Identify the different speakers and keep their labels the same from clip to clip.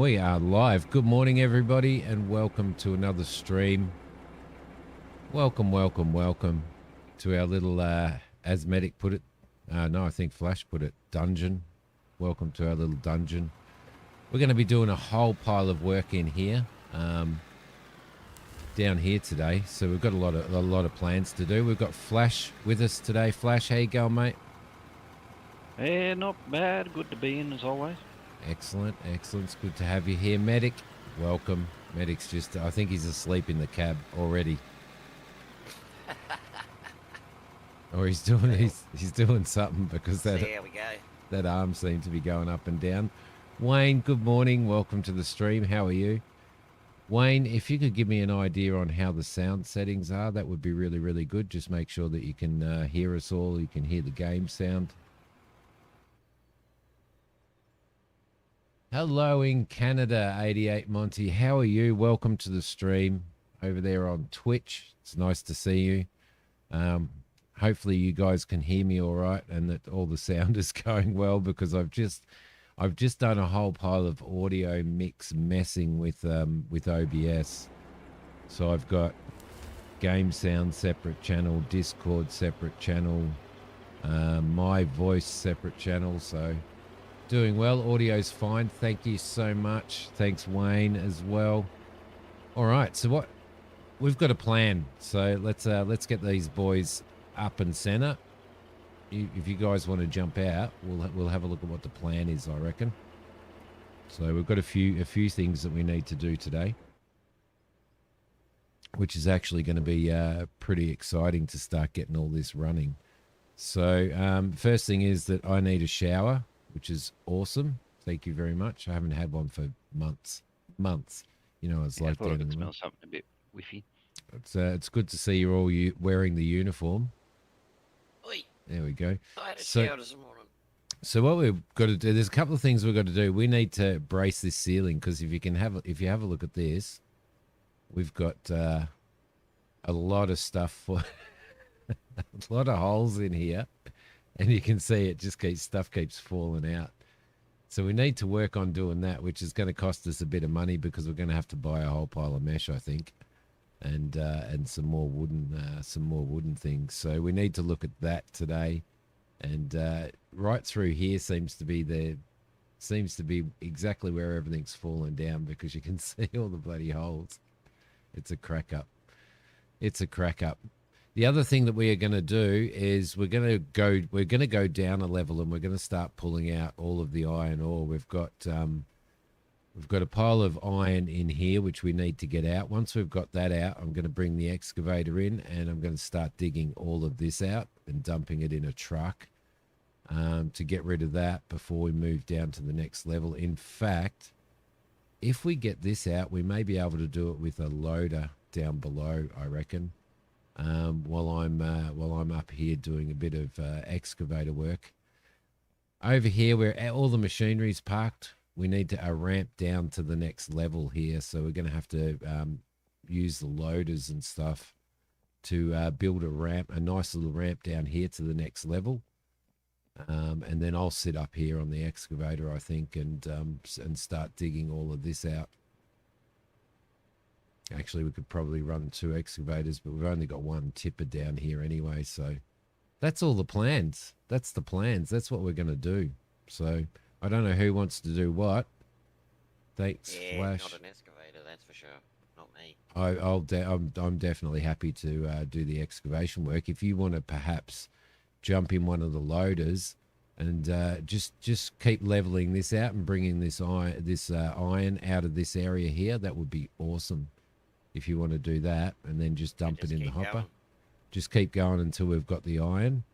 Speaker 1: We are live. Good morning, everybody, and welcome to another stream. Welcome to our little, as Medic put it, no, I think Flash put it, dungeon. Welcome to our little dungeon. We're going to be doing a whole pile of work in here, down here today. So we've got a lot of plans to do. We've got Flash with us today. Flash, how you going, mate?
Speaker 2: Hey, not bad. Good to be in as always.
Speaker 1: Excellent. It's good to have you here. Medic, welcome. Medic's just, I think he's asleep in the cab already. Or he's doing something because
Speaker 3: There we go.
Speaker 1: that arm seemed to be going up and down. Wayne, good morning. Welcome to the stream. How are you? Wayne, if you could give me an idea on how the sound settings are, that would be really, really good. Just make sure that you can hear us all. You can hear the game sound. Hello in Canada, 88 Monty. How are you? Welcome to the stream over there on Twitch. It's nice to see you. Hopefully you guys can hear me all right and that all the sound is going well, because I've just done a whole pile of audio mix messing with OBS. So I've got game sound separate channel, Discord separate channel, my voice separate channel. So doing well. Audio's fine. Thank you so much. Thanks, Wayne, as well. All right. So what we've got a plan. So let's get these boys up and center. If you guys want to jump out, we'll have a look at what the plan is, I reckon. So we've got a few things that we need to do today, which is actually going to be pretty exciting to start getting all this running. So first thing is that I need a shower, which is awesome. Thank you very much. I haven't had one for months. You know, it's like
Speaker 2: I thought I could smell something a bit whiffy.
Speaker 1: It's good to see you're all wearing the uniform.
Speaker 3: Oi,
Speaker 1: There we go.
Speaker 3: I had a shower this morning.
Speaker 1: So what we've got to do, there's a couple of things we've got to do. We need to brace this ceiling, because if you have a look at this, we've got a lot of stuff for a lot of holes in here, and you can see it just stuff keeps falling out. So we need to work on doing that, which is going to cost us a bit of money, because we're going to have to buy a whole pile of mesh, I think, and some more wooden things. So we need to look at that today. And right through here seems to be exactly where everything's fallen down, because you can see all the bloody holes. It's a crack up. The other thing that we are going to do is we're going to go down a level, and we're going to start pulling out all of the iron ore. We've got a pile of iron in here which we need to get out. Once we've got that out, I'm going to bring the excavator in, and I'm going to start digging all of this out and dumping it in a truck to get rid of that before we move down to the next level. In fact, if we get this out, we may be able to do it with a loader down below, I reckon. While I'm up here doing a bit of excavator work. Over here, where all the machinery's parked, we need to ramp down to the next level here. So we're going to have to use the loaders and stuff to build a nice little ramp down here to the next level. And then I'll sit up here on the excavator, I think, and start digging all of this out. Actually, we could probably run 2 excavators, but we've only got 1 tipper down here anyway. So that's all the plans. That's the plans. That's what we're going to do. So I don't know who wants to do what. Thanks,
Speaker 3: Yeah,
Speaker 1: Flash.
Speaker 3: not an excavator, that's for sure. Not me.
Speaker 1: I'm definitely happy to do the excavation work. If you want to perhaps jump in one of the loaders and just keep leveling this out and bringing this iron out of this area here, that would be awesome. If you want to do that, and then just dump it in the hopper.
Speaker 3: Going.
Speaker 1: Just keep going until we've got the iron.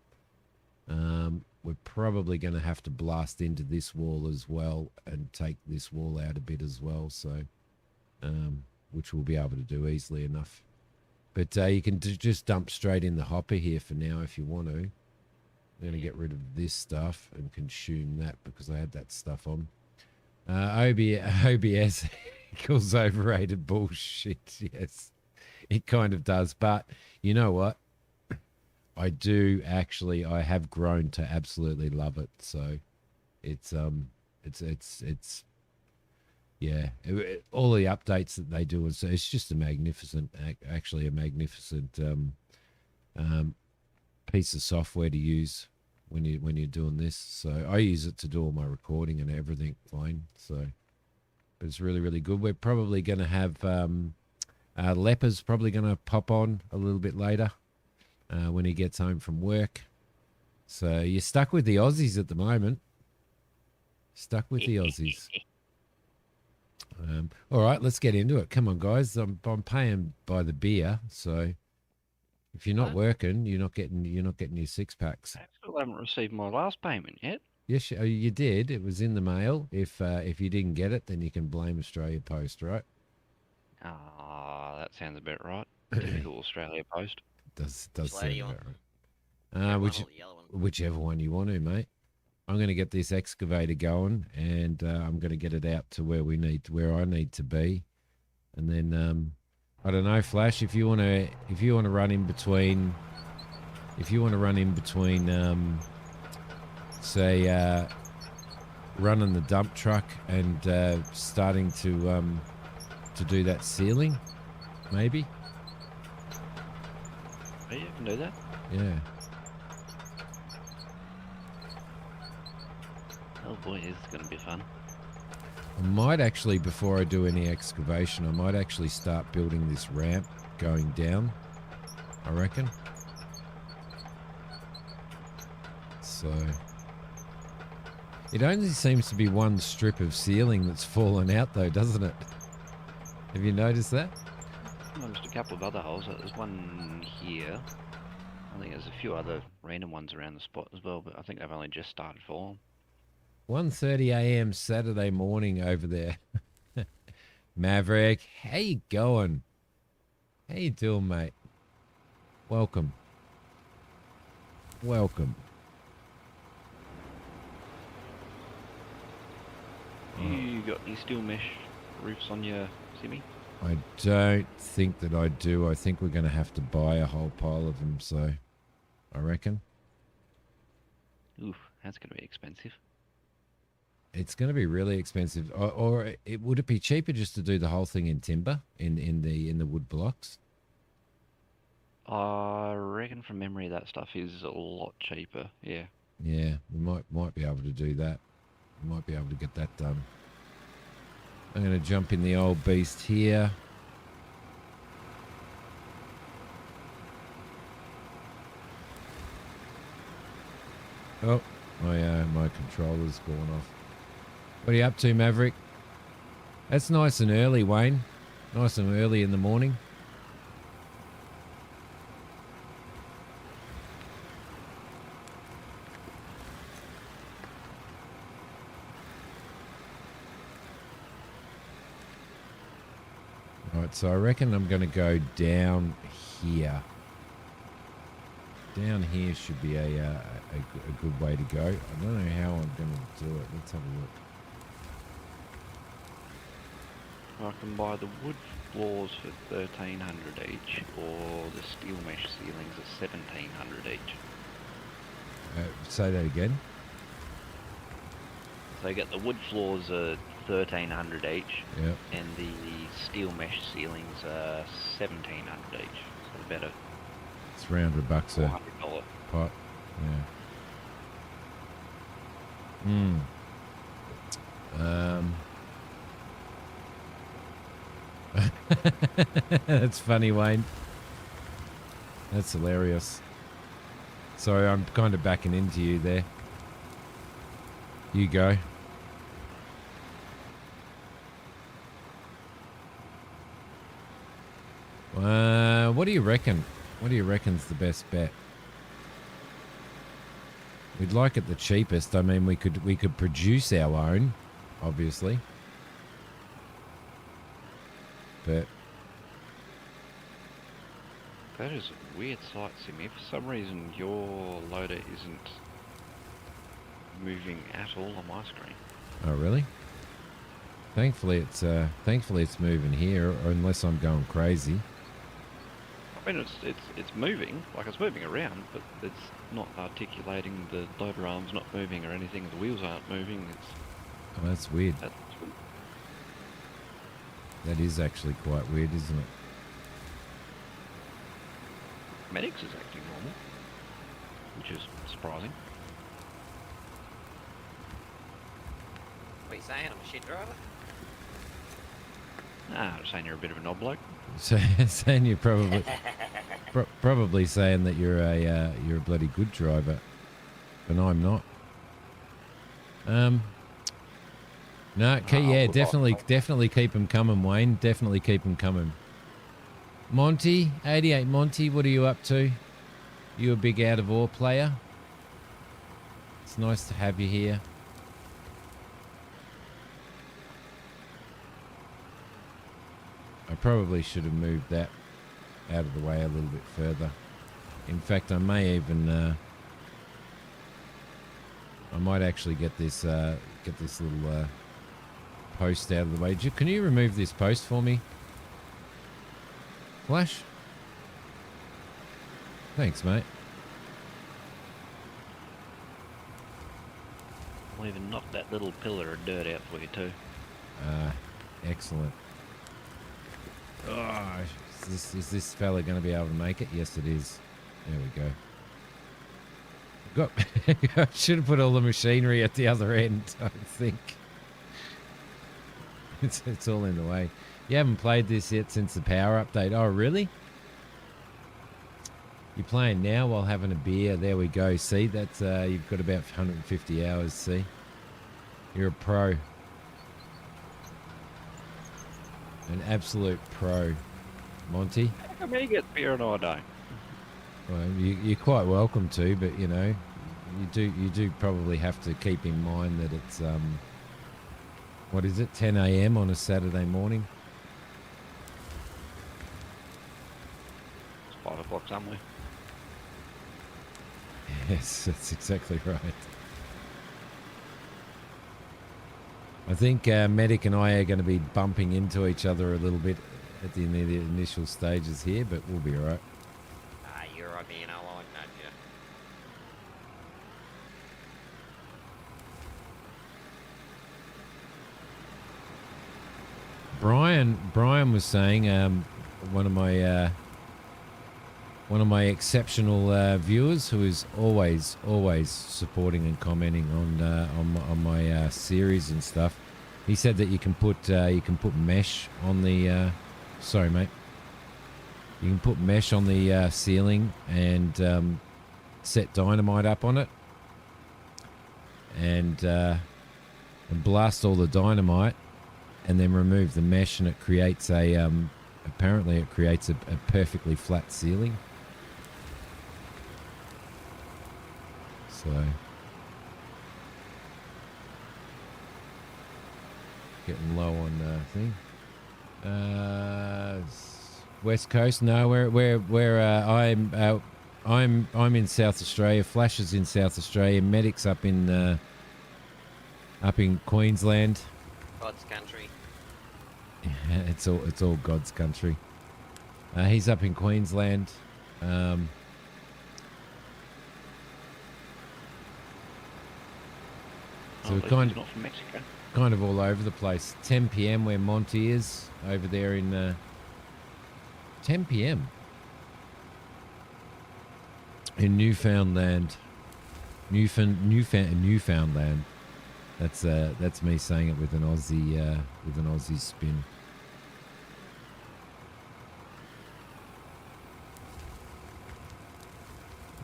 Speaker 1: We're probably going to have to blast into this wall as well and take this wall out a bit as well. So, which we'll be able to do easily enough. But you can just dump straight in the hopper here for now if you want to. I'm going to get rid of this stuff and consume that, because I had that stuff on. OBS equals overrated bullshit. Yes, it kind of does. But you know what? I have grown to absolutely love it. So it's Yeah, all the updates that they do, it's just a magnificent, actually a magnificent um, piece of software to use when you're doing this. So I use it to do all my recording and everything, fine. So but it's really, really good. We're probably going to have Leper's probably going to pop on a little bit later when he gets home from work. So you're stuck with the Aussies at the moment. Stuck with the Aussies. All right, let's get into it. Come on, guys. I'm paying by the beer, so if you're not working, you're not getting your 6-packs.
Speaker 2: I still haven't received my last payment yet.
Speaker 1: Yes, you did. It was in the mail. If you didn't get it, then you can blame Australia Post, right?
Speaker 2: Ah, that sounds about right. Typical Australia Post.
Speaker 1: Does
Speaker 3: Which
Speaker 1: sound
Speaker 3: lady you
Speaker 1: about
Speaker 3: want?
Speaker 1: right. Whichever one you want to, mate. I'm going to get this excavator going, and I'm going to get it out to where I need to be, and then I don't know, Flash. If you want to run in between, say, running the dump truck and starting to do that sealing, maybe.
Speaker 2: Oh, you can do that.
Speaker 1: Yeah.
Speaker 2: Oh boy, this is going to be fun.
Speaker 1: I might actually, before I do any excavation, I might actually start building this ramp going down, I reckon. So it only seems to be one strip of ceiling that's fallen out though, doesn't it? Have you noticed that?
Speaker 2: Well, just a couple of other holes. There's one here. I think there's a few other random ones around the spot as well, but I think they've only just started falling.
Speaker 1: 1:30 a.m. Saturday morning over there. Maverick, how you going? How you doing, mate? Welcome. Welcome.
Speaker 2: You got any steel mesh roofs on your Simi?
Speaker 1: I don't think that I do. I think we're going to have to buy a whole pile of them, so I reckon.
Speaker 2: Oof, that's going to be expensive.
Speaker 1: It's going to be really expensive. Or would it be cheaper just to do the whole thing in timber, in the wood blocks?
Speaker 2: I reckon from memory that stuff is a lot cheaper, yeah.
Speaker 1: Yeah, we might be able to do that. We might be able to get that done. I'm going to jump in the old beast here. Oh, my controller's gone off. What are you up to, Maverick? That's nice and early, Wayne. Nice and early in the morning. Right, so I reckon I'm going to go down here. Down here should be a good way to go. I don't know how I'm going to do it. Let's have a look.
Speaker 2: I can buy the wood floors for 1,300 each, or the steel mesh ceilings at 1,700 each.
Speaker 1: Say that again.
Speaker 2: So you get the wood floors are 1,300 each,
Speaker 1: Yep.
Speaker 2: and the steel mesh ceilings are 1,700 each. So about a
Speaker 1: It's $300 a
Speaker 2: $400.
Speaker 1: pot. Yeah. That's funny, Wayne. That's hilarious. Sorry, I'm kind of backing into you there. You go. What do you reckon? What do you reckon's the best bet? We'd like it the cheapest. I mean, we could produce our own, obviously. But
Speaker 2: That is a weird sight, Simi. For some reason, your loader isn't moving at all on my screen.
Speaker 1: oh, really? Thankfully, it's moving here, or unless I'm going crazy.
Speaker 2: I mean, it's moving, like it's moving around, but it's not articulating. The loader arm's not moving or anything. The wheels aren't moving.
Speaker 1: Oh, that's weird.
Speaker 2: That's
Speaker 1: That is actually quite weird, isn't it?
Speaker 2: Medics is acting normal, which is surprising.
Speaker 3: What are you saying? I'm a shit driver?
Speaker 2: Nah, I'm saying you're a bit of a knob bloke.
Speaker 1: So saying you're probably probably saying that you're a bloody good driver, but I'm not. No, yeah, definitely keep them coming, Wayne. Definitely keep them coming. Monty, 88 Monty, what are you up to? You a big out of ore player? It's nice to have you here. I probably should have moved that out of the way a little bit further. In fact, I may even I might actually get this little post out of the way. Can you remove this post for me, Flash? Thanks, mate.
Speaker 2: I'll even knock that little pillar of dirt out for you too.
Speaker 1: Excellent. Oh, is this fella going to be able to make it? Yes, it is. There we go. I should have put all the machinery at the other end, I think. It's all in the way. You haven't played this yet since the power update. Oh, really? You're playing now while having a beer. There we go. See, that's you've got about 150 hours, see? You're a pro. An absolute pro. Monty?
Speaker 2: How come he gets beer and I don't?
Speaker 1: Well, you're quite welcome to, but you know, you do probably have to keep in mind that it's what is it, 10 a.m. on a Saturday morning?
Speaker 2: It's 5 o'clock somewhere.
Speaker 1: Yes, that's exactly right. I think Medic and I are going to be bumping into each other a little bit at the initial stages here, but we'll be all right.
Speaker 3: You're right, man. I like that, yeah.
Speaker 1: Brian was saying, one of my exceptional viewers who is always supporting and commenting on my series and stuff. He said that you can put mesh on the sorry mate. You can put mesh on the ceiling and set dynamite up on it and blast all the dynamite and then remove the mesh, and it creates apparently it creates a perfectly flat ceiling. So getting low on thing. West Coast. No, I'm in South Australia. Flash is in South Australia. Medic's up in Queensland.
Speaker 3: God's country.
Speaker 1: It's all God's country. He's up in Queensland. So we're
Speaker 2: not from Mexico.
Speaker 1: Kind of all over the place. 10 p.m. where Monty is over there in 10 p.m. in Newfoundland. Newfoundland. That's me saying it with an Aussie spin.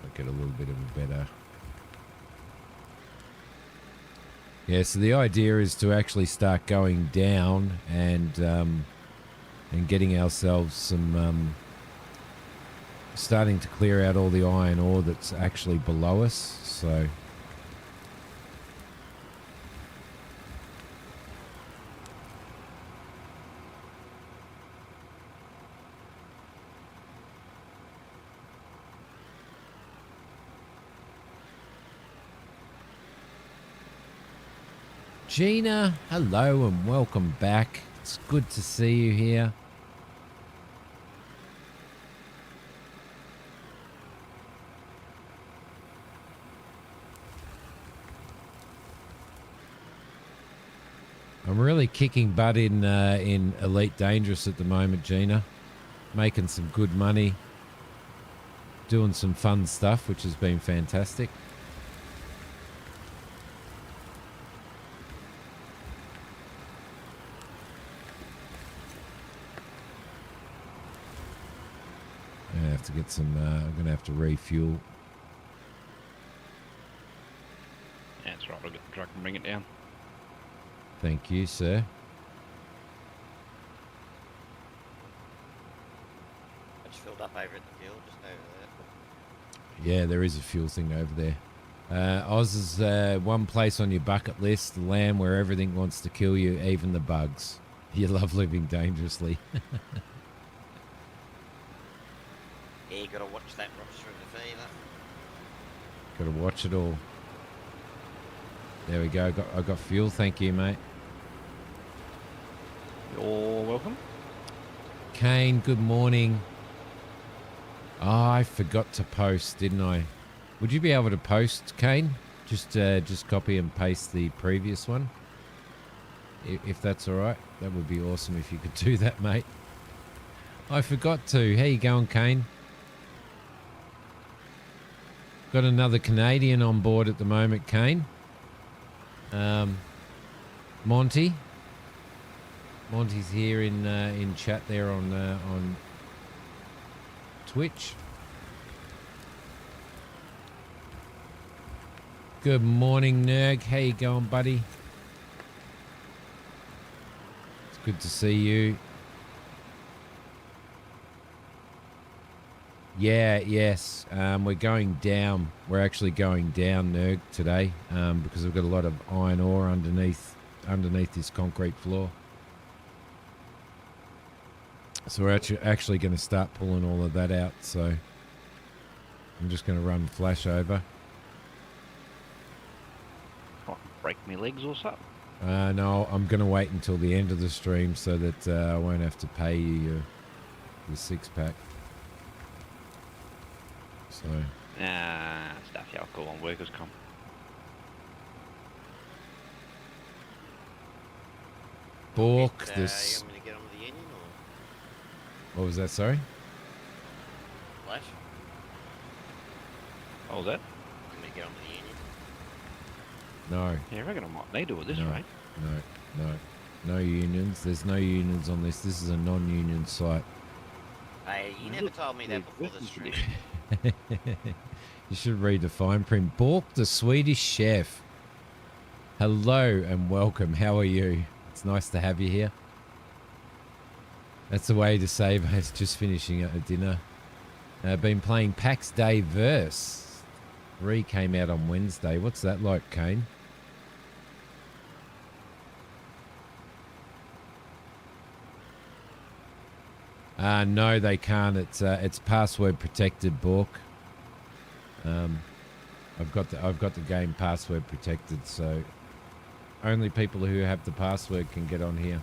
Speaker 1: I'll get a little bit of a better. Yeah, so the idea is to actually start going down and getting ourselves some starting to clear out all the iron ore that's actually below us. So Gina, hello and welcome back. It's good to see you here. I'm really kicking butt in Elite Dangerous at the moment, Gina. Making some good money. Doing some fun stuff, which has been fantastic. I have to get some, I'm going to have to refuel.
Speaker 2: Yeah, that's right. I'll get the truck and bring it down.
Speaker 1: Thank you, sir.
Speaker 3: I just filled up over at the field, just over there.
Speaker 1: Yeah, there is a fuel thing over there. Oz is one place on your bucket list, the land where everything wants to kill you, even the bugs. You love living dangerously.
Speaker 3: Yeah, you gotta watch that rocks through the feeder.
Speaker 1: Got to watch it all. There we go. I got fuel. Thank you, mate.
Speaker 2: You're welcome.
Speaker 1: Kane, good morning. Oh, I forgot to post, didn't I? Would you be able to post, Kane? Just copy and paste the previous one. If that's all right. That would be awesome if you could do that, mate. I forgot to. How you going, Kane? Got another Canadian on board at the moment, Kane. Monty's here in chat there on Twitch. Good morning, Nerg. How you going, buddy? It's good to see you. Yeah, yes. We're going down. We're actually going down, Nerg, today because we've got a lot of iron ore underneath this concrete floor. So we're actually going to start pulling all of that out. So I'm just going to run flash over.
Speaker 2: What, break me legs or something?
Speaker 1: No, I'm going to wait until the end of the stream so that I won't have to pay you your six-pack. So.
Speaker 2: Stuff you alcohol on workers' comp.
Speaker 1: Bork,
Speaker 3: You
Speaker 1: this.
Speaker 3: want me to get on with the union or
Speaker 1: What was that? Sorry.
Speaker 3: Flash?
Speaker 2: Oh, that?
Speaker 3: You want me to get on with the union?
Speaker 1: No.
Speaker 2: Yeah, I reckon I might need to at this
Speaker 1: No.
Speaker 2: rate.
Speaker 1: No unions. There's no unions on this. This is a non-union site.
Speaker 3: Hey, you never told me that before the stream.
Speaker 1: You should read the fine print. Bork, the Swedish chef. Hello and welcome. How are you? It's nice to have you here. That's the way to save us. Just finishing a dinner. Been playing PAX Day Verse. 3 came out on Wednesday. What's that like, Kane? No, they can't. It's password protected, Bork. I've got the game password protected, so only people who have the password can get on here.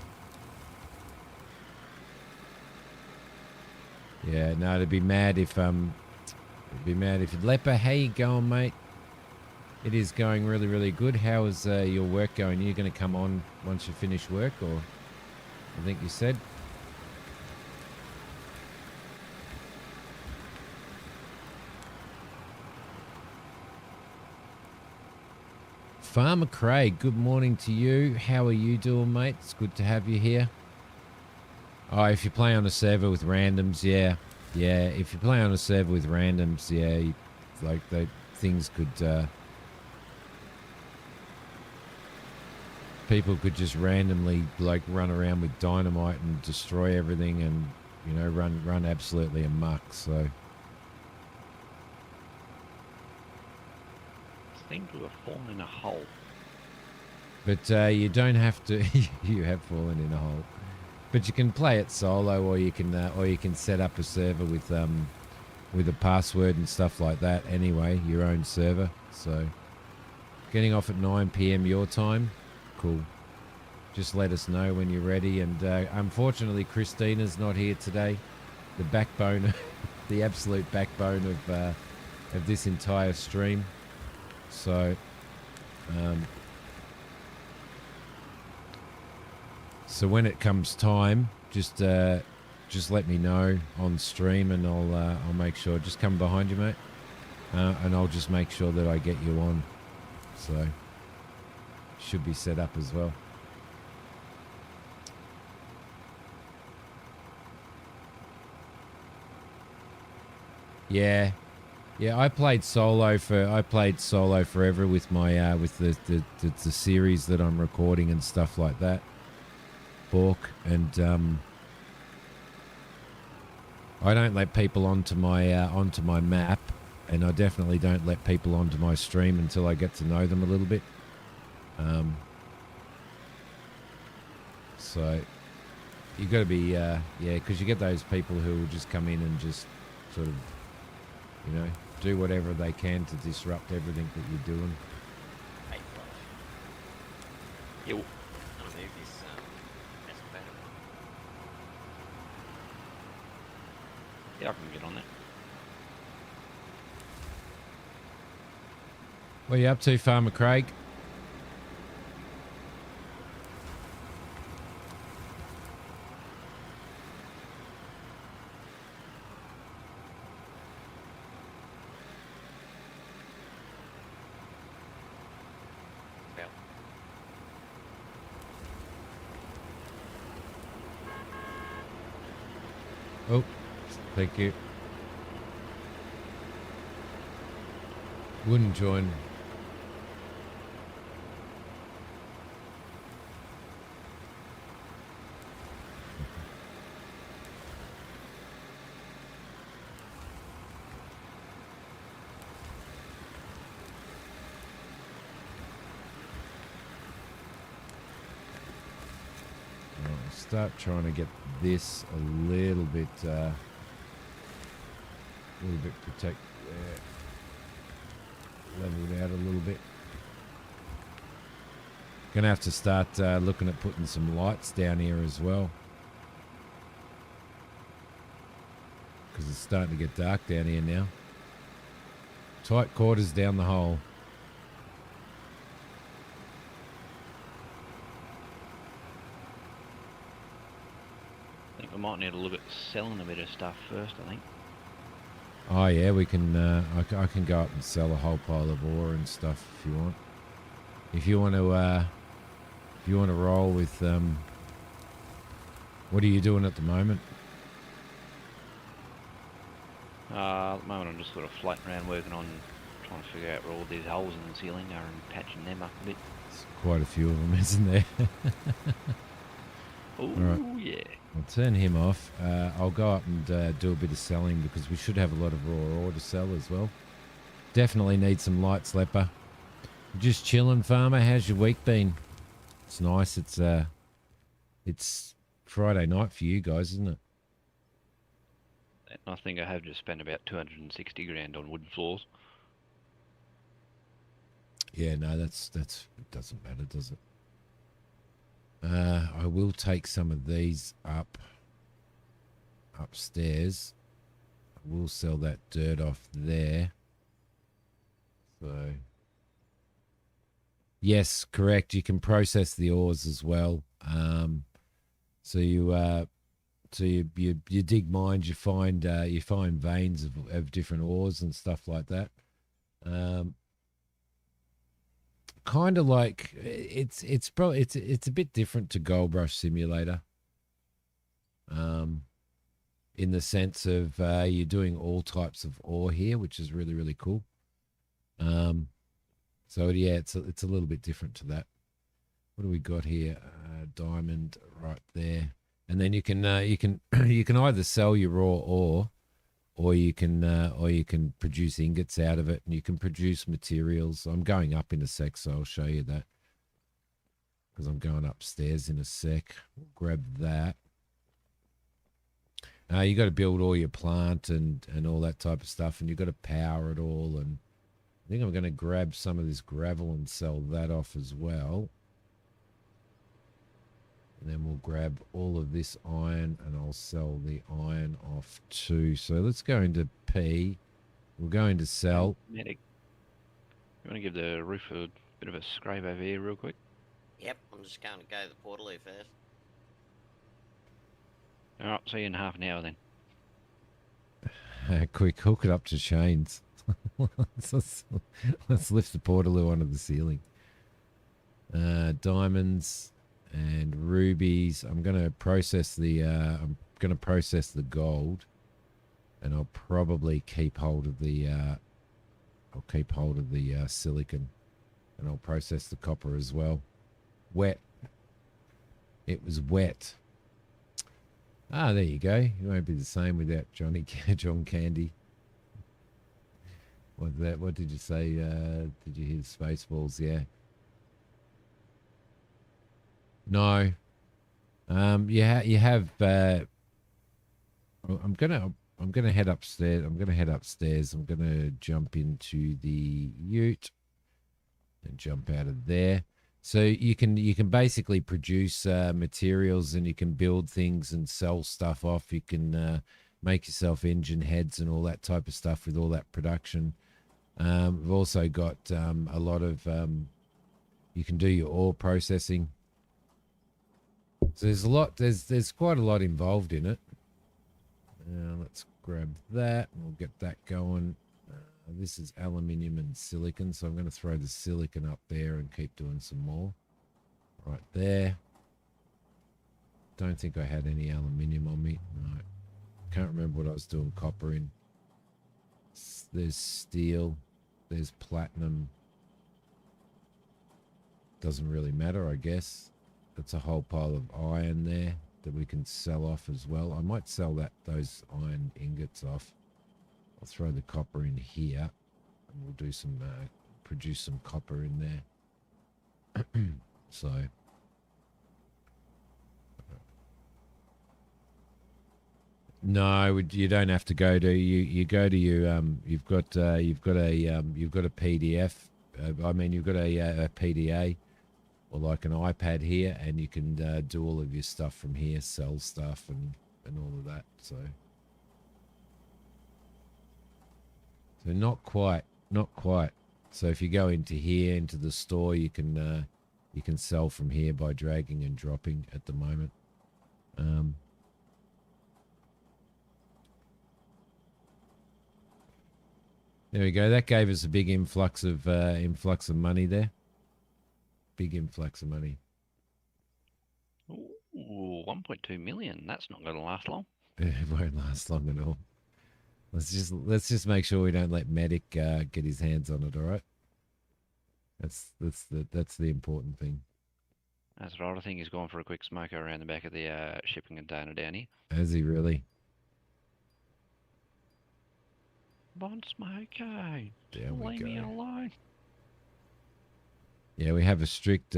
Speaker 1: Yeah, no, it'd be mad if Leper, how you going, mate? It is going really, really good. How is your work going? Are you going to come on once you finish work, or I think you said? Farmer Craig, good morning to you. How are you doing, mate? It's good to have you here. Oh, if you play on a server with randoms, yeah. If you play on a server with randoms, yeah, like the things could, people could just randomly like run around with dynamite and destroy everything, and run absolutely amok. So.
Speaker 2: Seem to have fallen in a hole.
Speaker 1: But you don't have to. You have fallen in a hole. But you can play it solo, or you can set up a server with a password and stuff like that. Anyway, your own server. So, getting off at 9 p.m. your time. Cool. Just let us know when you're ready. And unfortunately, Christina's not here today. The backbone, the absolute backbone of this entire stream. So, So when it comes time, just let me know on stream, and I'll make sure. Just come behind you, mate, and I'll just make sure that I get you on. So should be set up as well. Yeah, I played solo forever with my with the series that I'm recording and stuff like that. Bork, and I don't let people onto my map, and I definitely don't let people onto my stream until I get to know them a little bit. So you got to be yeah, because you get those people who will just come in and just sort of, you know, do whatever they can to disrupt everything that you're doing.
Speaker 3: Hey, Flush.
Speaker 2: Yeah,
Speaker 3: I'm gonna move this excavator.
Speaker 2: yeah, I can get on that.
Speaker 1: What are you up to, Farmer Craig?
Speaker 3: Well,
Speaker 1: Oh, thank you. Wouldn't join. I'll start trying to get this a little bit protect, leveled out a little bit. Gonna have to start looking at putting some lights down here as well, because it's starting to get dark down here now. Tight quarters down the hole.
Speaker 2: I think we might need a little bit selling a bit of stuff first, I think.
Speaker 1: Oh yeah, we can. I can go up and sell a whole pile of ore and stuff if you want. If you want to roll with. What are you doing at the moment?
Speaker 2: At the moment I'm just sort of floating around working on trying to figure out where all these holes in the ceiling are and patching them up a bit.
Speaker 1: There's quite a few of them, isn't there?
Speaker 2: Oh
Speaker 1: right.
Speaker 2: yeah.
Speaker 1: I'll turn him off. I'll go up and do a bit of selling, because we should have a lot of raw ore to sell as well. Definitely need some light slepper. Just chilling, farmer. How's your week been? It's nice. It's Friday night for you guys, isn't it?
Speaker 2: I think I have just spent about 260 grand on wood floors.
Speaker 1: Yeah, no, that's it doesn't matter, does it? I will take some of these upstairs. I will sell that dirt off there. So, yes, correct. You can process the ores as well. So you dig mines, you find veins of different ores and stuff like that. Kind of like it's probably it's a bit different to Gold Rush Simulator. In the sense of you're doing all types of ore here, which is really, really cool. So yeah, it's a little bit different to that. What do we got here? Diamond right there, and then you can you can either sell your raw ore, or you can produce ingots out of it, and you can produce materials. I'm going up in a sec, so I'll show you that, because I'm going upstairs in a sec. We'll grab that. You got to build all your plant and all that type of stuff, and you've got to power it all. And I think I'm going to grab some of this gravel and sell that off as well. And then we'll grab all of this iron, and I'll sell the iron off too. So let's go into P. We're going to sell.
Speaker 2: Medic, you want to give the roof a bit of a scrape over here real quick?
Speaker 3: yep, I'm just going to go to the portaloo first.
Speaker 2: Alright, see you in half an hour then.
Speaker 1: Quick, hook it up to chains. let's, let's lift the portaloo onto the ceiling. Diamonds and rubies. I'm gonna process the gold, and I'll probably keep hold of the silicon, and I'll process the copper as well. Wet. It was wet. Ah, there you go. It won't be the same without John Candy. What did you say? Did you hear Spaceballs? Yeah. No. You have. I'm gonna head upstairs. I'm gonna jump into the ute and jump out of there. So you can basically produce materials, and you can build things and sell stuff off. You can make yourself engine heads and all that type of stuff with all that production. We've also got a lot of you can do your ore processing. So there's a lot. There's quite a lot involved in it. Let's grab that and we'll get that going. This is aluminium and silicon, so I'm going to throw the silicon up there and keep doing some more. Right there. Don't think I had any aluminium on me. No. Can't remember what I was doing copper in. There's steel. There's platinum. Doesn't really matter, I guess. That's a whole pile of iron there that we can sell off as well. I might sell those iron ingots off. I'll throw the copper in here, and we'll do some produce some copper in there. So no, you don't have to go to you go to your you've got a PDF. I mean, you've got a PDA or like an iPad here, and you can do all of your stuff from here, sell stuff and all of that. So not quite. So if you go into here, into the store, you can sell from here by dragging and dropping at the moment. There we go. That gave us a big influx of money there. Big influx of money.
Speaker 2: Ooh, 1.2 million. That's not going to last long.
Speaker 1: It won't last long at all. Let's just make sure we don't let Medic get his hands on it. All right. That's the important thing.
Speaker 2: That's right. I think he's gone for a quick smoker around the back of the shipping container down here.
Speaker 1: Has he really?
Speaker 2: Bon Smokey,
Speaker 1: There we
Speaker 2: leave
Speaker 1: go.
Speaker 2: me alone.
Speaker 1: Yeah, we have a strict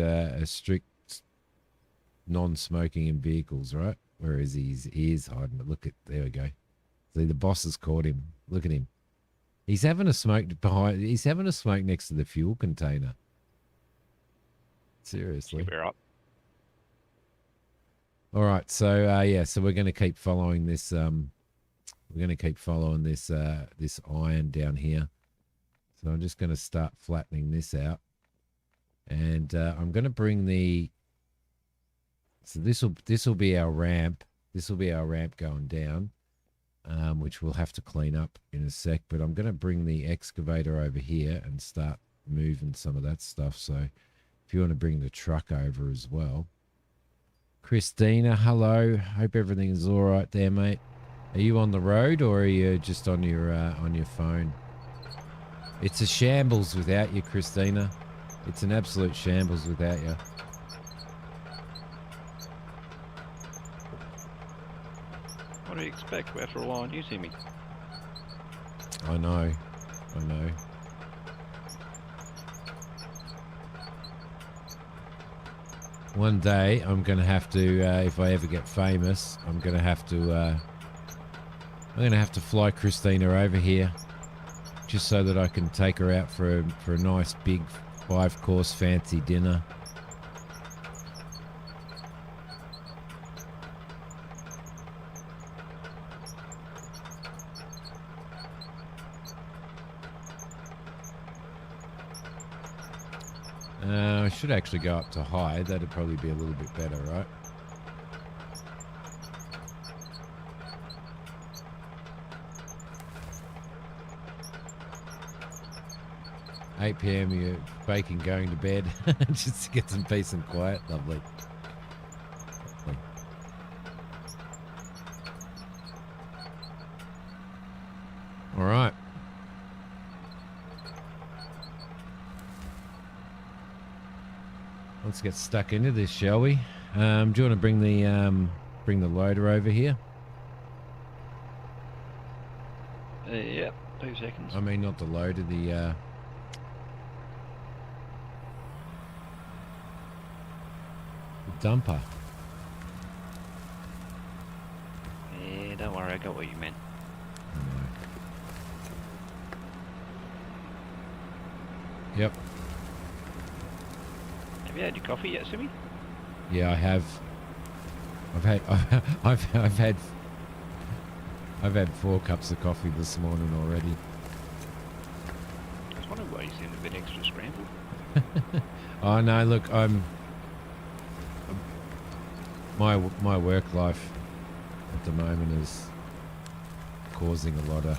Speaker 1: non-smoking in vehicles, right? Where is he? He is hiding. Look at, there we go. See, the boss has caught him. Look at him. He's having a smoke behind. He's having a smoke next to the fuel container. Seriously.
Speaker 2: Keep her up.
Speaker 1: All right. So yeah. So we're going to keep following this. We're going to keep following this this iron down here. So I'm just going to start flattening this out, and I'm going to bring the. So this will be our ramp. This will be our ramp going down, which we'll have to clean up in a sec. But I'm going to bring the excavator over here and start moving some of that stuff. So if you want to bring the truck over as well. Christina, hello. Hope everything is all right there, mate. Are you on the road or are you just on your phone? It's a shambles without you, Christina. It's an absolute shambles without you.
Speaker 2: What do you expect? We're after a while and you see me.
Speaker 1: I know. One day I'm going to have to, if I ever get famous, I'm going to have to fly Christina over here just so that I can take her out for a nice big 5-course fancy dinner. I should actually go up to high. That'd probably be a little bit better, right? 8 p.m. you're baking, going to bed just to get some peace and quiet. Lovely. Lovely. All right. Let's get stuck into this, shall we? Do you want to bring the loader over here?
Speaker 2: Yep, 2 seconds.
Speaker 1: I mean, not the loader, the dumper.
Speaker 2: Yeah, don't worry, I got what you meant.
Speaker 1: Yep.
Speaker 2: Have you had your coffee yet, Simi?
Speaker 1: Yeah, I have. I've had 4 cups of coffee this morning already.
Speaker 2: I was wondering why you seemed a bit extra scrambled.
Speaker 1: Oh no, look, my work life at the moment is causing a lot of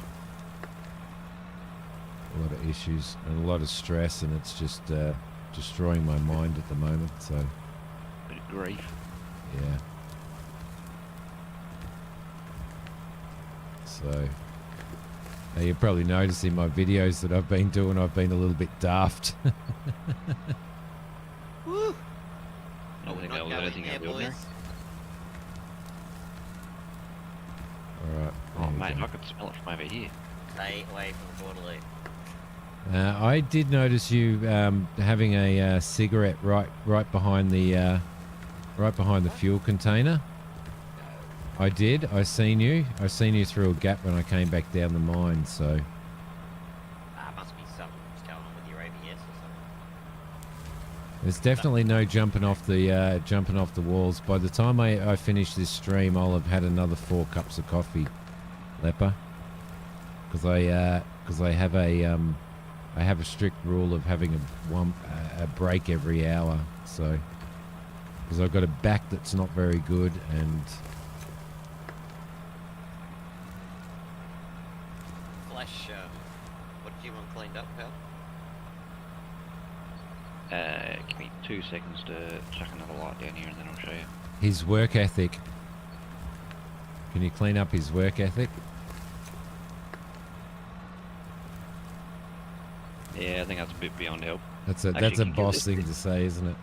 Speaker 1: issues and a lot of stress, and it's just destroying my mind at the moment. So
Speaker 2: Bit of grief.
Speaker 1: yeah. So now you're probably noticing my videos that I've been doing. I've been a little bit daft.
Speaker 3: Woo!
Speaker 2: I don't think
Speaker 3: Not
Speaker 2: that was
Speaker 3: going
Speaker 2: anything
Speaker 3: there,
Speaker 2: out of the ordinary.
Speaker 3: boys.
Speaker 1: All right.
Speaker 2: Oh
Speaker 1: there we
Speaker 2: mate,
Speaker 1: go.
Speaker 2: I could smell it from over here.
Speaker 3: Stay away from the border loop.
Speaker 1: I did notice you having a cigarette right behind the fuel container. I did. I seen you through a gap when I came back down the mine. So
Speaker 3: Must be something going on with your ABS or something.
Speaker 1: there's definitely no jumping off the walls. By the time I finish this stream, I'll have had another 4 cups of coffee, Leper, because I have a strict rule of having a break every hour. So because I've got a back that's not very good, and
Speaker 3: Flash, what did you want cleaned up, pal?
Speaker 2: Give me 2 seconds to chuck another light down here and then I'll show you.
Speaker 1: his work ethic. Can you clean up his work ethic?
Speaker 2: Yeah, I think that's a bit beyond help.
Speaker 1: That's a
Speaker 2: Actually, can you
Speaker 1: boss
Speaker 2: give
Speaker 1: thing
Speaker 2: this-
Speaker 1: to say, isn't it?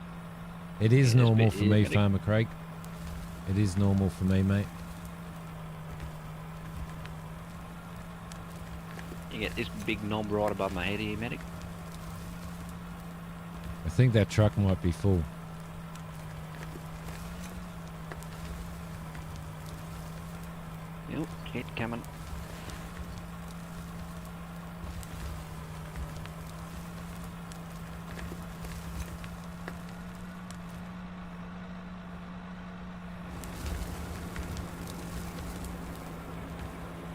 Speaker 1: It is
Speaker 2: Yeah, this
Speaker 1: normal
Speaker 2: bit
Speaker 1: for
Speaker 2: here,
Speaker 1: me,
Speaker 2: gotta-
Speaker 1: Farmer Craig. It is normal for me, mate.
Speaker 2: You get this big knob right above my head here, medic.
Speaker 1: I think that truck might be full.
Speaker 2: Yep, it coming.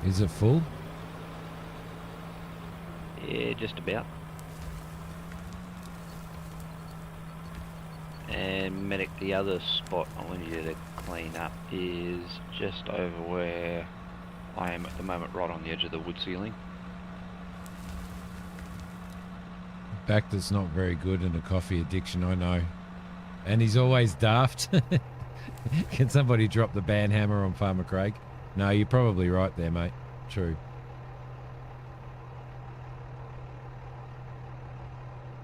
Speaker 1: Is it full?
Speaker 2: Yeah, just about. And medic, the other spot I want you to clean up is just over where I am at the moment, right on the edge of the wood ceiling.
Speaker 1: Back that's not very good and a coffee addiction, I know. And he's always daft. Can somebody drop the band hammer on Farmer Craig? No, you're probably right there, mate. True.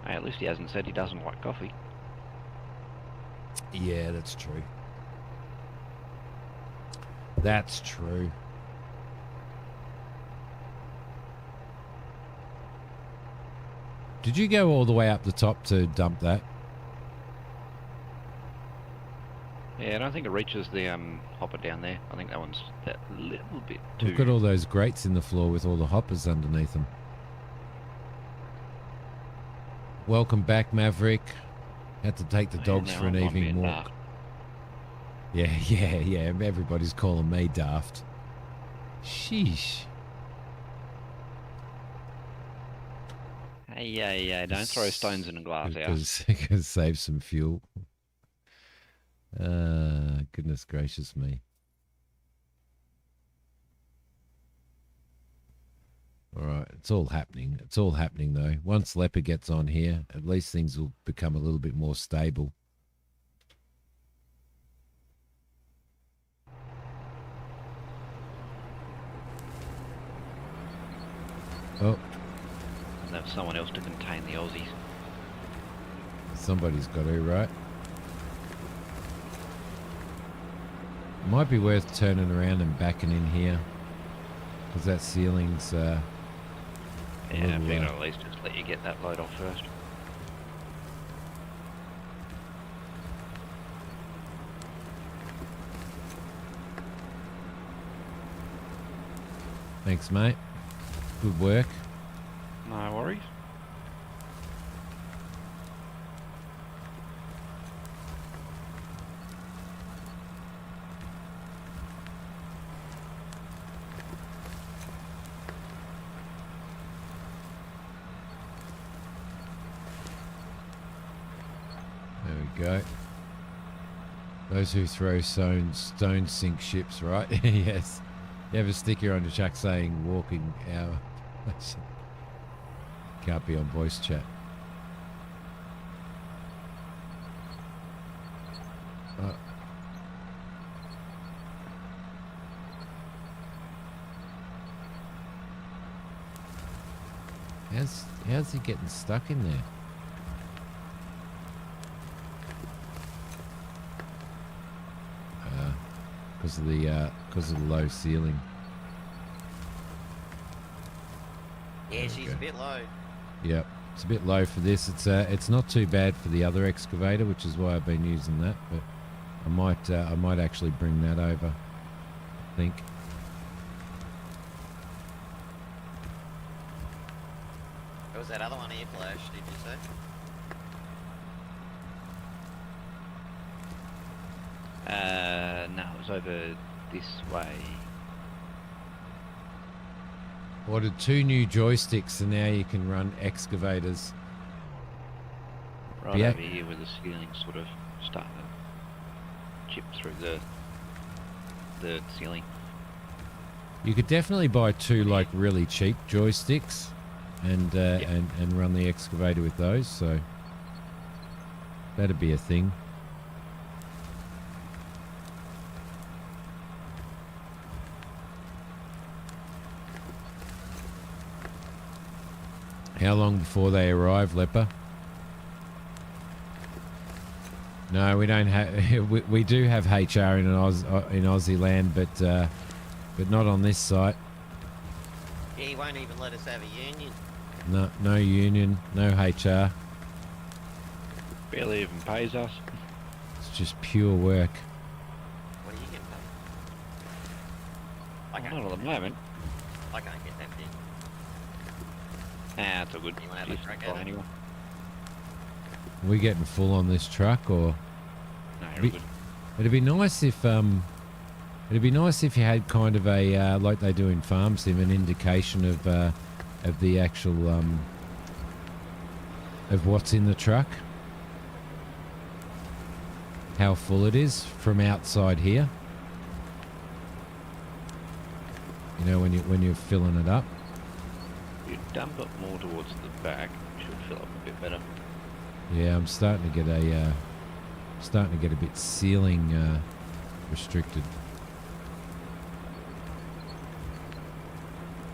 Speaker 2: Hey, at least he hasn't said he doesn't like coffee.
Speaker 1: Yeah, that's true. That's true. Did you go all the way up the top to dump that?
Speaker 2: Yeah, I don't think it reaches the hopper down there. I think that one's that little bit too...
Speaker 1: We've got all those grates in the floor with all the hoppers underneath them. Welcome back, Maverick. Had to take the dogs
Speaker 2: now
Speaker 1: for an
Speaker 2: I'm
Speaker 1: evening
Speaker 2: being
Speaker 1: walk.
Speaker 2: daft.
Speaker 1: Yeah. Everybody's calling me daft. Sheesh.
Speaker 2: Hey, don't throw stones in a glass house.
Speaker 1: Because save some fuel. Goodness gracious me. All right, it's all happening. It's all happening though. Once Leopard gets on here, at least things will become a little bit more stable. Oh,
Speaker 2: And there's someone else to contain the Aussies.
Speaker 1: somebody's got to, right? Might be worth turning around and backing in here, because that ceiling's
Speaker 2: Yeah, I
Speaker 1: little,
Speaker 2: figured I'd at least just let you get that load off first.
Speaker 1: Thanks, mate. Good work.
Speaker 2: No worries.
Speaker 1: There we go. Those who throw stones sink ships, right? Yes. You have a sticker on your truck saying walking hour. Can't be on voice chat. How's he getting stuck in there? Because of the low ceiling.
Speaker 3: Yeah,
Speaker 1: There we
Speaker 3: she's
Speaker 1: go.
Speaker 3: a bit low.
Speaker 1: Yep, it's a bit low for this. It's not too bad for the other excavator, which is why I've been using that. But I might actually bring that over. I think.
Speaker 3: What was that other one here, Flash, did you say?
Speaker 2: No, it was over this way.
Speaker 1: Ordered 2 new joysticks, so now you can run excavators.
Speaker 2: Right
Speaker 1: Yeah.
Speaker 2: over here where the ceiling's sort of starting to chip through the ceiling.
Speaker 1: You could definitely buy 2 like really cheap joysticks, and and run the excavator with those. So that'd be a thing. How long before they arrive, Leper? No, we don't have. We do have HR in Aussie land, but not on this site.
Speaker 3: Yeah, he won't even let us have a union.
Speaker 1: No union, no HR.
Speaker 2: Barely even pays us.
Speaker 1: It's just pure work.
Speaker 3: What are you getting paid? I
Speaker 2: Not
Speaker 3: can't
Speaker 2: at the moment.
Speaker 3: I can't get that big.
Speaker 2: Nah, it's all good.
Speaker 3: You wanna have a
Speaker 2: Just
Speaker 3: crack
Speaker 2: buy
Speaker 3: at it?
Speaker 2: anyway.
Speaker 1: Are we getting full on this truck, or
Speaker 2: No, you're
Speaker 1: Be-
Speaker 2: all good.
Speaker 1: it'd be nice if you had kind of a like they do in Farm Sim, an indication of the actual of what's in the truck, how full it is from outside here. You know, when you're filling it up.
Speaker 2: You dump it more towards the back, it should fill up a bit better.
Speaker 1: Yeah, I'm starting to get a bit ceiling restricted.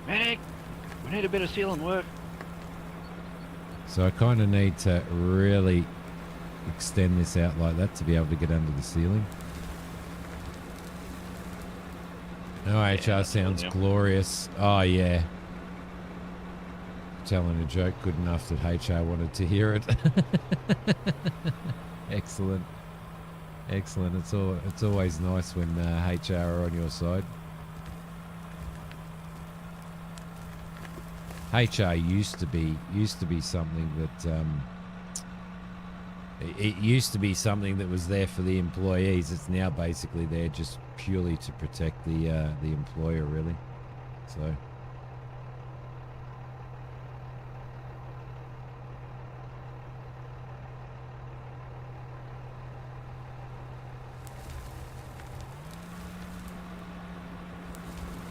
Speaker 2: Medic! We need a bit of sealing work.
Speaker 1: So I kind of need to really extend this out like that to be able to get under the ceiling. Oh, HR
Speaker 2: that's
Speaker 1: sounds
Speaker 2: good, yeah.
Speaker 1: glorious. Oh, yeah. Telling a joke good enough that HR wanted to hear it. Excellent. Excellent. It's always nice when HR are on your side. HR used to be something that it used to be something that was there for the employees. It's now basically there just purely to protect the employer, really. So.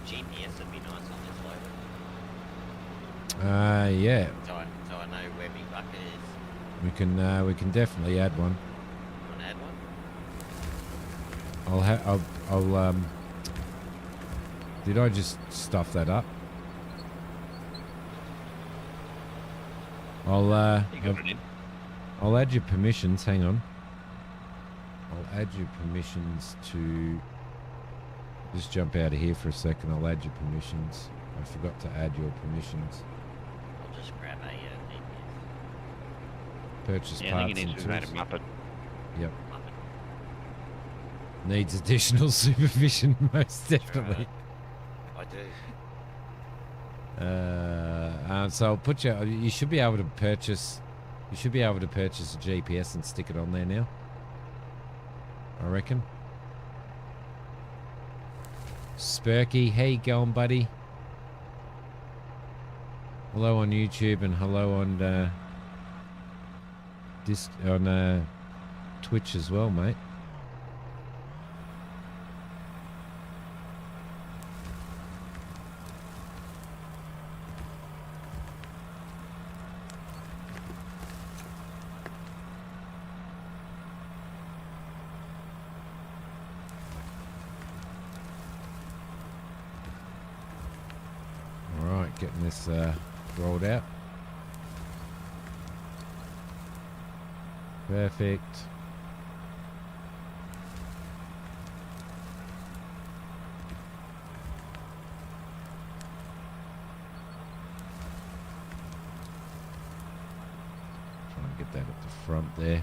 Speaker 3: GPS would be nice on this loader.
Speaker 1: Yeah,
Speaker 3: So I know where my bucket is.
Speaker 1: we can definitely add one.
Speaker 3: Want to add one?
Speaker 1: I'll did I just stuff that up?
Speaker 2: You got it in.
Speaker 1: I'll add your permissions. Hang on. I'll add your permissions to. Just jump out of here for a second. I'll add your permissions. I forgot to add your permissions.
Speaker 3: I'll just grab a GPS.
Speaker 1: Purchase
Speaker 2: Yeah, I
Speaker 1: parts
Speaker 2: think it
Speaker 1: and
Speaker 2: needs to be made a
Speaker 1: tools.
Speaker 2: Muppet.
Speaker 1: Yep.
Speaker 3: Muppet.
Speaker 1: Needs additional supervision, most definitely.
Speaker 3: I do.
Speaker 1: So I'll put you. You should be able to purchase. You should be able to purchase a GPS and stick it on there now. I reckon. Spurky, how you going, buddy? Hello on YouTube and hello on Twitch as well, mate. All right, getting this rolled out. Perfect. Try and get that at the front there.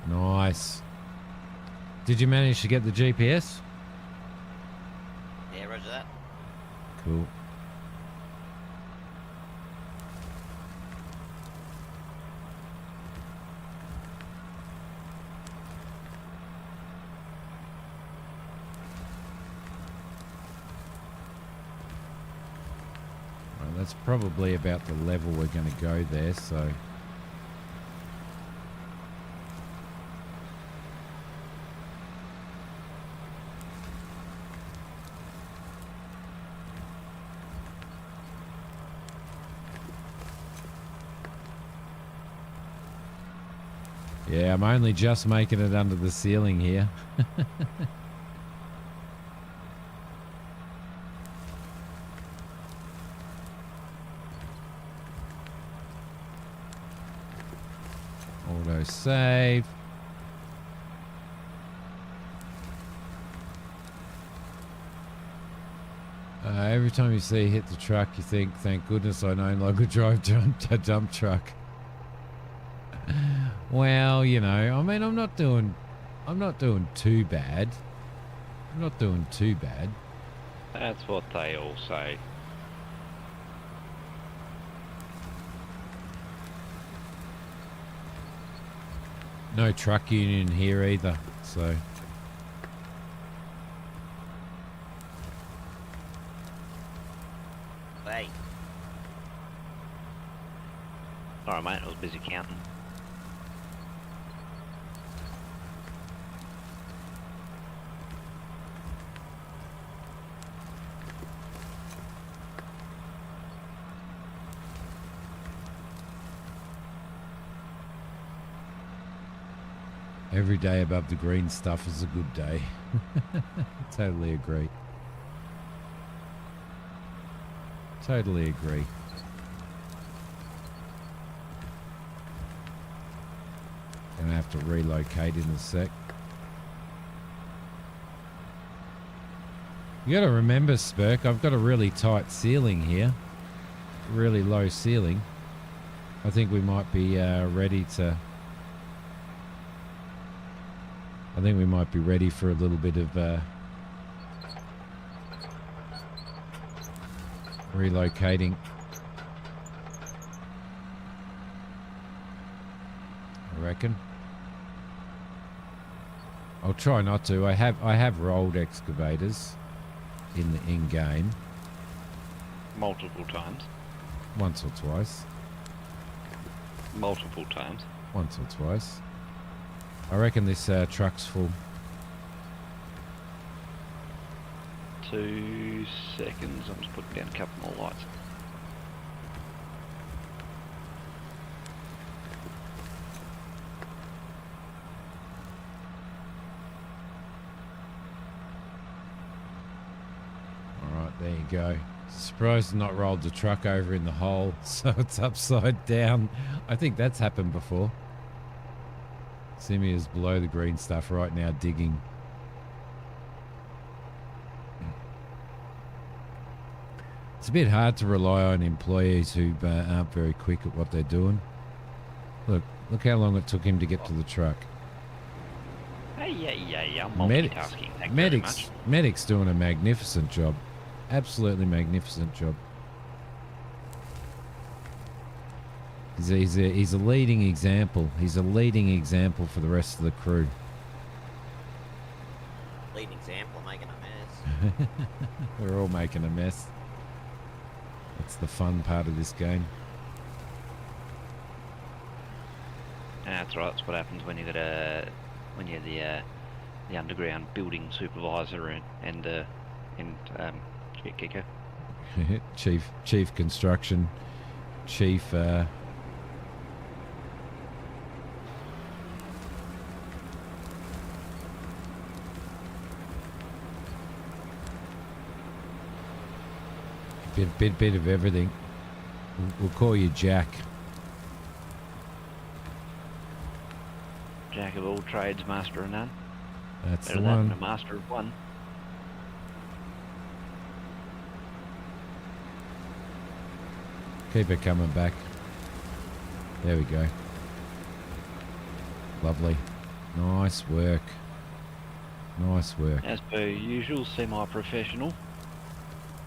Speaker 1: Nice. Did you manage to get the GPS?
Speaker 3: Yeah, roger that.
Speaker 1: Cool. Right, that's probably about the level we're going to go there, so... Yeah, I'm only just making it under the ceiling here. Auto save. Every time you see hit the truck, you think, thank goodness I no longer drive a dump truck. Well, you know, I mean, I'm not doing too bad. I'm not doing too bad.
Speaker 2: That's what they all say.
Speaker 1: No truck union here either, so.
Speaker 3: Hey,
Speaker 2: Alright, mate, I was busy counting.
Speaker 1: Every day above the green stuff is a good day. Totally agree. Totally agree. Gonna have to relocate in a sec. You gotta remember, Spurk, I've got a really tight ceiling here. Really low ceiling. I think we might be ready to... I think we might be ready for a little bit of relocating. I reckon. I'll try not to. I have rolled excavators in game
Speaker 2: Multiple times.
Speaker 1: once or twice.
Speaker 2: multiple times.
Speaker 1: Once or twice. I reckon this truck's full.
Speaker 2: 2 seconds. I'm just putting down a couple more lights.
Speaker 1: Alright, there you go. Surprised not rolled the truck over in the hole, so it's upside down. I think that's happened before. Simi is below the green stuff right now, digging. It's a bit hard to rely on employees who aren't very quick at what they're doing. Look how long it took him to get to the truck.
Speaker 2: Hey, yeah, I'm multitasking. Thank you very much.
Speaker 1: Medic's doing a magnificent job. Absolutely magnificent job. He's a leading example. He's a leading example for the rest of the crew.
Speaker 3: Leading example, making a mess.
Speaker 1: We're all making a mess. That's the fun part of this game.
Speaker 2: That's right. That's what happens when you got you're the underground building supervisor and shit kicker.
Speaker 1: Chief construction, chief. Bit of everything. We'll call you Jack.
Speaker 2: Jack of all trades, master of none.
Speaker 1: That's
Speaker 2: Better
Speaker 1: the
Speaker 2: that
Speaker 1: one.
Speaker 2: than a master of one.
Speaker 1: Keep it coming back. There we go. Lovely. Nice work. Nice work.
Speaker 2: As per usual, semi-professional.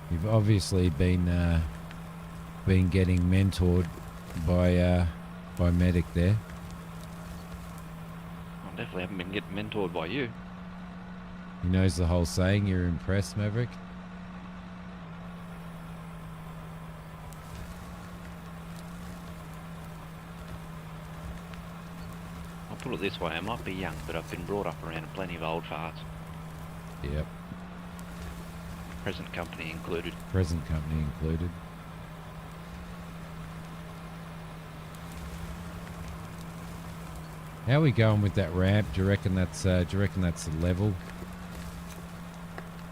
Speaker 1: You've obviously been getting mentored by Medic there.
Speaker 2: I definitely haven't been getting mentored by you.
Speaker 1: He knows the whole saying, "You're impressed, Maverick."
Speaker 2: I'll put it this way, I might be young, but I've been brought up around plenty of old farts.
Speaker 1: Yep.
Speaker 2: Present company included.
Speaker 1: Present company included. How are we going with that ramp? Do you reckon that's the level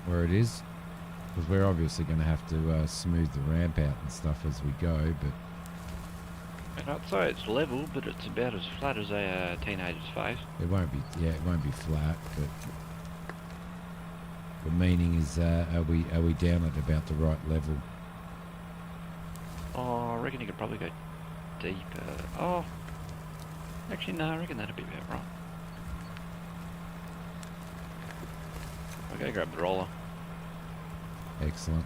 Speaker 1: where it is? Because we're obviously going to have to smooth the ramp out and stuff as we go. But
Speaker 2: And I'd say it's level, but it's about as flat as a teenager's face.
Speaker 1: it won't be. Yeah, it won't be flat. But the meaning is, are we down at about the right level?
Speaker 2: Oh, I reckon you could probably go deeper. Oh, actually no, I reckon that'd be about right. Okay, grab the roller.
Speaker 1: Excellent.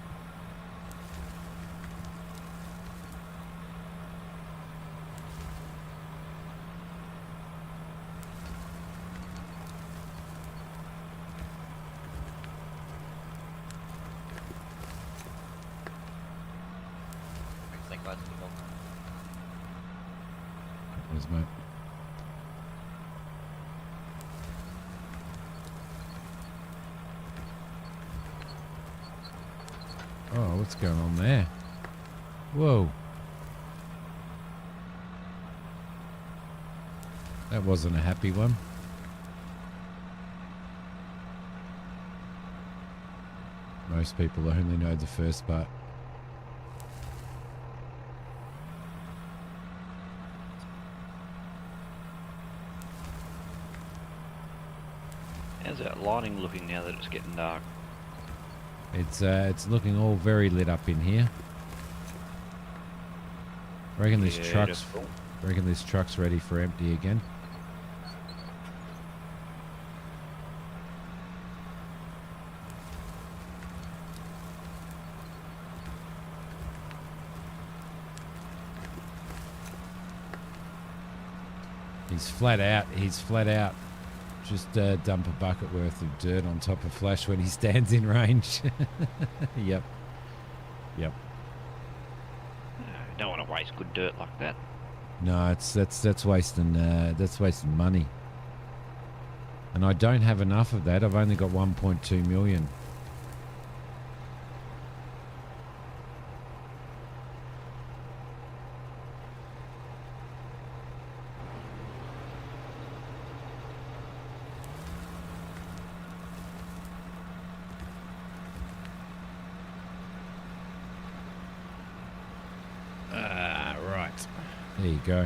Speaker 3: Like loads of people.
Speaker 1: Where's my... Oh, what's going on there? Whoa. That wasn't a happy one. Most people only know the first part.
Speaker 2: How's that lighting looking now that it's getting dark?
Speaker 1: It's looking all very lit up in here. Reckon this
Speaker 2: Beautiful.
Speaker 1: truck's ready for empty again. He's flat out. Just dump a bucket worth of dirt on top of Flash when he stands in range. Yep.
Speaker 2: Don't want to waste good dirt like that.
Speaker 1: No, that's wasting money. And I don't have enough of that. I've only got 1.2 million. Right. There you go.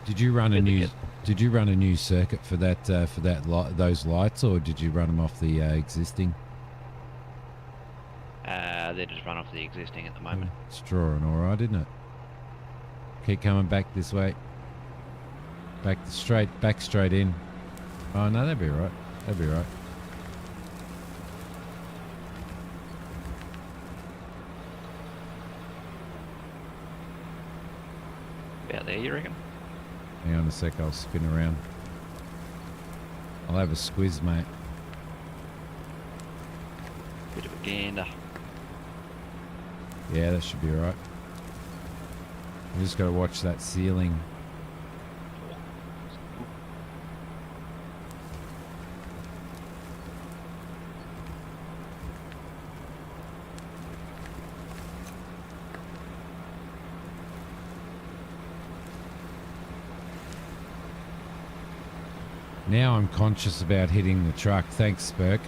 Speaker 1: Did you run a new circuit for that those lights, or did you run them off the existing?
Speaker 2: They just run off the existing at the moment.
Speaker 1: It's drawing all right, isn't it? Keep coming back this way. Back straight in. Oh no, that'd be right. That'd be right.
Speaker 2: About there, you reckon?
Speaker 1: Hang on a sec, I'll spin around. I'll have a squiz, mate.
Speaker 2: Bit of a gander.
Speaker 1: Yeah, that should be right. I just got to watch that ceiling. Now I'm conscious about hitting the truck. Thanks, Spurk.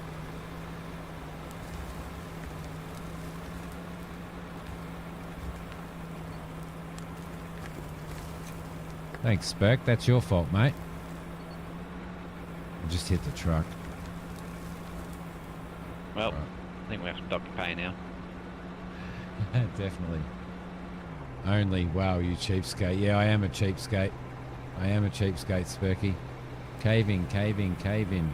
Speaker 1: Thanks, Spurk. That's your fault, mate. I just hit the truck.
Speaker 2: Well,
Speaker 1: Right.
Speaker 2: I think we have to dock your pay now.
Speaker 1: Definitely. Only, wow, you cheapskate. Yeah, I am a cheapskate. I am a cheapskate, Spurky. Cave in, cave in, cave in.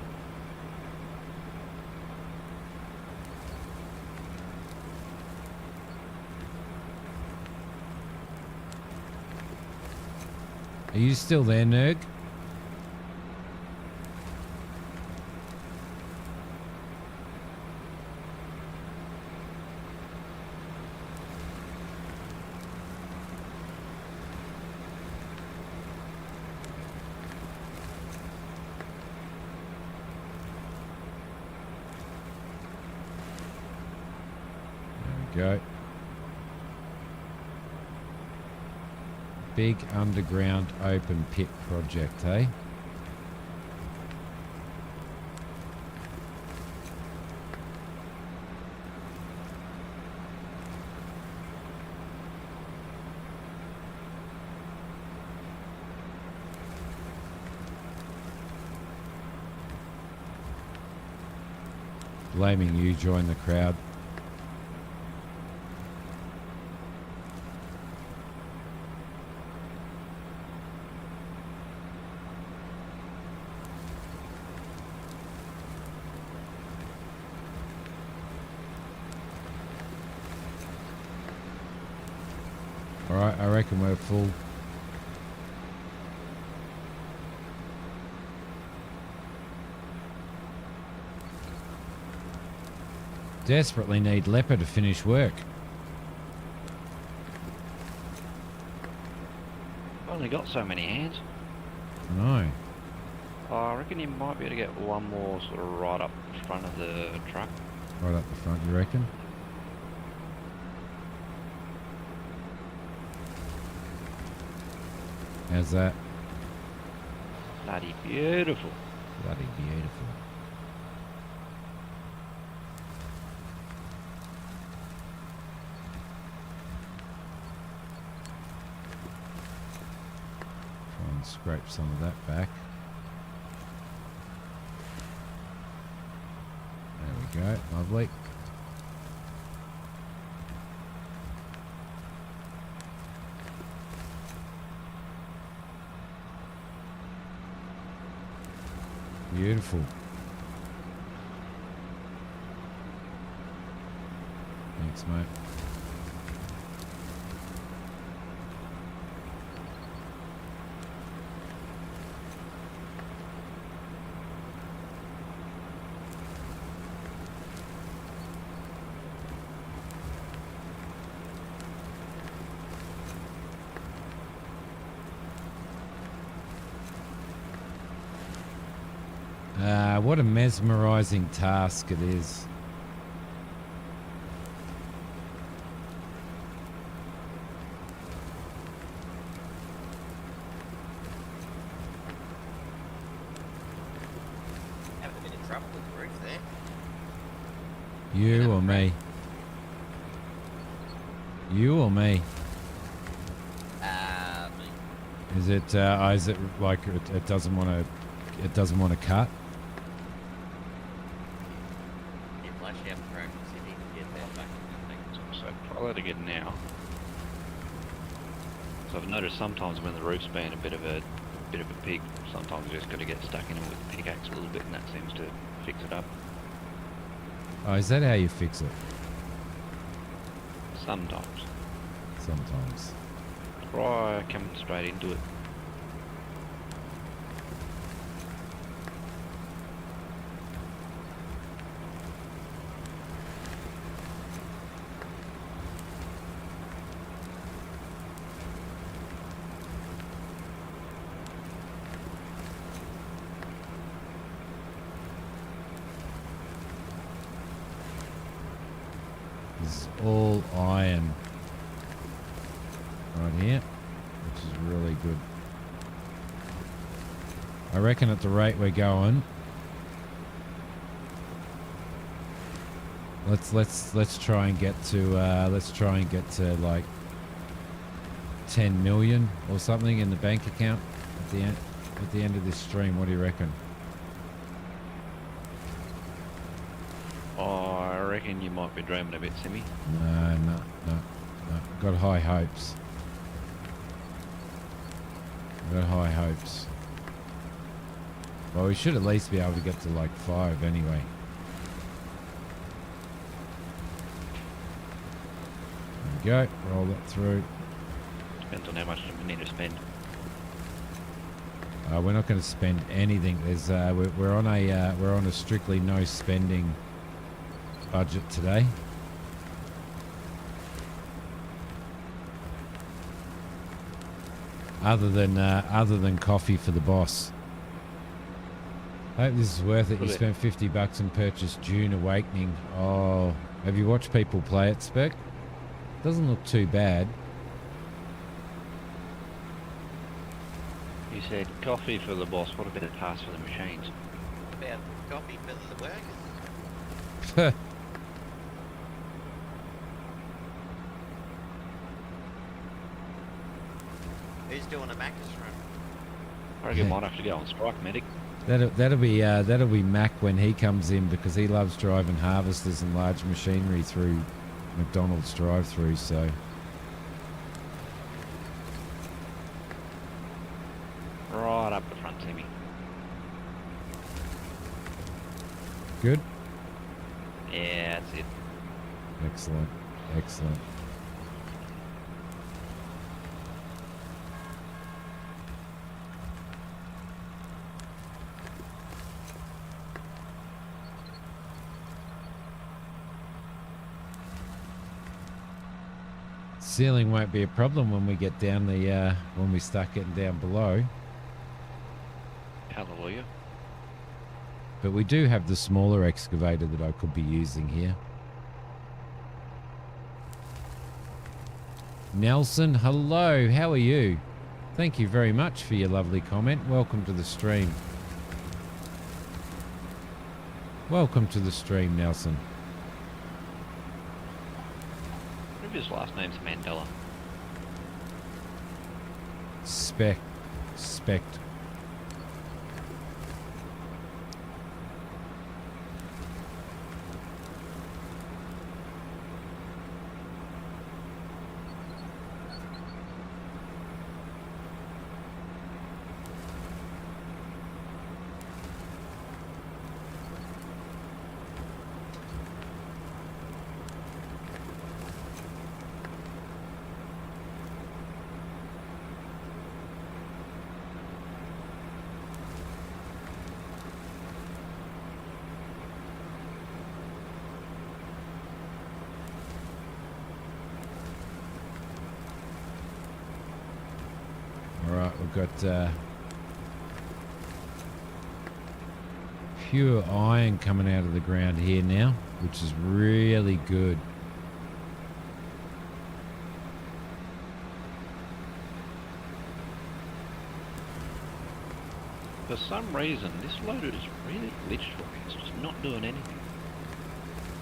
Speaker 1: Are you still there, Nerg? Go. Big underground open pit project, eh? Blaming you, join the crowd. Alright, I reckon we're full. Desperately need Leopard to finish work.
Speaker 2: I've only got so many hands.
Speaker 1: No.
Speaker 2: I reckon you might be able to get one more sort of right up front of the truck.
Speaker 1: Right up the front, you reckon? How's that?
Speaker 2: Bloody beautiful.
Speaker 1: Bloody beautiful. Try and scrape some of that back. There we go, lovely. Beautiful. Thanks, mate. What a mesmerizing task it is.
Speaker 3: Having a bit of trouble with the roof there.
Speaker 1: You or me? You or me?
Speaker 3: Me.
Speaker 1: Is it like it doesn't want to? It doesn't want to cut.
Speaker 3: Yeah, flash out the track and see if he can get that back in the thing.
Speaker 2: So try that again now. So I've noticed sometimes when the roof's been a bit of a pig, sometimes you just got to get stuck in it with the pickaxe a little bit, and that seems to fix it up.
Speaker 1: Oh, is that how you fix it?
Speaker 2: Sometimes.
Speaker 1: Sometimes.
Speaker 2: Try coming straight into it.
Speaker 1: This is all iron right here, which is really good. I reckon at the rate we're going, let's try and get to like 10 million or something in the bank account at the end of this stream. What do you reckon?
Speaker 2: I reckon you might be dreaming a bit, Simmy.
Speaker 1: No. Got high hopes. Got high hopes. Well, we should at least be able to get to like 5 anyway. There we go. Roll that through.
Speaker 2: Depends on how much we need to spend.
Speaker 1: We're not going to spend anything. There's we're on a strictly no spending budget today. Other than coffee for the boss. Hope this is worth it. You spent $50 and purchased June Awakening. Oh, have you watched people play it, Spec? Doesn't look too bad.
Speaker 2: You said coffee for the boss. What about a pass for the machines?
Speaker 3: About coffee for the workers. Who's doing a Macca's run?
Speaker 2: I reckon you might have to go on strike, medic.
Speaker 1: That'll be Mac when he comes in, because he loves driving harvesters and large machinery through McDonald's drive-through. So
Speaker 2: Right up the front, Timmy.
Speaker 1: good.
Speaker 2: Yeah, that's it.
Speaker 1: Excellent. Excellent. Ceiling won't be a problem when we get down when we start getting down below.
Speaker 2: Hallelujah.
Speaker 1: But we do have the smaller excavator that I could be using here. Nelson, hello, how are you? Thank you very much for your lovely comment. Welcome to the stream. Welcome to the stream, Nelson.
Speaker 2: What if his last name's Mandela?
Speaker 1: Spect. All right, we've got pure iron coming out of the ground here now, which is really good.
Speaker 2: For some reason, this loader is really glitched for me. It's just not doing anything.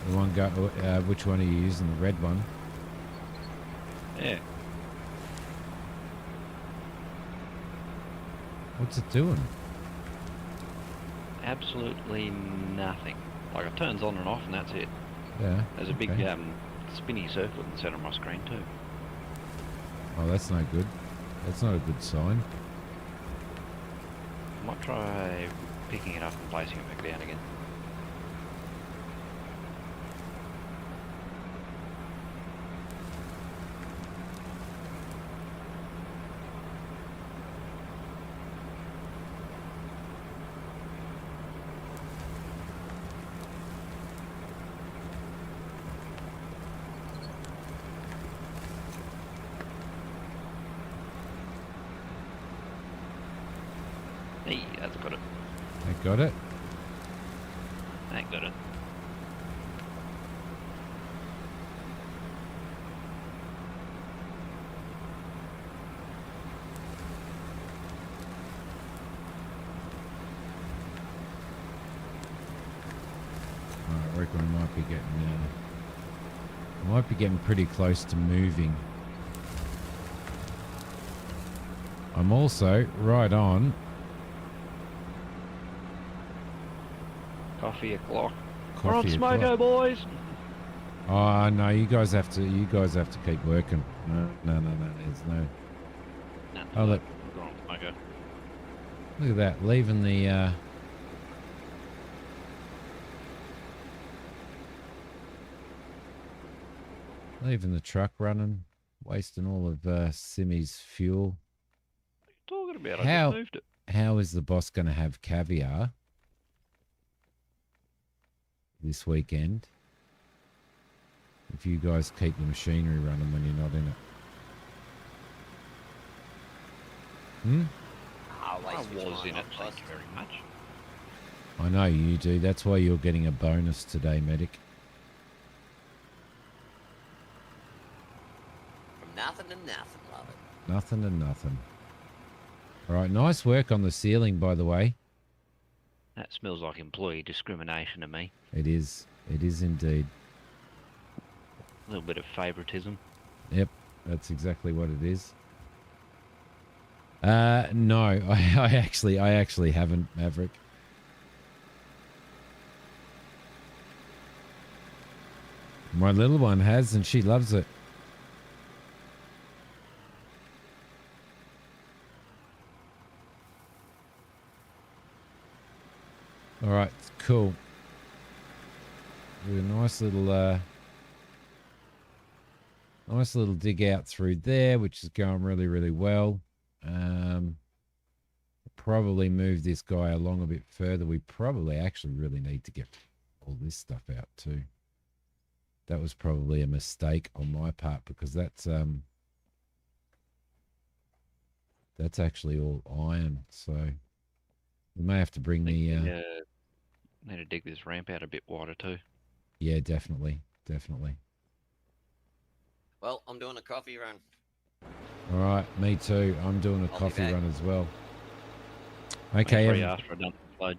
Speaker 1: The one go. Which one are you using? The red one.
Speaker 2: Yeah.
Speaker 1: What's it doing?
Speaker 2: Absolutely nothing. Like it turns on and off and that's it.
Speaker 1: Yeah.
Speaker 2: There's a big
Speaker 1: okay.
Speaker 2: spinny circle in the center of my screen too.
Speaker 1: Oh, that's no good. That's not a good sign.
Speaker 2: I might try picking it up and placing it back down again. Hey, that's got it.
Speaker 1: I got it.
Speaker 2: That got it.
Speaker 1: I reckon we might be getting pretty close to moving. I'm also right on.
Speaker 2: Coffee o'clock.
Speaker 1: Coffee
Speaker 2: We're on
Speaker 1: o'clock.
Speaker 2: Smoko, boys.
Speaker 1: Oh no, you guys have to keep working. No. There's no.
Speaker 2: No,
Speaker 1: Oh look,
Speaker 2: we're on Smoko.
Speaker 1: look at that, leaving the. Leaving the truck running, wasting all of Simi's fuel.
Speaker 2: What are you talking about? I
Speaker 1: How
Speaker 2: just moved it.
Speaker 1: how is the boss going to have caviar this weekend if you guys keep the machinery running when you're not in it? Hmm?
Speaker 2: I was in it, thank you very much.
Speaker 1: I know you do. That's why you're getting a bonus today, medic.
Speaker 3: From nothing to nothing, love it.
Speaker 1: Nothing and nothing. All right, nice work on the ceiling, by the way.
Speaker 2: That smells like employee discrimination to me.
Speaker 1: It is. It is indeed.
Speaker 2: A little bit of favoritism.
Speaker 1: Yep, that's exactly what it is. No, I actually haven't, Maverick. My little one has, and she loves it. All right, cool. Do a nice little dig out through there, which is going really, really well. Probably move this guy along a bit further. We probably actually really need to get all this stuff out too. That was probably a mistake on my part because that's actually all iron. So we may have to bring the
Speaker 2: need to dig this ramp out a bit wider too.
Speaker 1: Yeah, definitely.
Speaker 3: Well, I'm doing a coffee run.
Speaker 1: All right, me too. I'm doing a
Speaker 3: I'll be
Speaker 1: coffee
Speaker 3: back.
Speaker 1: run as well. Okay.
Speaker 2: Free after I done the flood.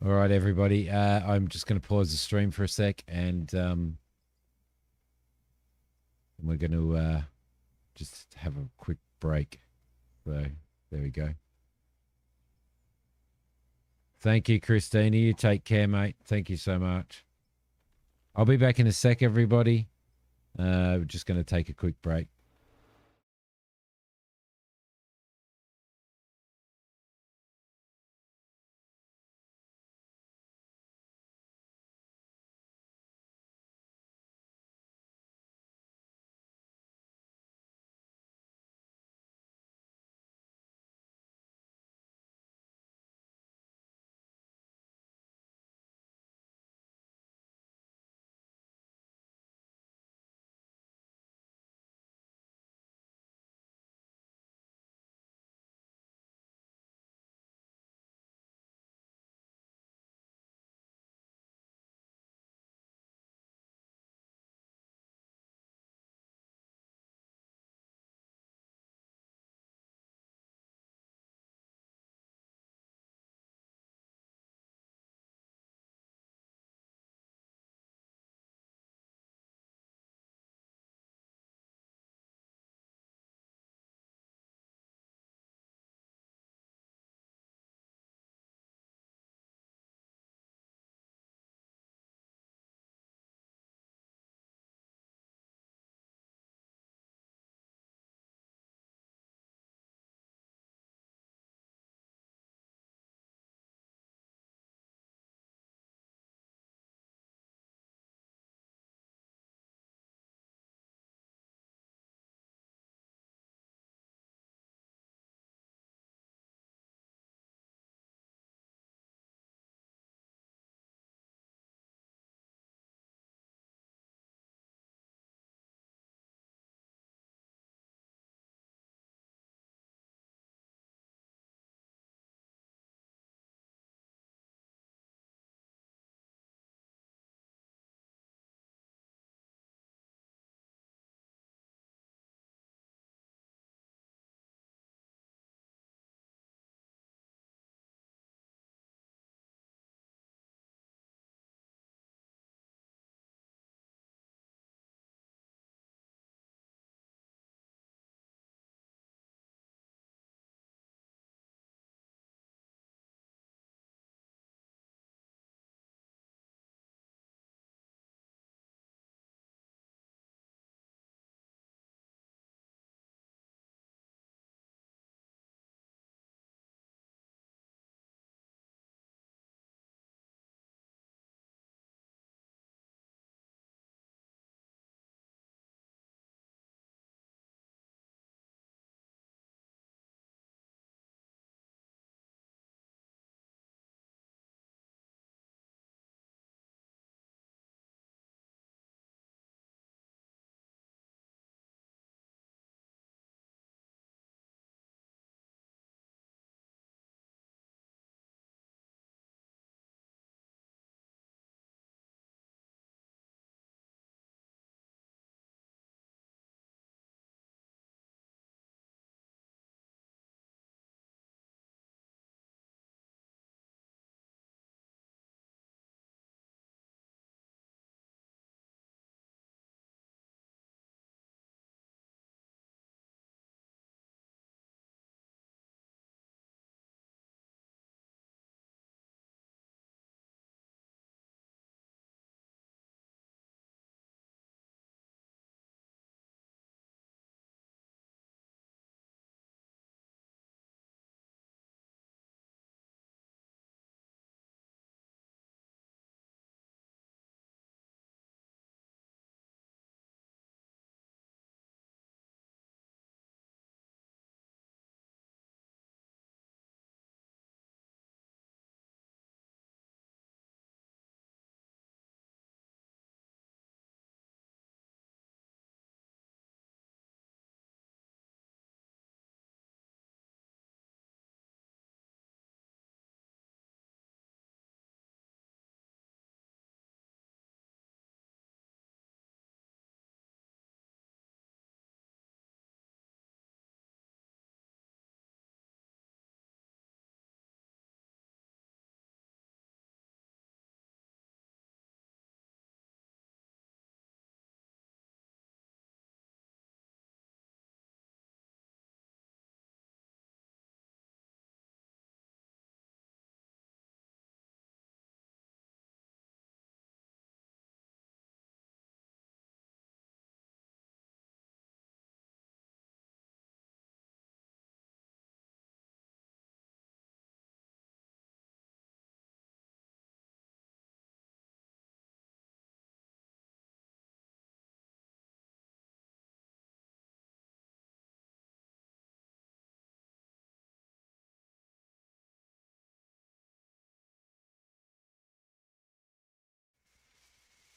Speaker 1: All right, everybody. I'm just going to pause the stream for a sec, and we're going to just have a quick break. So there we go. Thank you, Christina. You take care, mate. Thank you so much. I'll be back in a sec, everybody. We're just going to take a quick break.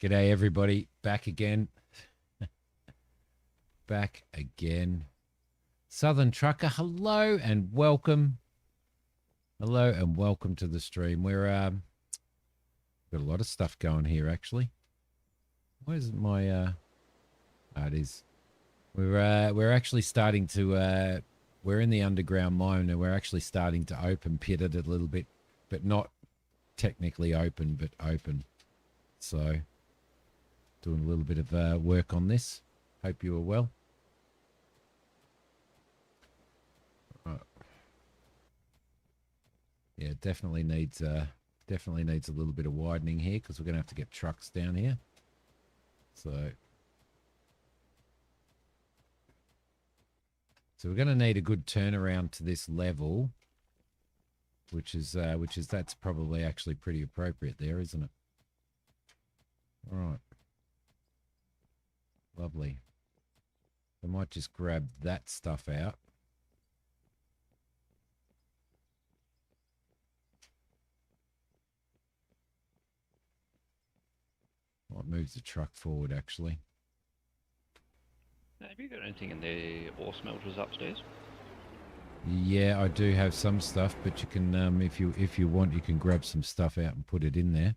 Speaker 1: G'day, everybody. Back again. Back again. Southern Trucker, hello and welcome. Hello and welcome to the stream. We're got a lot of stuff going here, actually. Why isn't my oh, it is. We're actually starting to we're in the underground mine and we're actually starting to open pit it a little bit, but not technically open, but open. So doing a little bit of work on this. Hope you are well. Right. Yeah, definitely needs a little bit of widening here because we're going to have to get trucks down here. So we're going to need a good turnaround to this level, which is that's probably actually pretty appropriate there, isn't it? All right. Lovely. I might just grab that stuff out. Might move the truck forward, actually.
Speaker 2: Have you got anything in the ore smelters upstairs?
Speaker 1: Yeah, I do have some stuff, but you can, if you want, you can grab some stuff out and put it in there.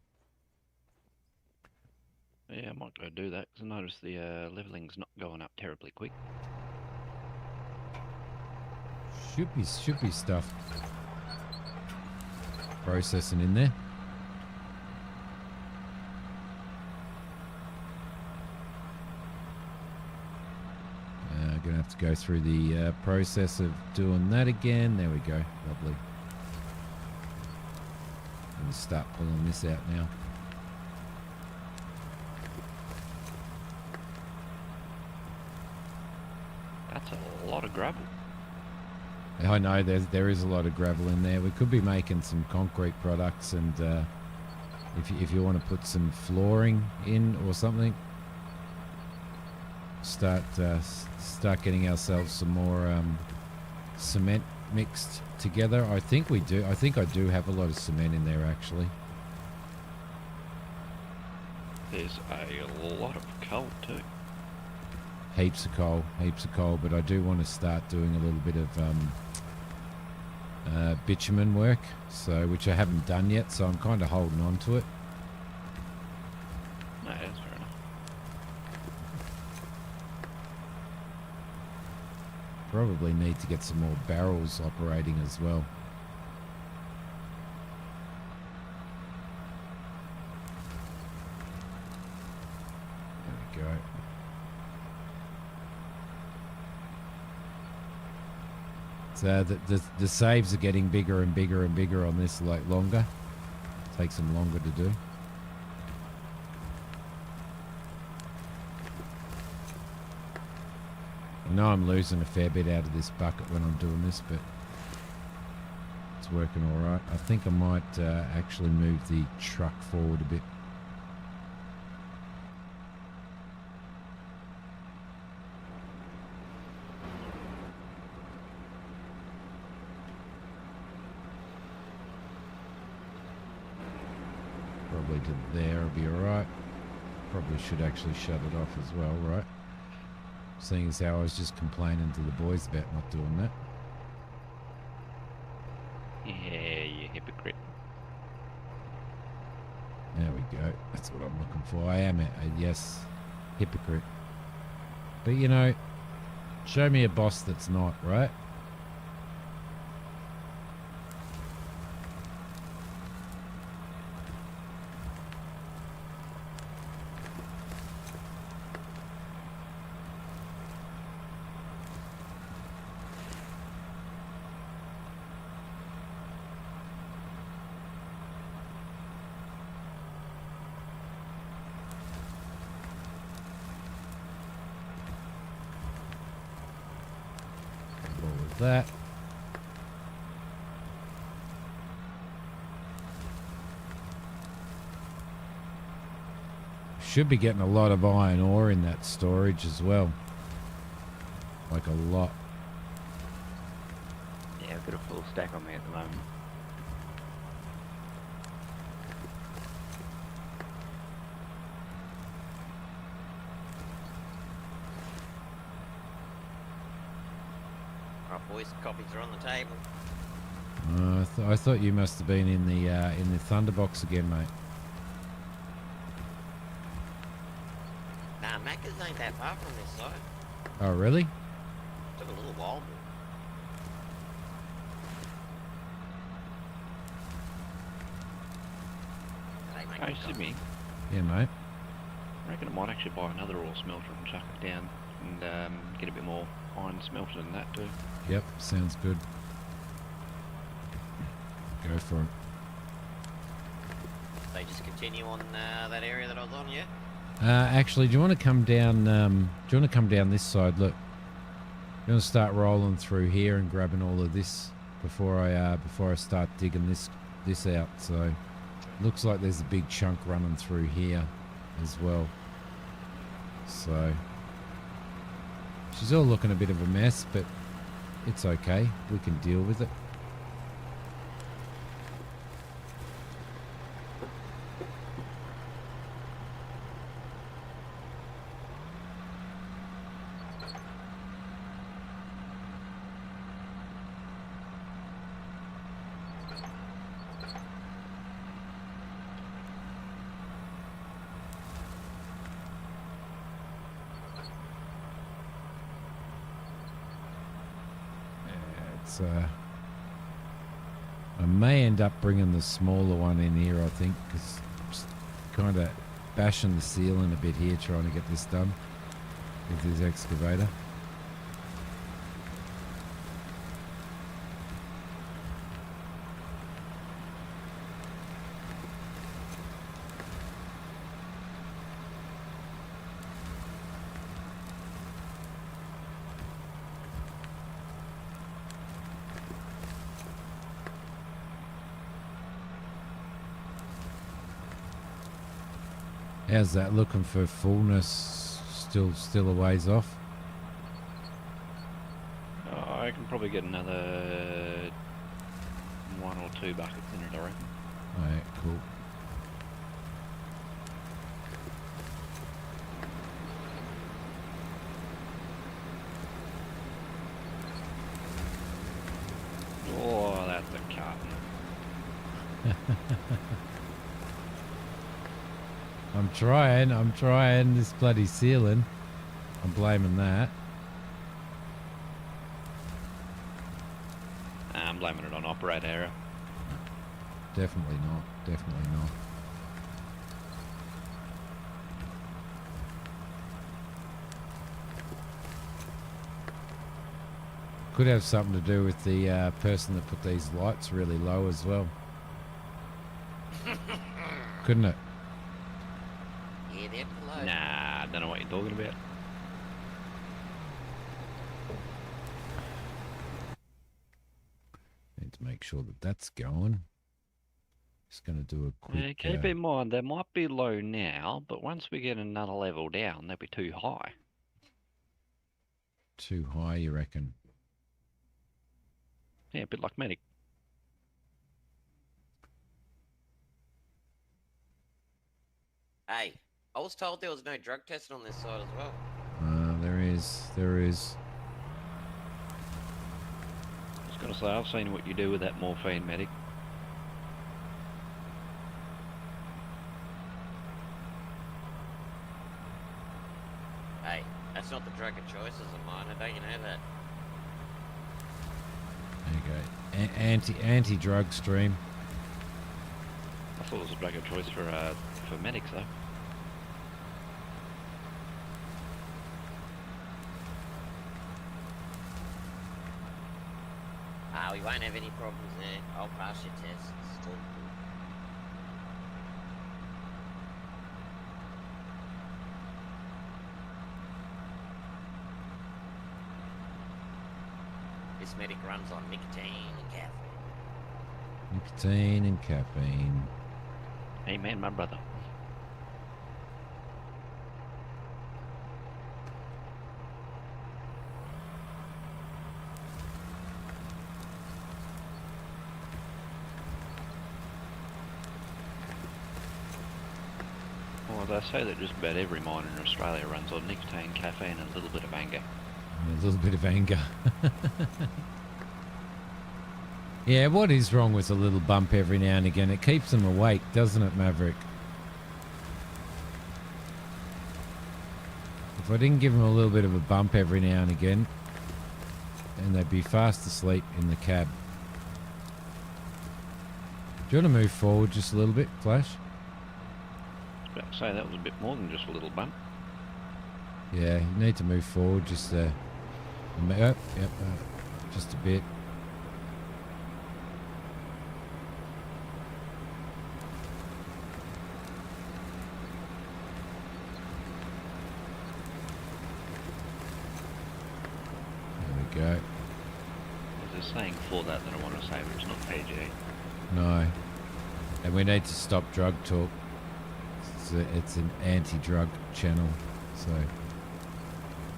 Speaker 2: Yeah, I might go do that because I noticed the leveling's not going up terribly quick.
Speaker 1: Should be stuff processing in there. Gonna have to go through the process of doing that again. There we go. Lovely. I'm gonna start pulling this out now.
Speaker 2: That's a lot of gravel.
Speaker 1: I know there is a lot of gravel in there. We could be making some concrete products, and if you want to put some flooring in or something, start getting ourselves some more cement mixed together. I think we do. I think I do have a lot of cement in there, actually.
Speaker 2: There's a lot of coal too.
Speaker 1: Heaps of coal, but I do want to start doing a little bit of bitumen work, so which I haven't done yet, so I'm kind of holding on to it.
Speaker 2: No, that's fair enough.
Speaker 1: Probably need to get some more barrels operating as well. There we go. So the saves are getting bigger and bigger and bigger on this, like longer. Takes them longer to do. I know I'm losing a fair bit out of this bucket when I'm doing this, but it's working all right. I think I might actually move the truck forward a bit. Probably to there will be all right. Probably should actually shut it off as well, right? Seeing as how I was just complaining to the boys about not doing that.
Speaker 2: Yeah, you hypocrite.
Speaker 1: There we go. That's what I'm looking for. I am, yes, hypocrite. But, you know, show me a boss that's not, right? That. Should be getting a lot of iron ore in that storage as well. Like a lot.
Speaker 2: Yeah, I've got a full stack on me at the moment.
Speaker 3: Right, boys, copies are on the table.
Speaker 1: I thought you must have been in the Thunderbox again, mate.
Speaker 3: Nah, Macca's ain't that far from this side.
Speaker 1: Oh, really?
Speaker 3: Took a little while, but they make
Speaker 2: Hey,
Speaker 3: good coffee.
Speaker 2: Simi,
Speaker 1: Yeah, mate.
Speaker 2: I reckon I might actually buy another ore smelter and chuck it down and get a bit more iron smelted than that too.
Speaker 1: Yep, sounds good. Go for it.
Speaker 3: They just continue on that area that I was on, yeah?
Speaker 1: Actually, do you want to come down? Do you want to come down this side? Look, you want to start rolling through here and grabbing all of this before I start digging this out. So, looks like there's a big chunk running through here as well. So, she's all looking a bit of a mess, but it's okay. We can deal with it. I may end up bringing the smaller one in here, I think, because just kind of bashing the ceiling a bit here trying to get this done with this excavator. How's that looking for fullness? Still a ways off.
Speaker 2: I can probably get another 1 or 2 buckets in it, I reckon.
Speaker 1: Alright, cool.
Speaker 2: Oh, that's a carton.
Speaker 1: I'm trying this bloody ceiling. I'm blaming that.
Speaker 2: I'm blaming it on operator error.
Speaker 1: Definitely not. Definitely not. Could have something to do with the person that put these lights really low as well. Couldn't it?
Speaker 3: Yeah, they're below.
Speaker 2: Nah, I don't know what you're talking about.
Speaker 1: Need to make sure that that's going. Just going to do a quick...
Speaker 2: Keep in mind, they might be low now, but once we get another level down, they'll be too high.
Speaker 1: Too high, you reckon?
Speaker 2: Yeah, a bit like medic.
Speaker 3: Hey, I was told there was no drug testing on this side as well.
Speaker 1: There is. There is.
Speaker 2: I was going to say, I've seen what you do with that morphine medic.
Speaker 3: Hey, that's not the drug of choice as a miner, don't you know that?
Speaker 1: There you go. Anti-drug stream.
Speaker 2: I thought it was a drug of choice for medics, though.
Speaker 3: We won't have any problems there. I'll pass your tests. It's all good. This medic runs on nicotine and caffeine.
Speaker 1: Nicotine and caffeine.
Speaker 2: Amen, my brother. Well, they say that just about every miner in Australia runs on nicotine, caffeine, and a little bit of anger.
Speaker 1: A little bit of anger. Yeah, what is wrong with a little bump every now and again? It keeps them awake, doesn't it, Maverick? If I didn't give them a little bit of a bump every now and again, and they'd be fast asleep in the cab. Do you want to move forward just a little bit, Flash?
Speaker 2: About to say that was a bit more than just a little bump.
Speaker 1: Yeah, you need to move forward just just a bit. There we go.
Speaker 2: There's a saying for that I want to say, but it's not PG.
Speaker 1: No. And we need to stop drug talk. It's an anti-drug channel, so.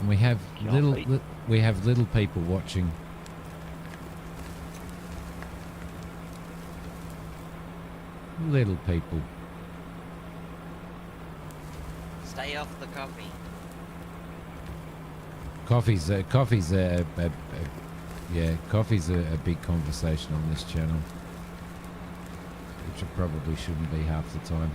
Speaker 1: And we have little people watching. Little people.
Speaker 3: Stay off the coffee.
Speaker 1: Coffee's a big conversation on this channel, which it probably shouldn't be half the time.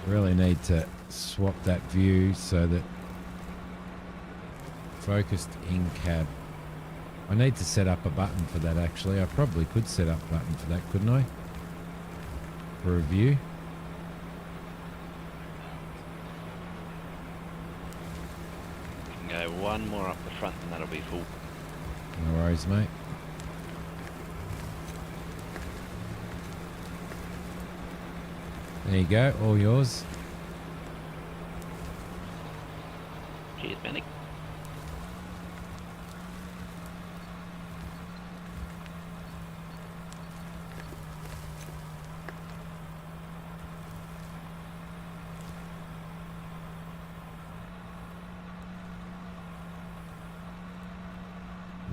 Speaker 1: Really need to swap that view so that focused in cab. I need to set up a button for that actually. I probably could set up a button for that, couldn't I? For a view.
Speaker 2: You can go one more up the front and that'll be full.
Speaker 1: No worries, mate. There you go, all yours.
Speaker 2: Cheers, Benny.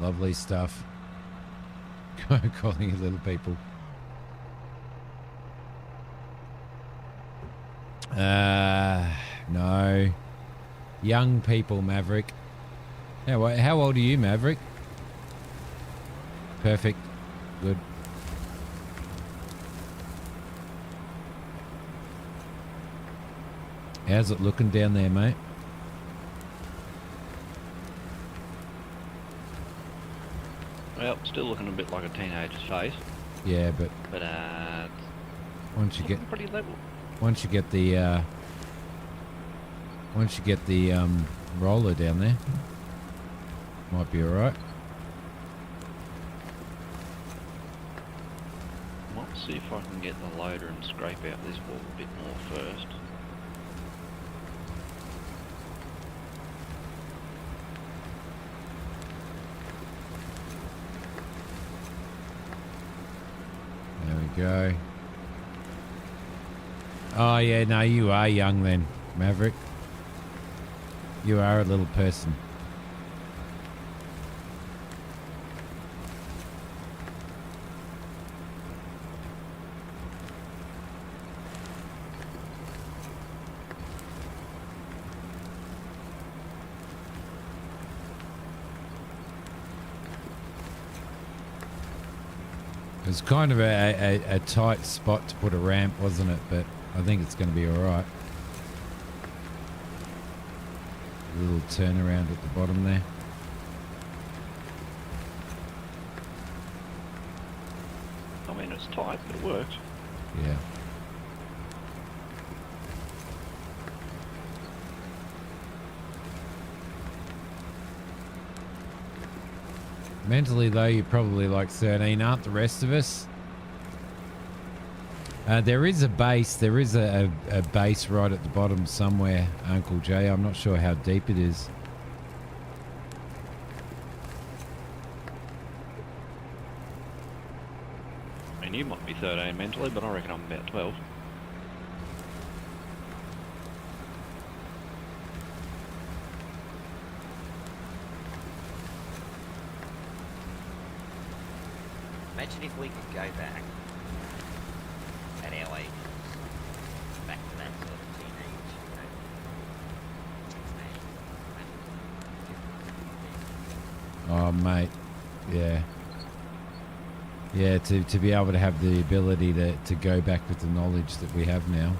Speaker 1: Lovely stuff. Calling you little people. No. Young people, Maverick. How old are you, Maverick? Perfect. Good. How's it looking down there, mate?
Speaker 2: Well, still looking a bit like a teenager's face.
Speaker 1: Yeah, but
Speaker 2: once you get pretty level.
Speaker 1: Once you get the roller down there, might be all right.
Speaker 2: Might see if I can get the loader and scrape out this wall a bit more first.
Speaker 1: There we go. Oh yeah, no, you are young then, Maverick. You are a little person. It was kind of a tight spot to put a ramp, wasn't it? But I think it's going to be all right. A little turnaround at the bottom there.
Speaker 2: I mean, it's tight, but it works.
Speaker 1: Yeah. Mentally, though, you're probably like 13, aren't the rest of us? There is a base. There is a base right at the bottom somewhere, Uncle Jay. I'm not sure how deep it is.
Speaker 2: I mean, you might be 13 mentally, but I reckon I'm about 12.
Speaker 3: Imagine if we could go back at our ages, back to that sort of teenage,
Speaker 1: Oh, mate. Yeah. Yeah, to be able to have the ability to go back with the knowledge that we have now.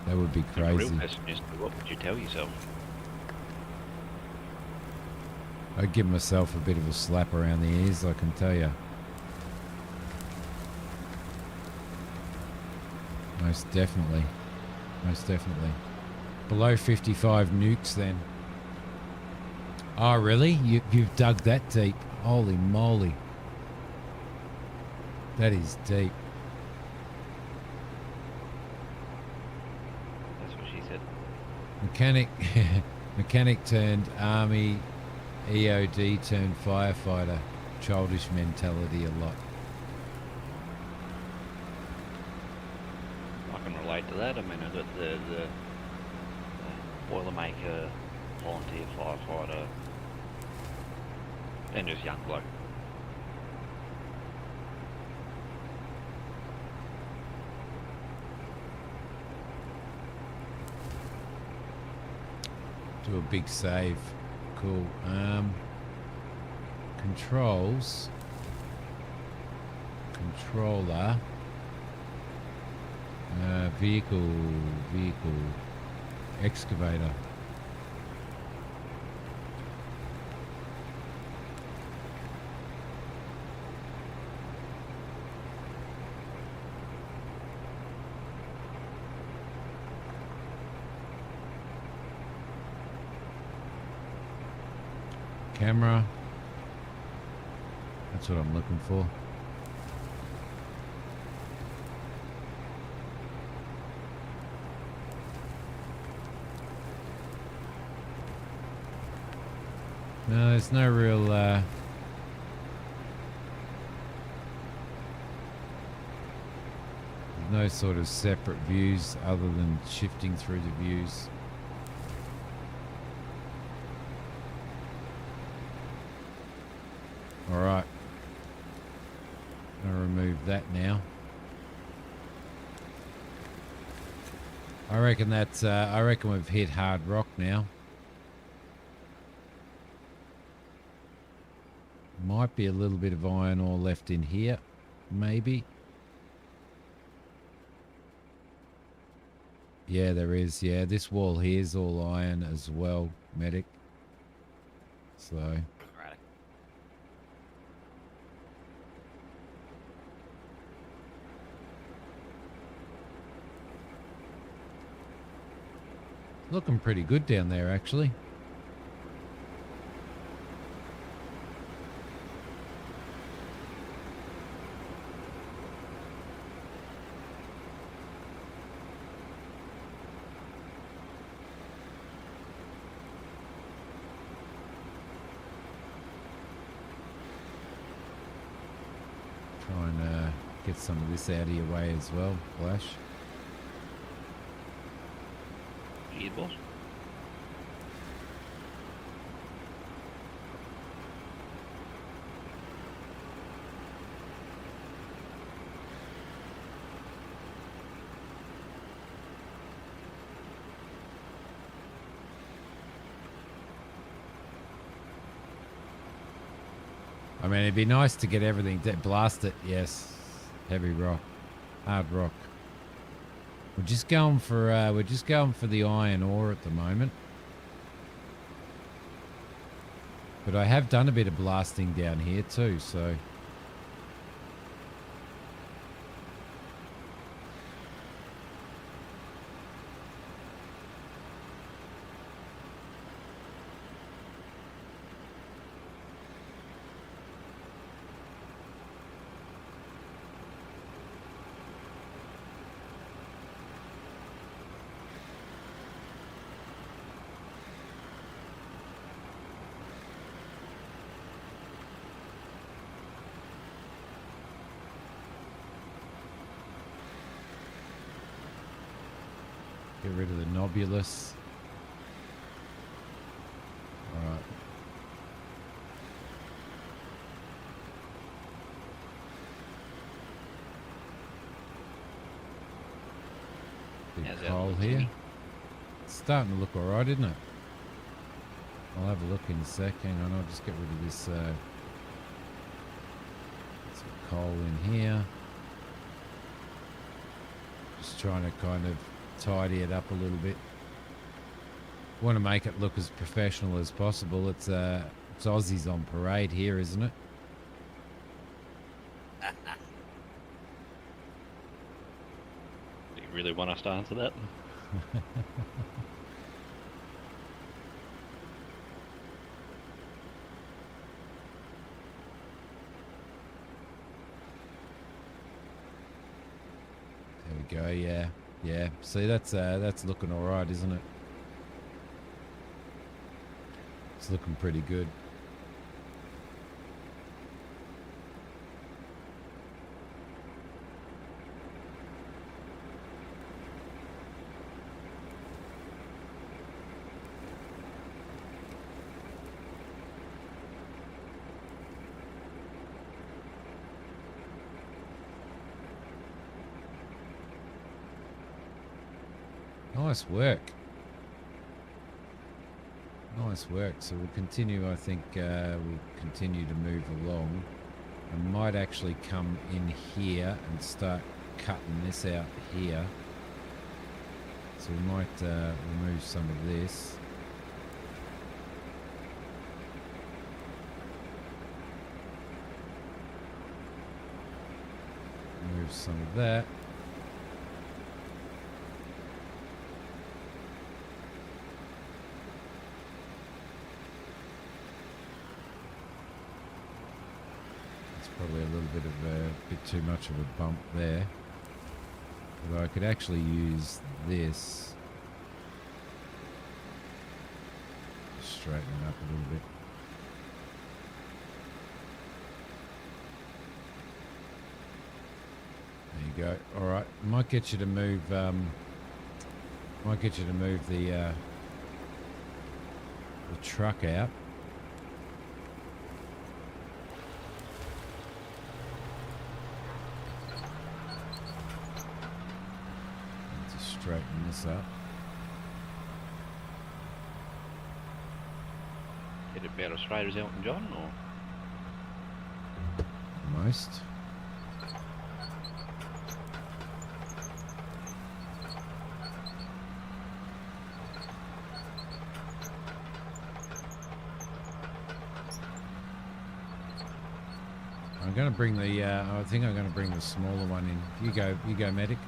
Speaker 1: That would be
Speaker 2: The real
Speaker 1: crazy.
Speaker 2: question is, what would you tell yourself?
Speaker 1: I'd give myself a bit of a slap around the ears, I can tell you. Most definitely. Most definitely. Below 55 nukes then. Oh, really? You've dug that deep? Holy moly. That is deep.
Speaker 2: That's what she said.
Speaker 1: Mechanic turned army, EOD turned firefighter. Childish mentality a lot.
Speaker 2: I can relate to that. I mean, I've got the Boilermaker, volunteer firefighter, and just young bloke.
Speaker 1: Do a big save. Cool. Controls. Controller. Vehicle. Excavator. Camera. That's what I'm looking for. No, there's no real no sort of separate views other than shifting through the views. All right. I'm gonna remove that now. I reckon that's. I reckon we've hit hard rock now. Might be a little bit of iron ore left in here, maybe. Yeah, there is. Yeah, this wall here is all iron as well, medic. So.
Speaker 3: Right.
Speaker 1: Looking pretty good down there, actually. Try and get some of this out of your way as well, Flash.
Speaker 2: Cheers, boss.
Speaker 1: I mean, it'd be nice to get everything blast it. Yes, heavy rock, hard rock. We're just going for the iron ore at the moment. But I have done a bit of blasting down here too, so. Get rid of the nobulus. Big
Speaker 2: How's that
Speaker 1: hole
Speaker 2: look,
Speaker 1: here.
Speaker 2: Timmy?
Speaker 1: It's starting to look alright, isn't it? I'll have a look in a sec. Hang on, I'll just get rid of this some coal in here. Just trying to kind of tidy it up a little bit. Want to make it look as professional as possible. It's Aussies on parade here, isn't it?
Speaker 2: Do you really want us to answer that?
Speaker 1: There we go. Yeah, yeah. See, that's looking all right, isn't it? It's looking pretty good. Nice work. Nice work. So we'll continue, I think we'll continue to move along. I might actually come in here and start cutting this out here. So we might remove some of this. Remove some of that. Probably a little bit of a bit too much of a bump there, but I could actually use this, straighten it up a little bit. There you go. All right, might get you to move. Might get you to move the truck out. Straighten this up.
Speaker 2: Get it about as straight as Elton John, or?
Speaker 1: Almost. I'm going to bring the. I think I'm going to bring the smaller one in. You go, medic.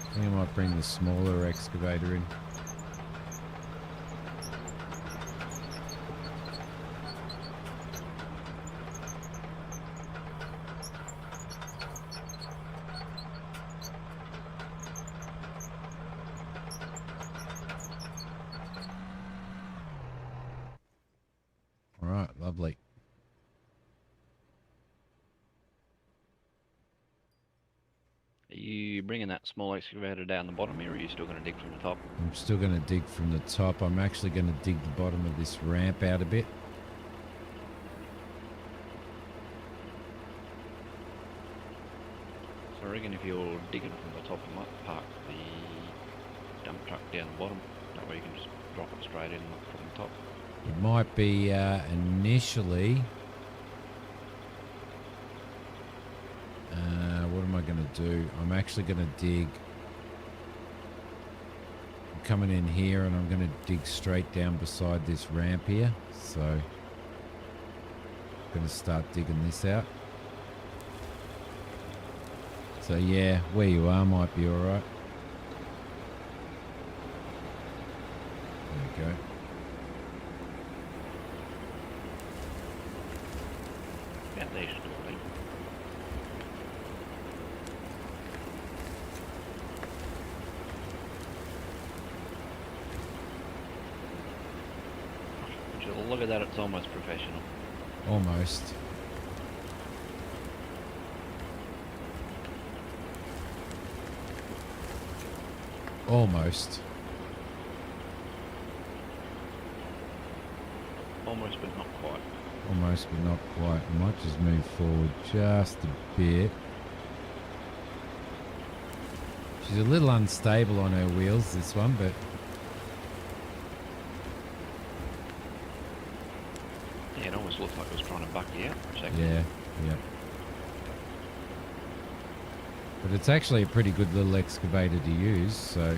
Speaker 1: I think I might bring the smaller excavator in. All right, lovely.
Speaker 2: Are you bringing that small excavator down the bottom here, or are you still going to dig from the top?
Speaker 1: I'm still going to dig from the top. I'm actually going to dig the bottom of this ramp out a bit.
Speaker 2: So I reckon if you're digging from the top, you might park the dump truck down the bottom. That way you can just drop it straight in from the top.
Speaker 1: It might be initially. What am I going to do? I'm actually going to dig. I'm coming in here and I'm going to dig straight down beside this ramp here. So I'm going to start digging this out. So yeah, where you are might be all right. There you go.
Speaker 2: Foundation all right. Look at that, it's almost professional.
Speaker 1: Almost. Almost.
Speaker 2: Almost, but not quite.
Speaker 1: almost, but not quite. I might just move forward just a bit. She's a little unstable on her wheels, this one, but
Speaker 2: Yeah, it almost looked like it was trying to buck you out for a second.
Speaker 1: yeah. But it's actually a pretty good little excavator to use, so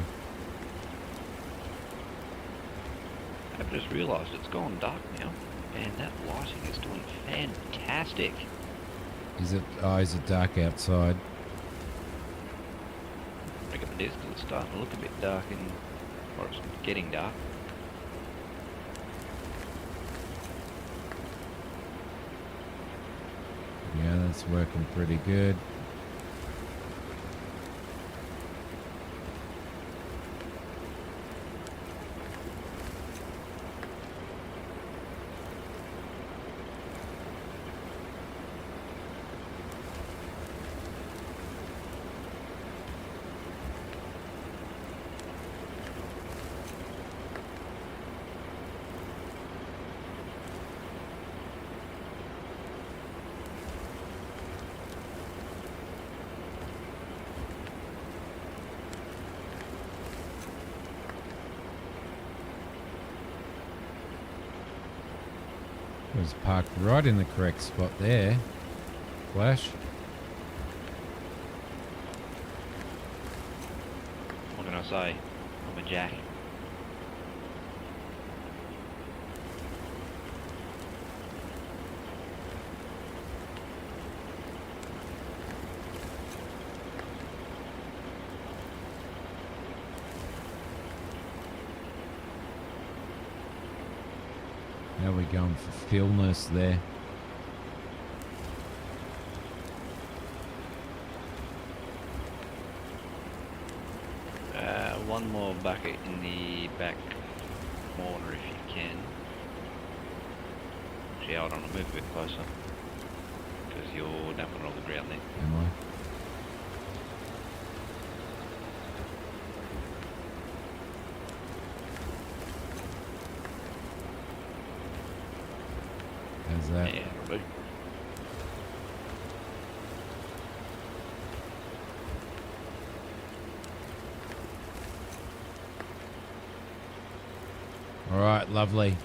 Speaker 2: I've just realised it's gone dark now, and that lighting is doing fantastic.
Speaker 1: is it dark outside?
Speaker 2: I reckon it is, 'cause it's starting to look a bit dark, or it's getting dark.
Speaker 1: Yeah, that's working pretty good. It was parked right in the correct spot there. Flash.
Speaker 2: What can I say? I'm a jack.
Speaker 1: Now we're going for fillness there.
Speaker 2: One more bucket in the back corner if you can. Actually, hold on, I'll move a bit closer. Because you're dumping on the ground there.
Speaker 1: Am I? How's that?
Speaker 2: Yeah, it'll do.
Speaker 1: All right, lovely.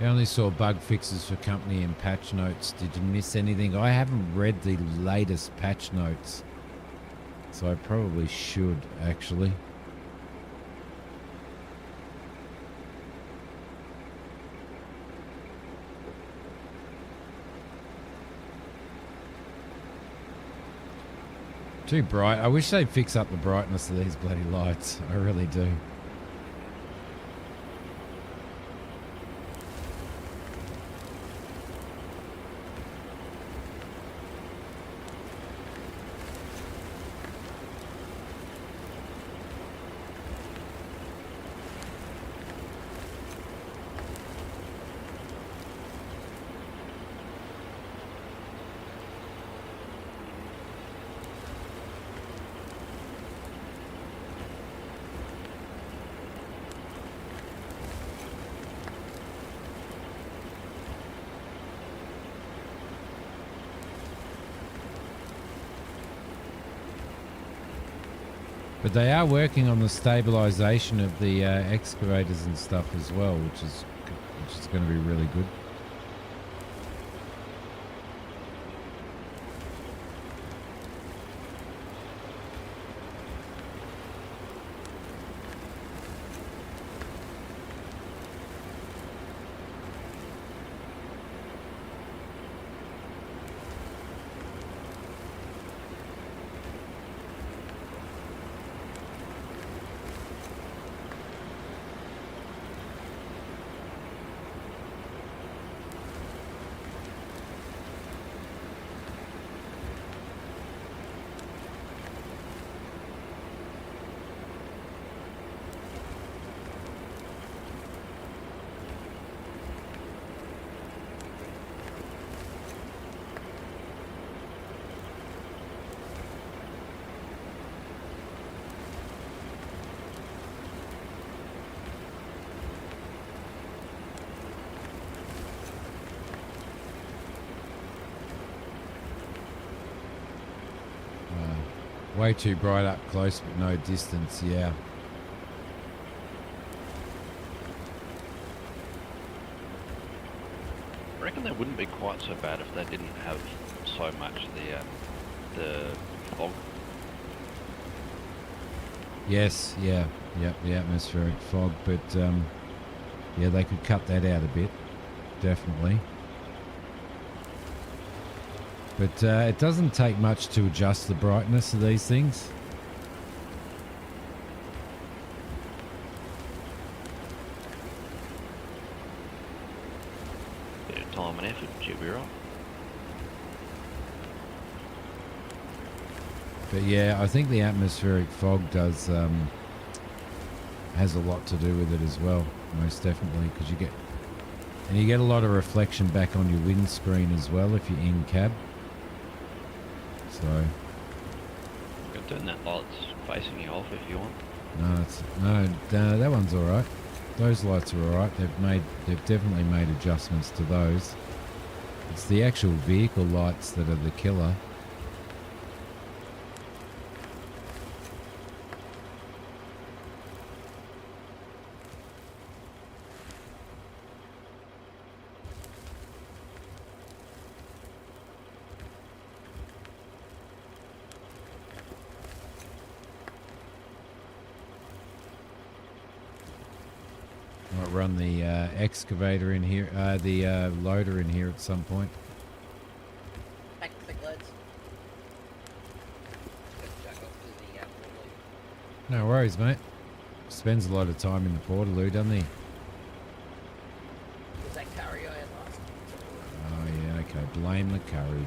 Speaker 1: I only saw bug fixes for company and patch notes. Did you miss anything? I haven't read the latest patch notes, so I probably should, actually. Too bright. I wish they'd fix up the brightness of these bloody lights. I really do. But they are working on the stabilization of the excavators and stuff as well, which is going to be really good. Way too bright up close, but no distance. Yeah.
Speaker 2: I reckon they wouldn't be quite so bad if they didn't have so much the fog.
Speaker 1: Yes. Yeah. Yep. The atmospheric fog, but yeah, they could cut that out a bit. Definitely. But it doesn't take much to adjust the brightness of these things.
Speaker 2: Bit of time and effort, you'll be right.
Speaker 1: But yeah, I think the atmospheric fog does has a lot to do with it as well, most definitely, because you get a lot of reflection back on your windscreen as well if you're in cab. So
Speaker 2: You can turn that lights facing you off if you want.
Speaker 1: no, that one's all right. Those lights are all right. They've definitely made adjustments to those. It's the actual vehicle lights that are the killer. Might run the excavator in here, the loader in here at some point.
Speaker 3: Back to big loads. Just chuck off to the Portaloo.
Speaker 1: No worries, mate. Spends a lot of time in the Portaloo, doesn't he?
Speaker 3: Was that curry I had last?
Speaker 1: Oh, yeah, okay. Blame the curry.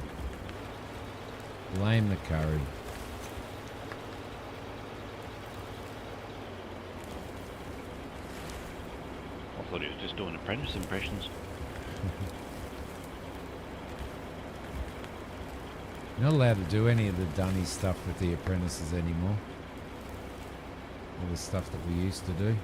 Speaker 1: Blame the curry.
Speaker 2: I thought he was just doing apprentice impressions.
Speaker 1: You're not allowed to do any of the dunny stuff with the apprentices anymore. All the stuff that we used to do.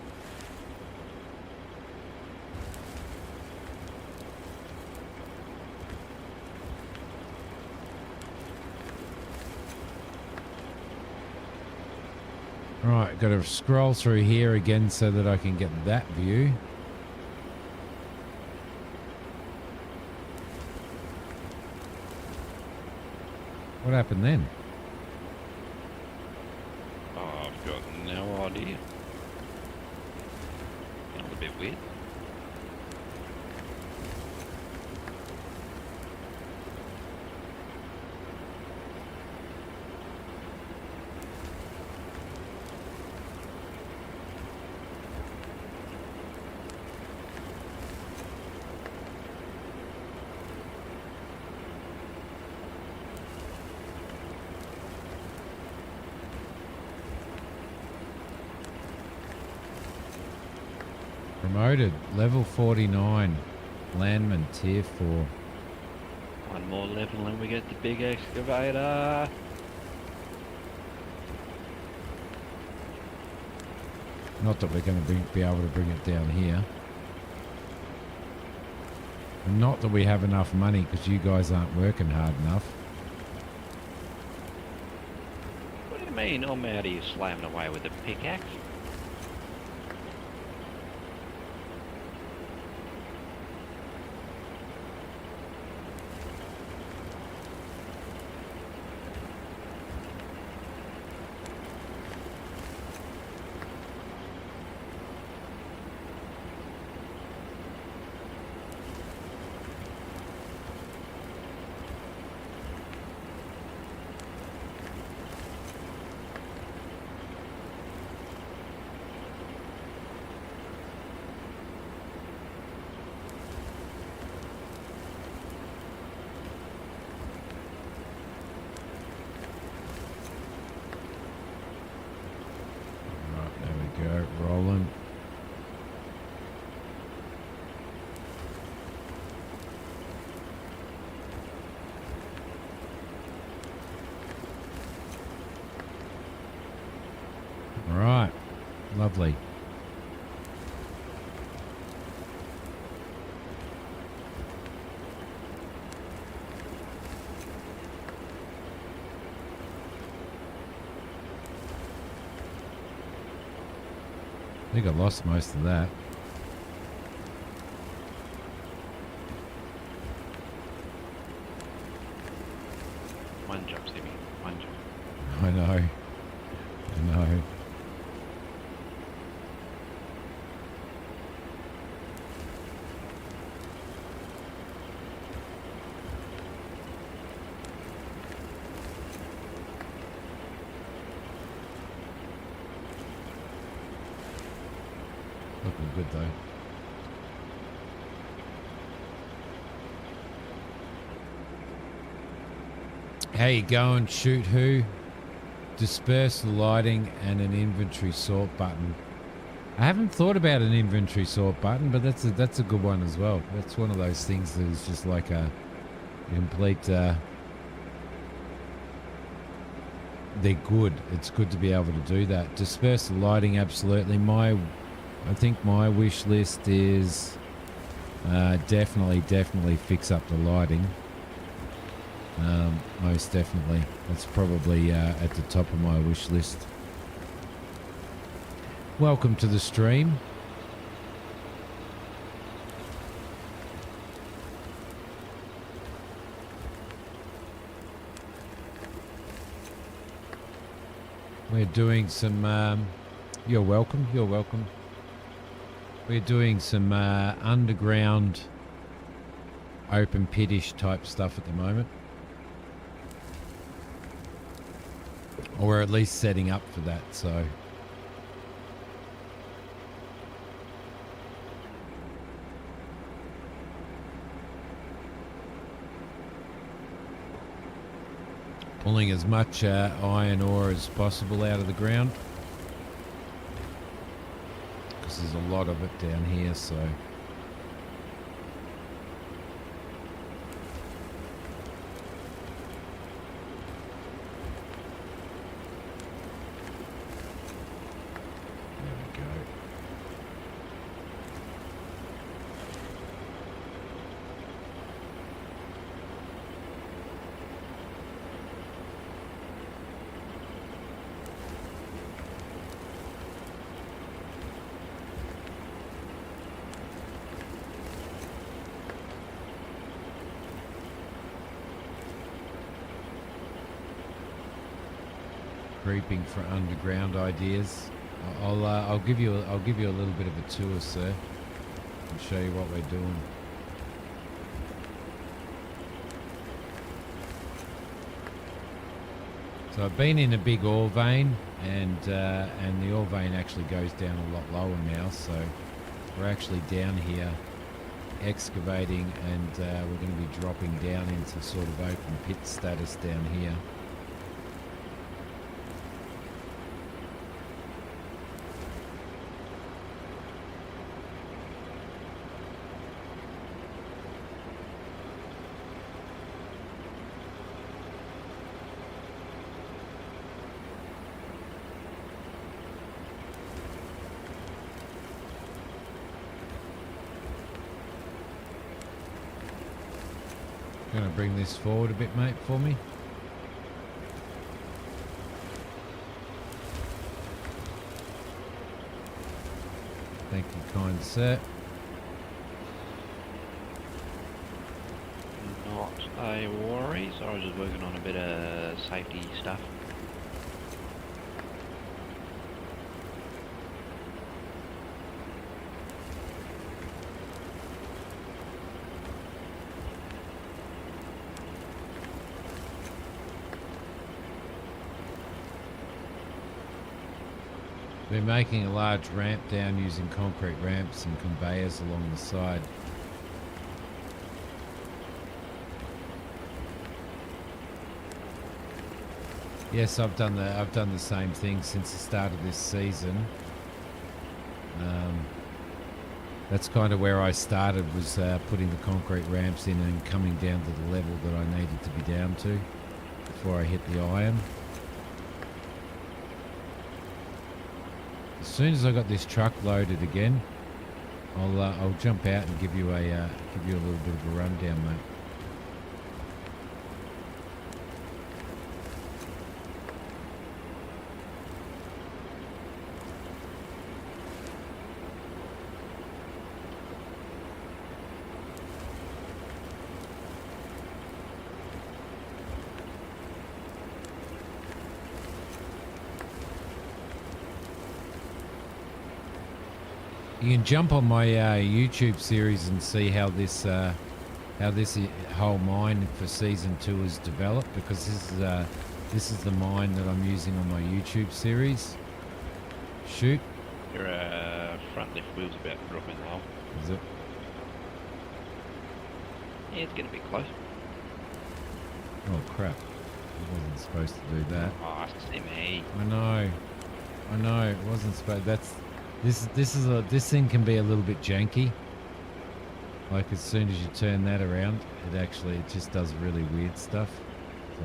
Speaker 1: Right, got to scroll through here again so that I can get that view. What happened then?
Speaker 2: Oh, I've got no idea. Sounds a bit weird.
Speaker 1: Promoted, level 49, landman, tier 4.
Speaker 2: One more level and we get the big excavator.
Speaker 1: Not that we're going to be able to bring it down here. And not that we have enough money because you guys aren't working hard enough.
Speaker 2: What do you mean? I'm out here slamming away with a pickaxe.
Speaker 1: Go, rolling. All right, lovely. think I lost most of that.
Speaker 2: One job, Stevie. One job.
Speaker 1: I know. I know. Looking good though. How you going? Shoot who? Disperse the lighting and an inventory sort button. I haven't thought about an inventory sort button, but that's a good one as well. That's one of those things that is just like a complete. They're good. It's good to be able to do that. Disperse the lighting, absolutely. I think my wish list is definitely fix up the lighting. Most definitely. That's probably at the top of my wish list. Welcome to the stream. We're doing some... you're welcome. You're welcome. We're doing some underground open pitish type stuff at the moment. Or we're at least setting up for that, so... Pulling as much iron ore as possible out of the ground. Because there's a lot of it down here, so... creeping for underground ideas. I'll give you a little bit of a tour, sir, and show you what we're doing. So I've been in a big ore vein, and the ore vein actually goes down a lot lower now. So we're actually down here excavating, and we're going to be dropping down into sort of open pit status down here. Going to bring this forward a bit, mate, for me. Thank you, kind sir.
Speaker 2: Not a worry. So I was just working on a bit of safety stuff.
Speaker 1: We're making a large ramp down using concrete ramps and conveyors along the side. Yes, I've done the same thing since the start of this season. That's kind of where I started, was putting the concrete ramps in and coming down to the level that I needed to be down to before I hit the iron. As soon as I got this truck loaded again, I'll jump out and give you a little bit of a rundown, mate. You can jump on my YouTube series and see how this whole mine for season 2 is developed, because this is the mine that I'm using on my YouTube series. Shoot.
Speaker 2: Your front left wheel's about to drop in the hole.
Speaker 1: Is it?
Speaker 2: Yeah, it's getting a bit close.
Speaker 1: Oh crap! I wasn't supposed to do that.
Speaker 2: Oh, Simi.
Speaker 1: I know. It wasn't supposed. This thing can be a little bit janky. Like as soon as you turn that around, it just does really weird stuff. So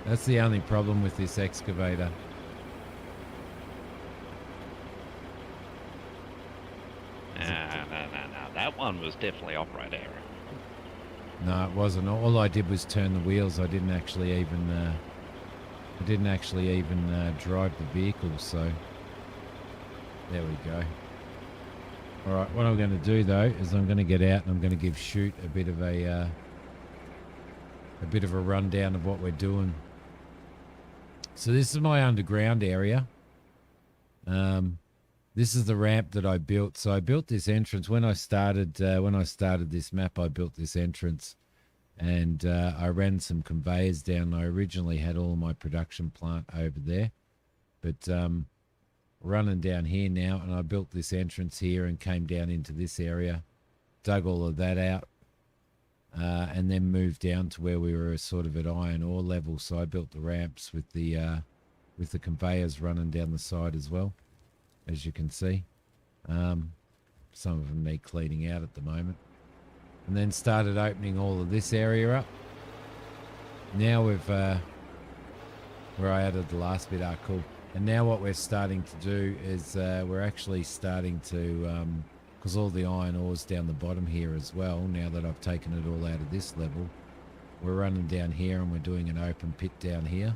Speaker 1: that's the only problem with this excavator.
Speaker 2: No. That one was definitely operator error.
Speaker 1: No, it wasn't. All I did was turn the wheels. I didn't actually even drive the vehicle. So there we go. All right. What I'm going to do though is I'm going to get out and I'm going to give Shoot a bit of a rundown of what we're doing. So this is my underground area. This is the ramp that I built. So I built this entrance when I started this map. I built this entrance, and I ran some conveyors down. I originally had all my production plant over there, but running down here now, and I built this entrance here and came down into this area, dug all of that out, and then moved down to where we were sort of at iron ore level. So I built the ramps with the conveyors running down the side as well. As you can see, some of them need cleaning out at the moment, and then started opening all of this area up. Now we've where I added the last bit. Cool. And now what we're starting to do is we're actually starting to, because all the iron ore's down the bottom here as well. Now that I've taken it all out of this level, we're running down here and we're doing an open pit down here.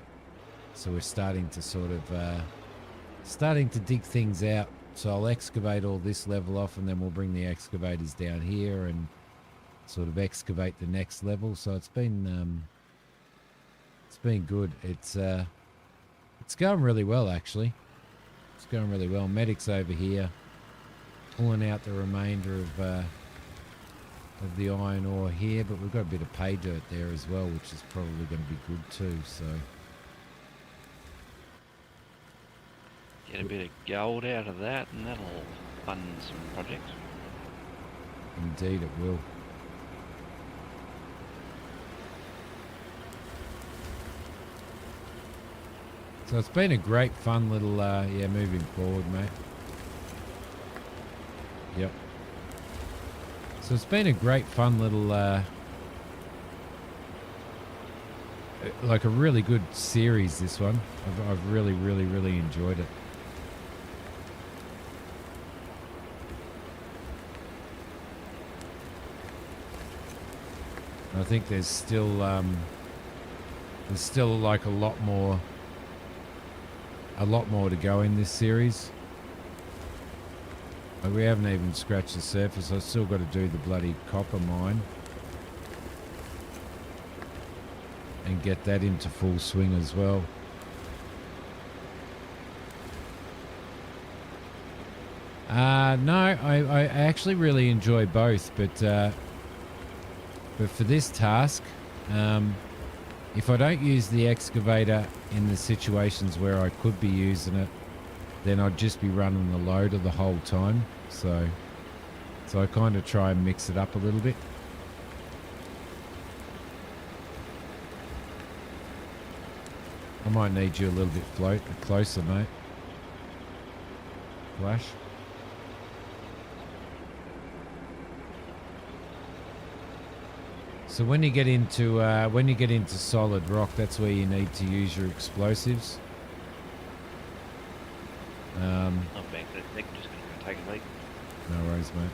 Speaker 1: So we're starting to sort of starting to dig things out. So I'll excavate all this level off, and then we'll bring the excavators down here and sort of excavate the next level. So it's been good. It's going really well, actually. It's going really well. Medic's over here pulling out the remainder of the iron ore here, but we've got a bit of pay dirt there as well, which is probably going to be good too. So
Speaker 2: get a bit of gold out of that, and that'll fund some projects.
Speaker 1: Indeed it will. So it's been a great fun little, moving forward, mate. Yep. So it's been a great fun little, like a really good series, this one. I've really, really, really enjoyed it. I think there's still like a lot more to go in this series. Like we haven't even scratched the surface. I've still got to do the bloody copper mine and get that into full swing as well. No, I actually really enjoy both, but for this task, if I don't use the excavator in the situations where I could be using it, then I'd just be running the loader the whole time. So I kind of try and mix it up a little bit. I might need you a little bit closer, mate. Flash. So when you get into solid rock, that's where you need to use your explosives.
Speaker 2: I'm back to the thing, just gonna take a leak.
Speaker 1: No worries, mate.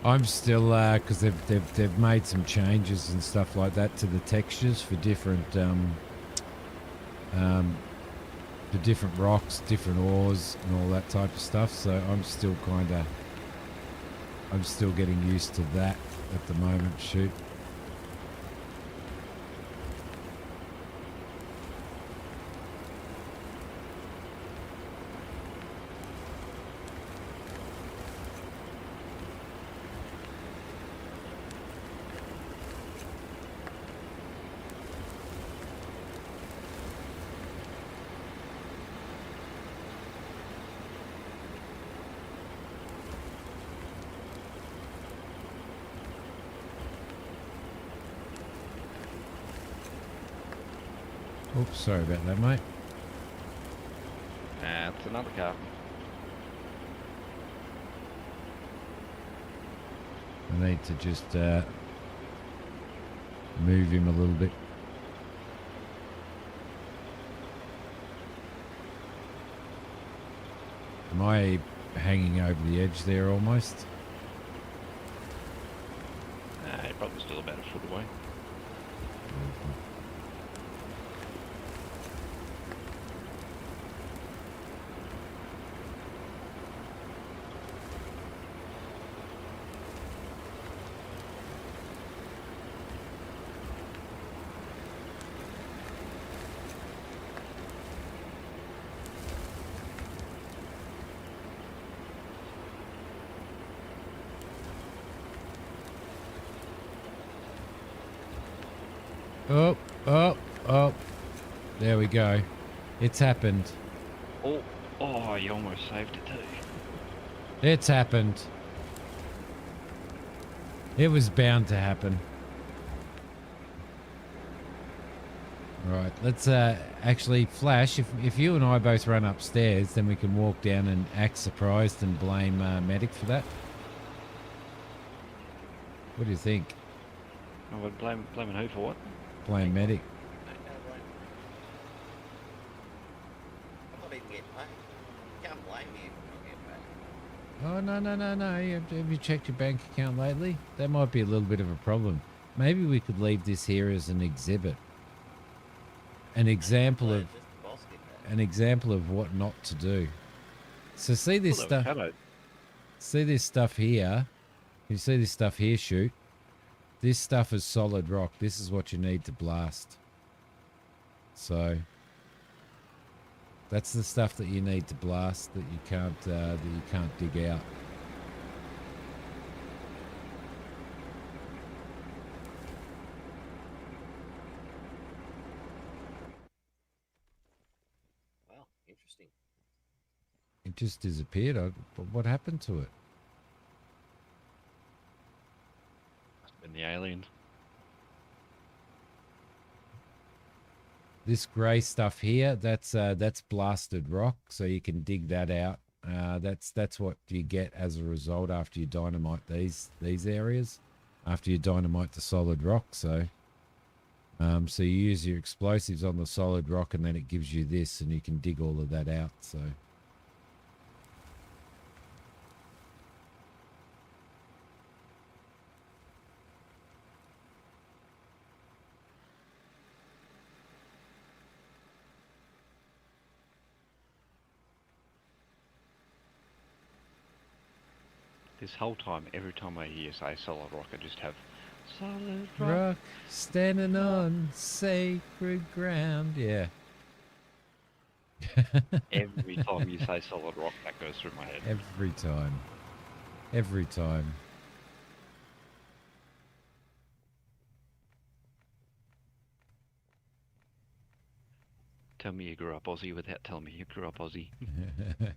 Speaker 1: I'm still because they've made some changes and stuff like that to the textures for different rocks, different ores, and all that type of stuff. So I'm still getting used to that at the moment. Shoot. Oops, sorry about that, mate.
Speaker 2: It's another car.
Speaker 1: I need to just move him a little bit. Am I hanging over the edge there almost?
Speaker 2: You're probably still about a foot away.
Speaker 1: Oh. There we go. It's happened.
Speaker 2: Oh, you almost saved it too.
Speaker 1: It's happened. It was bound to happen. Right, let's actually, Flash, if you and I both run upstairs, then we can walk down and act surprised and blame Medic for that. What do you think?
Speaker 2: I would blaming who for what?
Speaker 1: Blame Medic.
Speaker 3: I'm not even getting paid. You can't blame me if I'm not getting paid.
Speaker 1: Oh, no. Have you checked your bank account lately? That might be a little bit of a problem. Maybe we could leave this here as an exhibit. An example of what not to do. So see this stuff. See this stuff here. You see this stuff here, shoot. This stuff is solid rock. This is what you need to blast. So that's the stuff that you need to blast that you can't dig out.
Speaker 3: Wow, interesting.
Speaker 1: It just disappeared. What happened to it?
Speaker 2: Must have been the aliens.
Speaker 1: This grey stuff here, that's blasted rock, so you can dig that out. That's what you get as a result after you dynamite these areas, after you dynamite the solid rock. So you use your explosives on the solid rock, and then it gives you this, and you can dig all of that out. So.
Speaker 2: This whole time, every time I hear you say solid rock, I just have solid
Speaker 1: Rock standing on sacred ground. Yeah.
Speaker 2: Every time you say solid rock, that goes through my head.
Speaker 1: Every time. Every time.
Speaker 2: Tell me you grew up Aussie without telling me you grew up Aussie.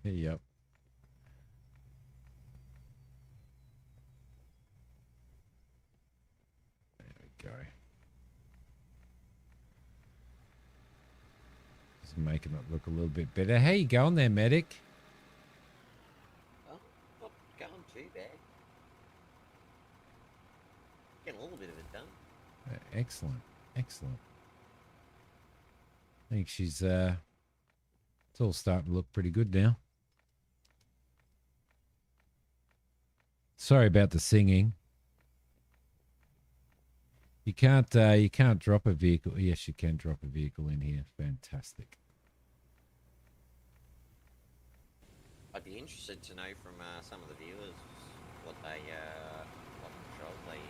Speaker 1: Yep. Go. Just making it look a little bit better. How you going there, Medic?
Speaker 3: Oh, not going too bad. Getting a little bit of it done.
Speaker 1: Excellent. Excellent. I think she's it's all starting to look pretty good now. Sorry about the singing. You can't drop a vehicle. Yes, you can drop a vehicle in here. Fantastic.
Speaker 3: I'd be interested to know from some of the viewers what they what controls they use.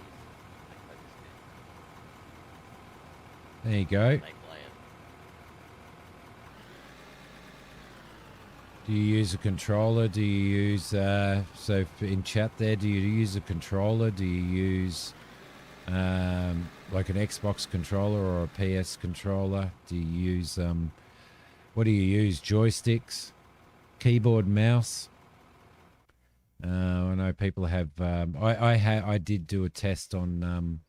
Speaker 1: There you go.
Speaker 3: They play it.
Speaker 1: Do you use a controller? Do you use so in chat there? Do you use a controller? Do you use like an Xbox controller or a PS controller? Do you use what do you use? Joysticks, keyboard, mouse? I know people have. I did do a test on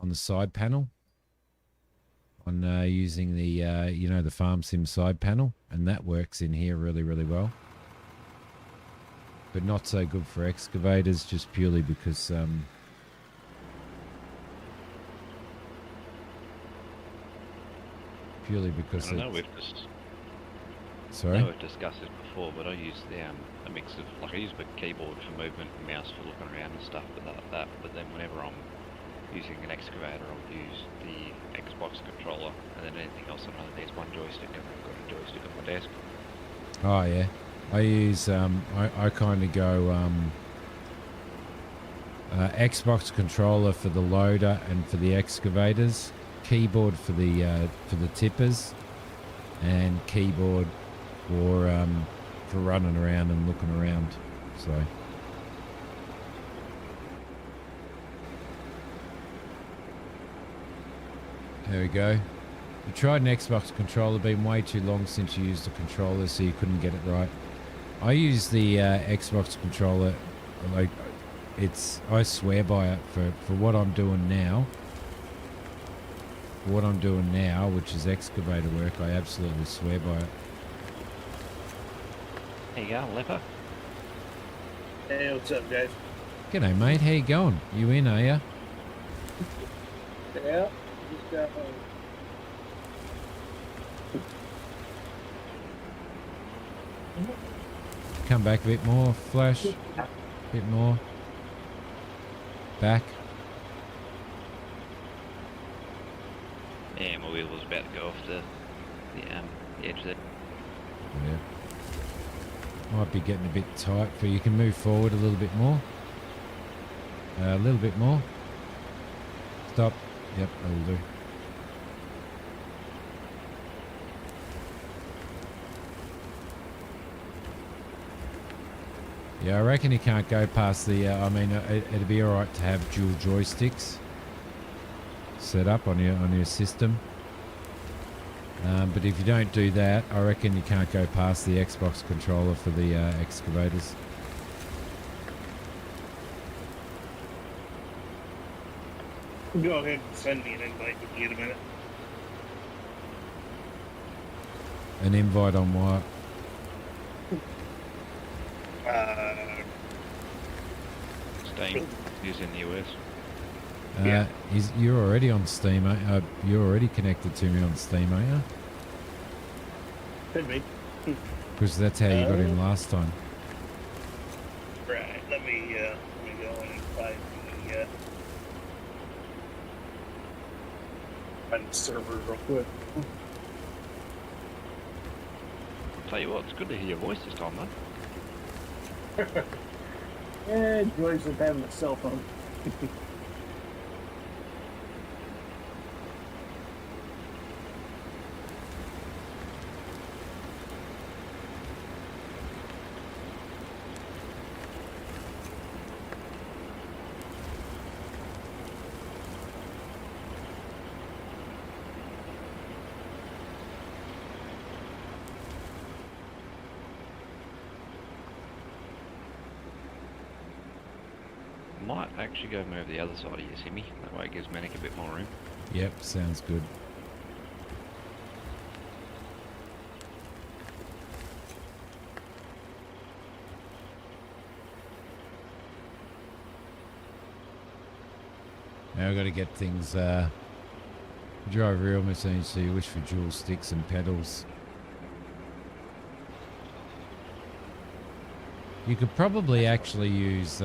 Speaker 1: the side panel on using the the Farm Sim side panel, and that works in here really well. But not so good for excavators, just purely because
Speaker 2: I don't know.
Speaker 1: Sorry.
Speaker 2: I know we've discussed it before, but I use the a mix of I use the keyboard for movement and mouse for looking around and stuff, But then whenever I'm using an excavator, I'll use the Xbox controller, and then anything else I know there's one joystick, and I've got a joystick on my desk.
Speaker 1: Oh yeah, I use I kind of go Xbox controller for the loader and for the excavators, keyboard for the tippers, and keyboard for running around and looking around. So. There we go. You tried an Xbox controller, been way too long since you used a controller, so you couldn't get it right. I use the Xbox controller, like I swear by it for what I'm doing now. For what I'm doing now, which is excavator work, I absolutely swear by it.
Speaker 2: There you go, Leper.
Speaker 4: Hey, what's up, guys?
Speaker 1: G'day, mate. How you going? You in, are you?
Speaker 4: Yeah, just got home.
Speaker 1: Come back a bit more, Flash. Bit more. Back.
Speaker 2: Yeah, my wheel was about to go off the edge there.
Speaker 1: Yeah. Might be getting a bit tight for you. Can move forward a little bit more. A little bit more. Stop. Yep, that'll do. Yeah, I reckon you can't go past the... I mean, it'd be all right to have dual joysticks set up on your system. But if you don't do that, I reckon you can't go past the Xbox controller for the excavators.
Speaker 4: Go ahead and send me an invite if you get a minute.
Speaker 1: An invite on what?
Speaker 2: Steam, using the US.
Speaker 4: Yeah.
Speaker 1: You're already on Steam, you're already connected to me on Steam, aren't you?
Speaker 4: Could be.
Speaker 1: Because that's how you got in last time.
Speaker 4: Right. Let me go in and find the server real quick.
Speaker 2: Tell you what, it's good to hear your voice this time, though.
Speaker 4: Yeah, joys of having a cell phone.
Speaker 2: Might actually go move the other side of your Simi. That way it gives Manic a bit more room.
Speaker 1: Yep, sounds good. Now I've got to get things, drive real machine, so you wish for dual sticks and pedals. You could probably actually use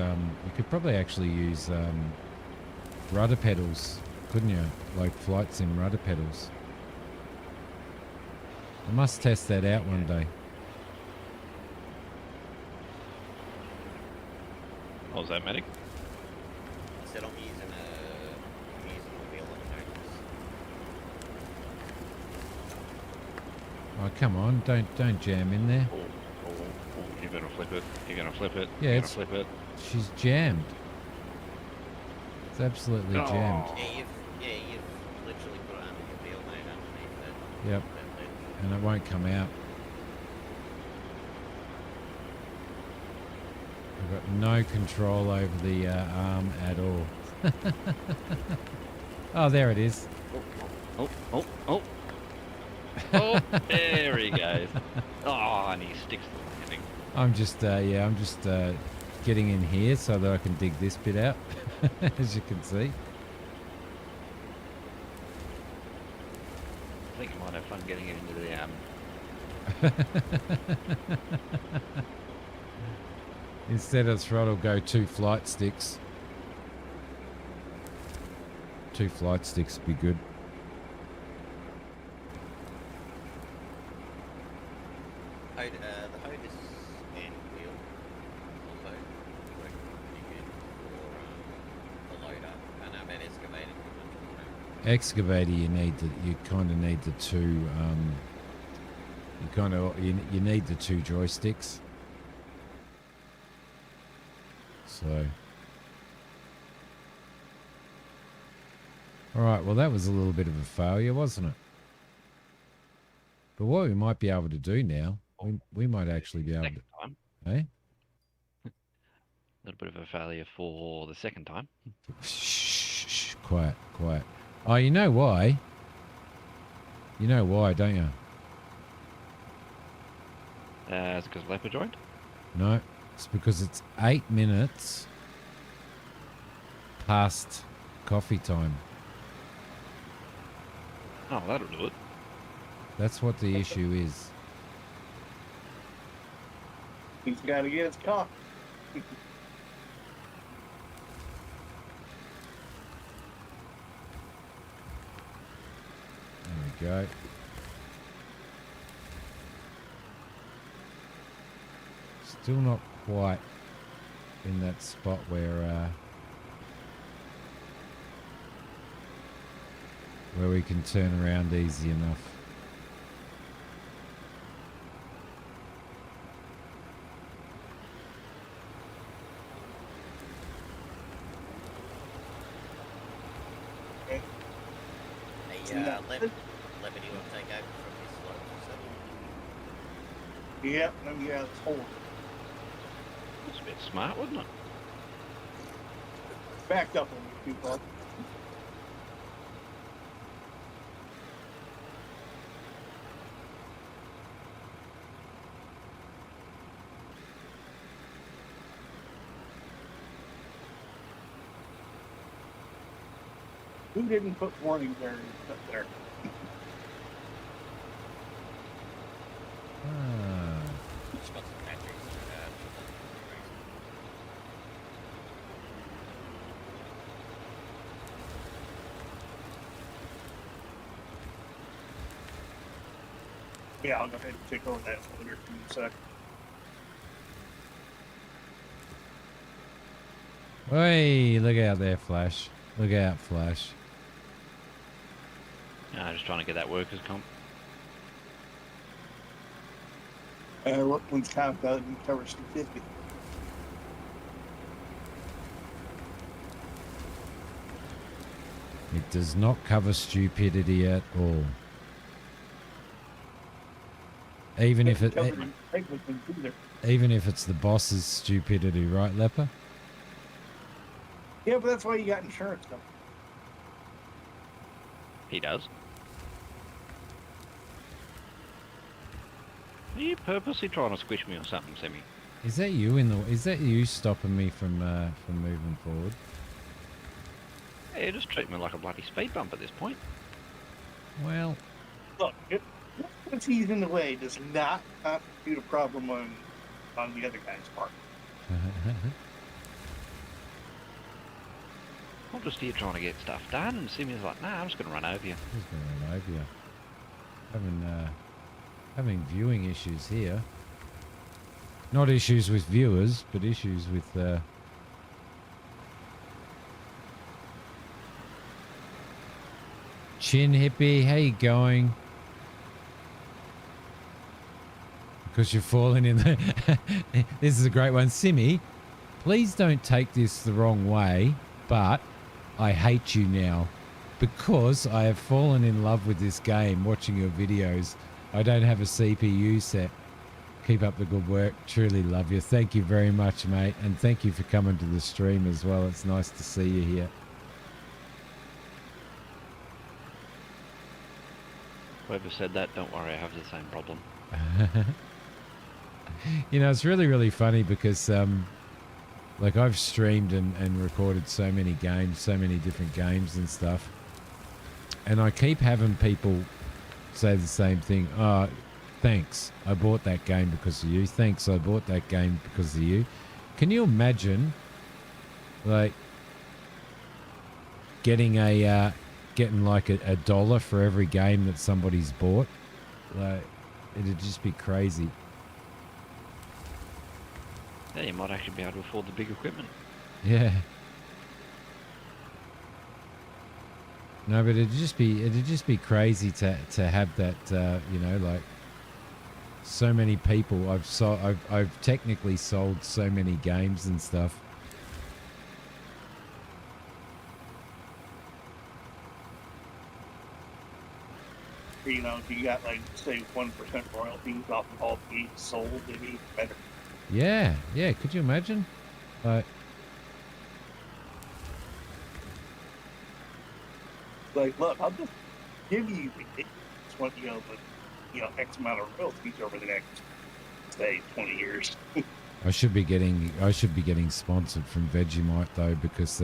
Speaker 1: rudder pedals, couldn't you? Like flight sim rudder pedals. I must test that out one day.
Speaker 2: What was that, medic?
Speaker 3: Instead I'm using a wheel at the moment.
Speaker 1: Oh, come on, don't jam in there.
Speaker 2: Oh, you're gonna flip it. You're gonna flip it.
Speaker 1: Yeah,
Speaker 2: you're
Speaker 1: it's-
Speaker 2: gonna flip it.
Speaker 1: She's jammed. It's absolutely jammed.
Speaker 3: Yeah, you've literally put it under the wheel, mate, underneath it.
Speaker 1: Yep, and it won't come out. I've got no control over the arm at all. Oh, there it is.
Speaker 2: Oh, there he goes. Oh, and he sticks to the landing.
Speaker 1: I'm just getting in here so that I can dig this bit out, as you can see.
Speaker 2: I think you might have fun getting it into the
Speaker 1: Instead of throttle, go 2 flight sticks. 2 flight sticks would be good.
Speaker 3: The Hodis and wheel also work pretty good for the loader. I know about excavating.
Speaker 1: Excavator, you kind of need the 2. You need the 2 joysticks. So, all right. Well, that was a little bit of a failure, wasn't it? But what we might be able to do now, we might actually be able to,
Speaker 2: second time.
Speaker 1: eh?
Speaker 2: A little bit of a failure for the second time.
Speaker 1: Shh, quiet. Oh, you know why? You know why, don't you?
Speaker 2: Is it because Leopard joined?
Speaker 1: No, it's because it's 8 minutes past coffee time.
Speaker 2: Oh, that'll do it.
Speaker 1: That's what the issue is.
Speaker 4: He's got to get his cock.
Speaker 1: There we go. Still not quite in that spot where we can turn around easy enough.
Speaker 4: Okay.
Speaker 3: Hey, Leopard, you want to take over from this load?
Speaker 4: Yep, let me get out of this hole.
Speaker 2: That's a bit smart, wasn't it?
Speaker 4: Backed up on you, people. Who didn't put warning barriers up there?
Speaker 1: Ah,
Speaker 3: Just got some batteries.
Speaker 4: Yeah, I'll go ahead and take over that folder for you a sec.
Speaker 1: hey, look out there, Flash. Look out, Flash.
Speaker 2: Just trying to get that workers' comp.
Speaker 4: Workman's comp doesn't cover 250.
Speaker 1: It does not cover stupidity at all. Even if it, even if it's the boss's stupidity, right, Leper?
Speaker 4: Yeah, but that's why you got insurance though.
Speaker 2: He does. Are you purposely trying to squish me or something, Semi?
Speaker 1: Is that you Is that you stopping me from moving forward?
Speaker 2: Yeah, you just treat me like a bloody speed bump at this point.
Speaker 1: Well,
Speaker 4: Look, once he's in the way does not constitute a problem on the other guy's part.
Speaker 2: I'm just here trying to get stuff done, and Simi's like, nah, I'm just going to run over you.
Speaker 1: Just going to run over you. Having viewing issues here. Not issues with viewers, but issues with Chin Hippie, how you going? Because you're falling in the... This is a great one. Simi, please don't take this the wrong way, but I hate you now because I have fallen in love with this game watching your videos. I don't have a CPU set. Keep up the good work. Truly love you. Thank you very much, mate. And thank you for coming to the stream as well. It's nice to see you here.
Speaker 2: Whoever said that, don't worry, I have the same problem.
Speaker 1: You know, it's really, really funny because, like, I've streamed and recorded so many games, so many different games and stuff. And I keep having people say the same thing. Oh, thanks, I bought that game because of you. Thanks, I bought that game because of you. Can you imagine, like, getting like a dollar for every game that somebody's bought? Like, it'd just be crazy.
Speaker 2: Yeah, you might actually be able to afford the big equipment.
Speaker 1: Yeah. No, but it'd just be crazy to have that. You know, like, so many people. I've technically sold so many games and stuff.
Speaker 4: You know, if you got like say 1% royalties off of all the games sold, it'd be better.
Speaker 1: Yeah, yeah. Could you imagine?
Speaker 4: Like, look, I'll just give you X amount of royalties over the next, say, 20 years.
Speaker 1: I should be getting sponsored from Vegemite though, because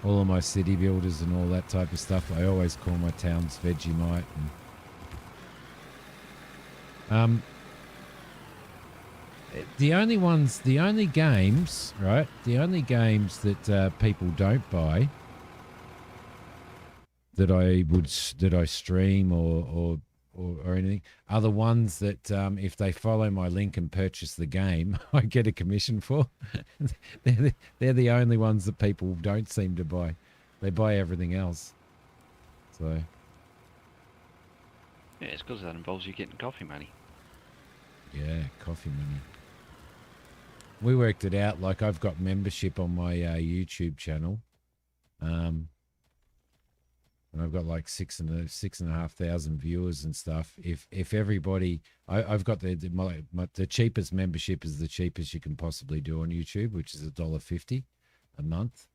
Speaker 1: all of my city builders and all that type of stuff, I always call my towns Vegemite. And the only games that people don't buy that I stream or anything are the ones that if they follow my link and purchase the game, I get a commission for. They're the only ones that people don't seem to buy. They buy everything else. So
Speaker 2: Yeah, it's because that involves you getting coffee money.
Speaker 1: yeah, coffee money. We worked it out. Like, I've got membership on my YouTube channel, and I've got like 6,500 viewers and stuff. If everybody, I've got the cheapest membership is the cheapest you can possibly do on YouTube, which is $1.50 a month.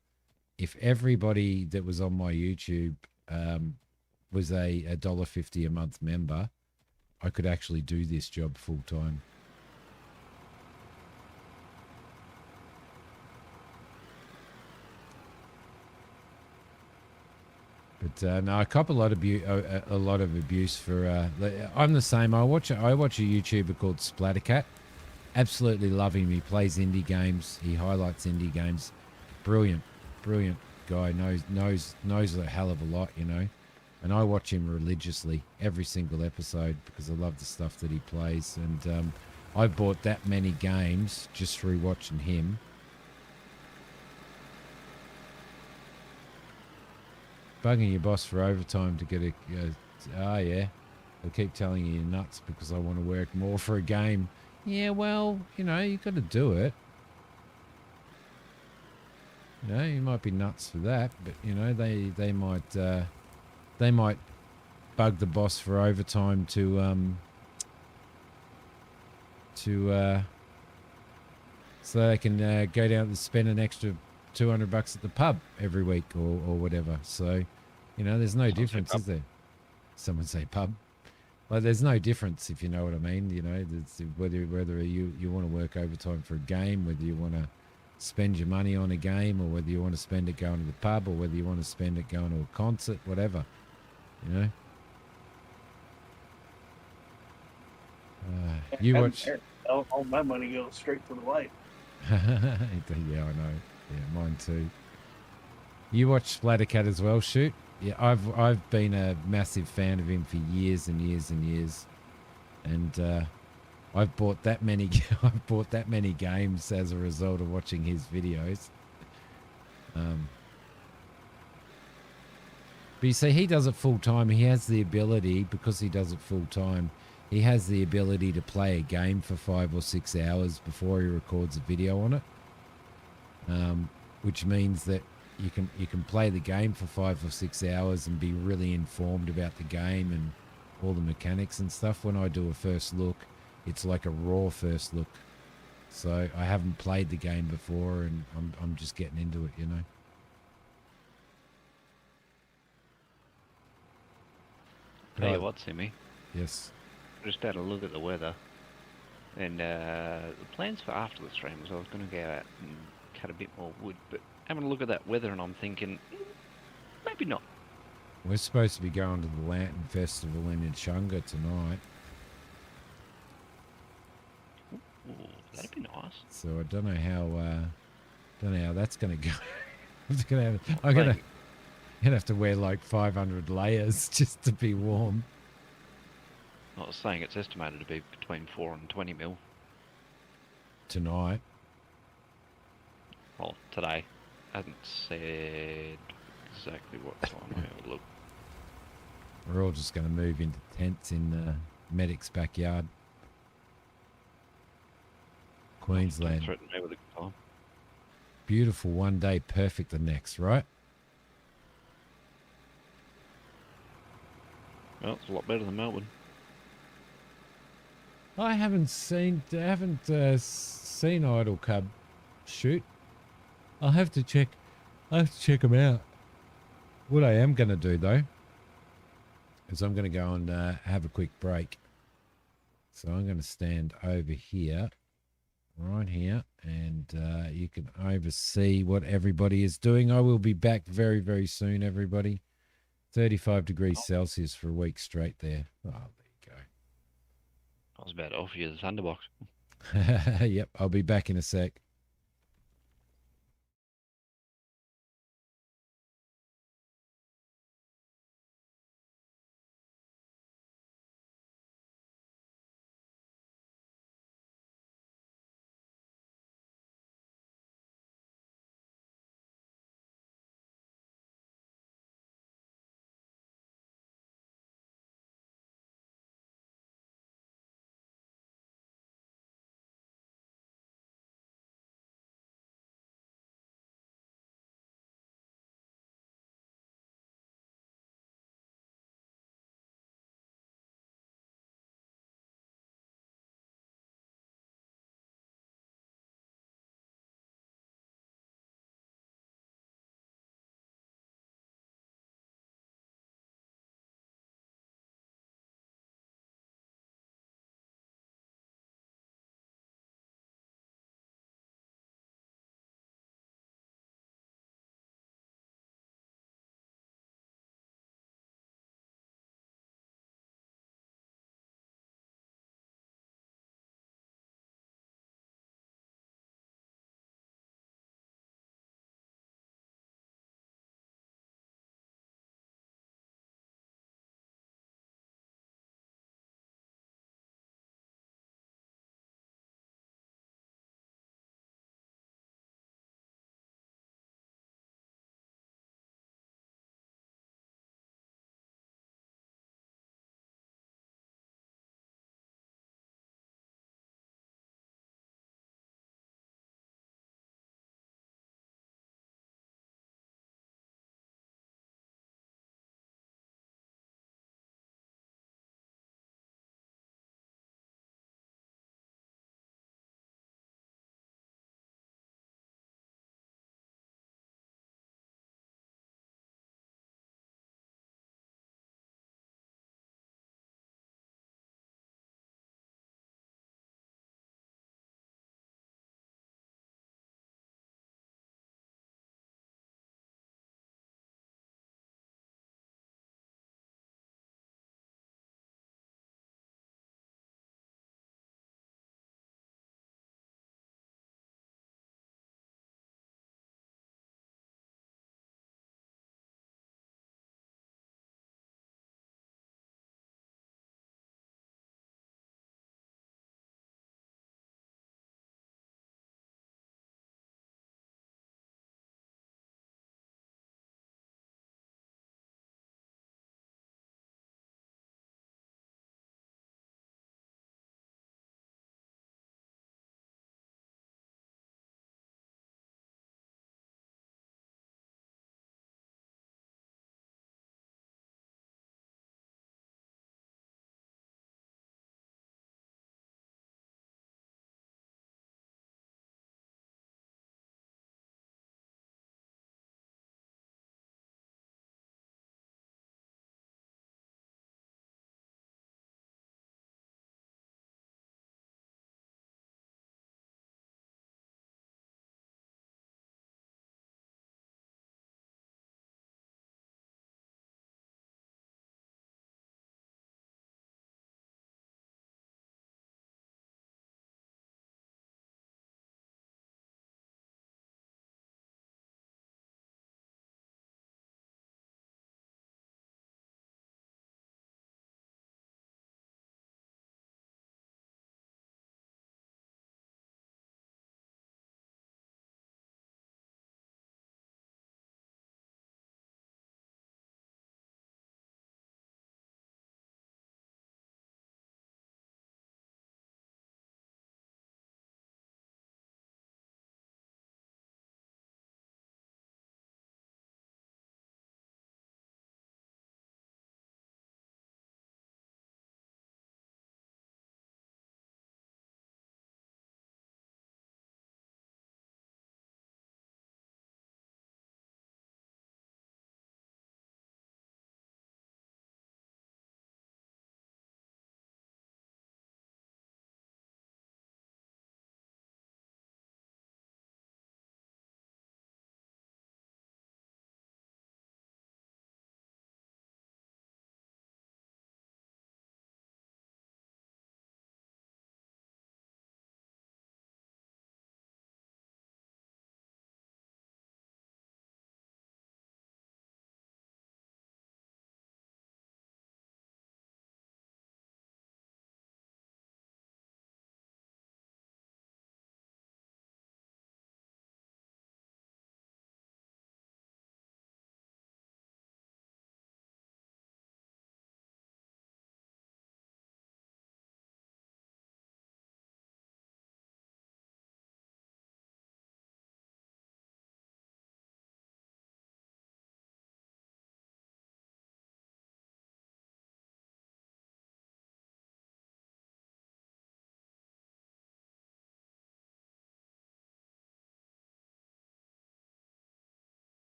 Speaker 1: If everybody that was on my YouTube was a $1.50 a month member, I could actually do this job full time. But no, I cop a lot of abuse for. I'm the same. I watch a YouTuber called Splattercat. Absolutely loving him. He plays indie games. He highlights indie games. Brilliant guy. Knows a hell of a lot, you know. And I watch him religiously every single episode because I love the stuff that he plays. And I bought that many games just through watching him. Bugging your boss for overtime to get yeah. I'll keep telling you you're nuts because I want to work more for a game. Yeah, well, you know, you got to do it. You know, you might be nuts for that, but you know, they might bug the boss for overtime so they can go down and spend an extra $200 at the pub every week or whatever. So, you know, there's no difference, is there? Someone say pub. Like, there's no difference, if you know what I mean. You know, whether you want to work overtime for a game, whether you want to spend your money on a game, or whether you want to spend it going to the pub, or whether you want to spend it going to a concert, whatever. You know. You watch.
Speaker 4: All my money goes straight to the wife.
Speaker 1: Yeah, I know. Yeah, mine too. You watch Splattercat as well, shoot? Yeah, I've been a massive fan of him for years and years and years, and I've bought that many. I've bought that many games as a result of watching his videos. But you see, he does it full time. He has the ability, because he does it full time, he has the ability to play a game for 5 or 6 hours before he records a video on it. Which means that you can play the game for 5 or 6 hours and be really informed about the game and all the mechanics and stuff. When I do a first look, it's like a raw first look. So I haven't played the game before, and I'm just getting into it, you know.
Speaker 2: Tell you
Speaker 1: Right.
Speaker 2: what, Simmy,
Speaker 1: Yes.
Speaker 2: just had a look at the weather, and the plans for after the stream was I was going to go out and cut a bit more wood, but having a look at that weather and I'm thinking, maybe not.
Speaker 1: We're supposed to be going to the Lantern Festival in Chunga tonight.
Speaker 2: Ooh, that'd be nice.
Speaker 1: So I don't know how that's going to go. I'm
Speaker 2: Like,
Speaker 1: gonna have to wear like 500 layers just to be warm
Speaker 2: I was saying it's estimated to be between 4 and 20 mil.
Speaker 1: tonight.
Speaker 2: Well, today. Hasn't said exactly what time. I have a look.
Speaker 1: We're all just going to move into tents in Medic's backyard,
Speaker 2: Don't
Speaker 1: Queensland.
Speaker 2: threaten me with a good time.
Speaker 1: Beautiful one day, perfect the next, right?
Speaker 2: Well, it's a lot better than Melbourne.
Speaker 1: I haven't seen Idle Cub shoot. I'll have to check. I have to check them out. What I am going to do though is I'm going to go and have a quick break. So I'm going to stand over here, right here, and you can oversee what everybody is doing. I will be back very, very soon, everybody. 35 degrees Celsius for a week straight there. Oh, there
Speaker 2: I was about to offer you the Thunderbox.
Speaker 1: you go. Yep, I'll be back in a sec.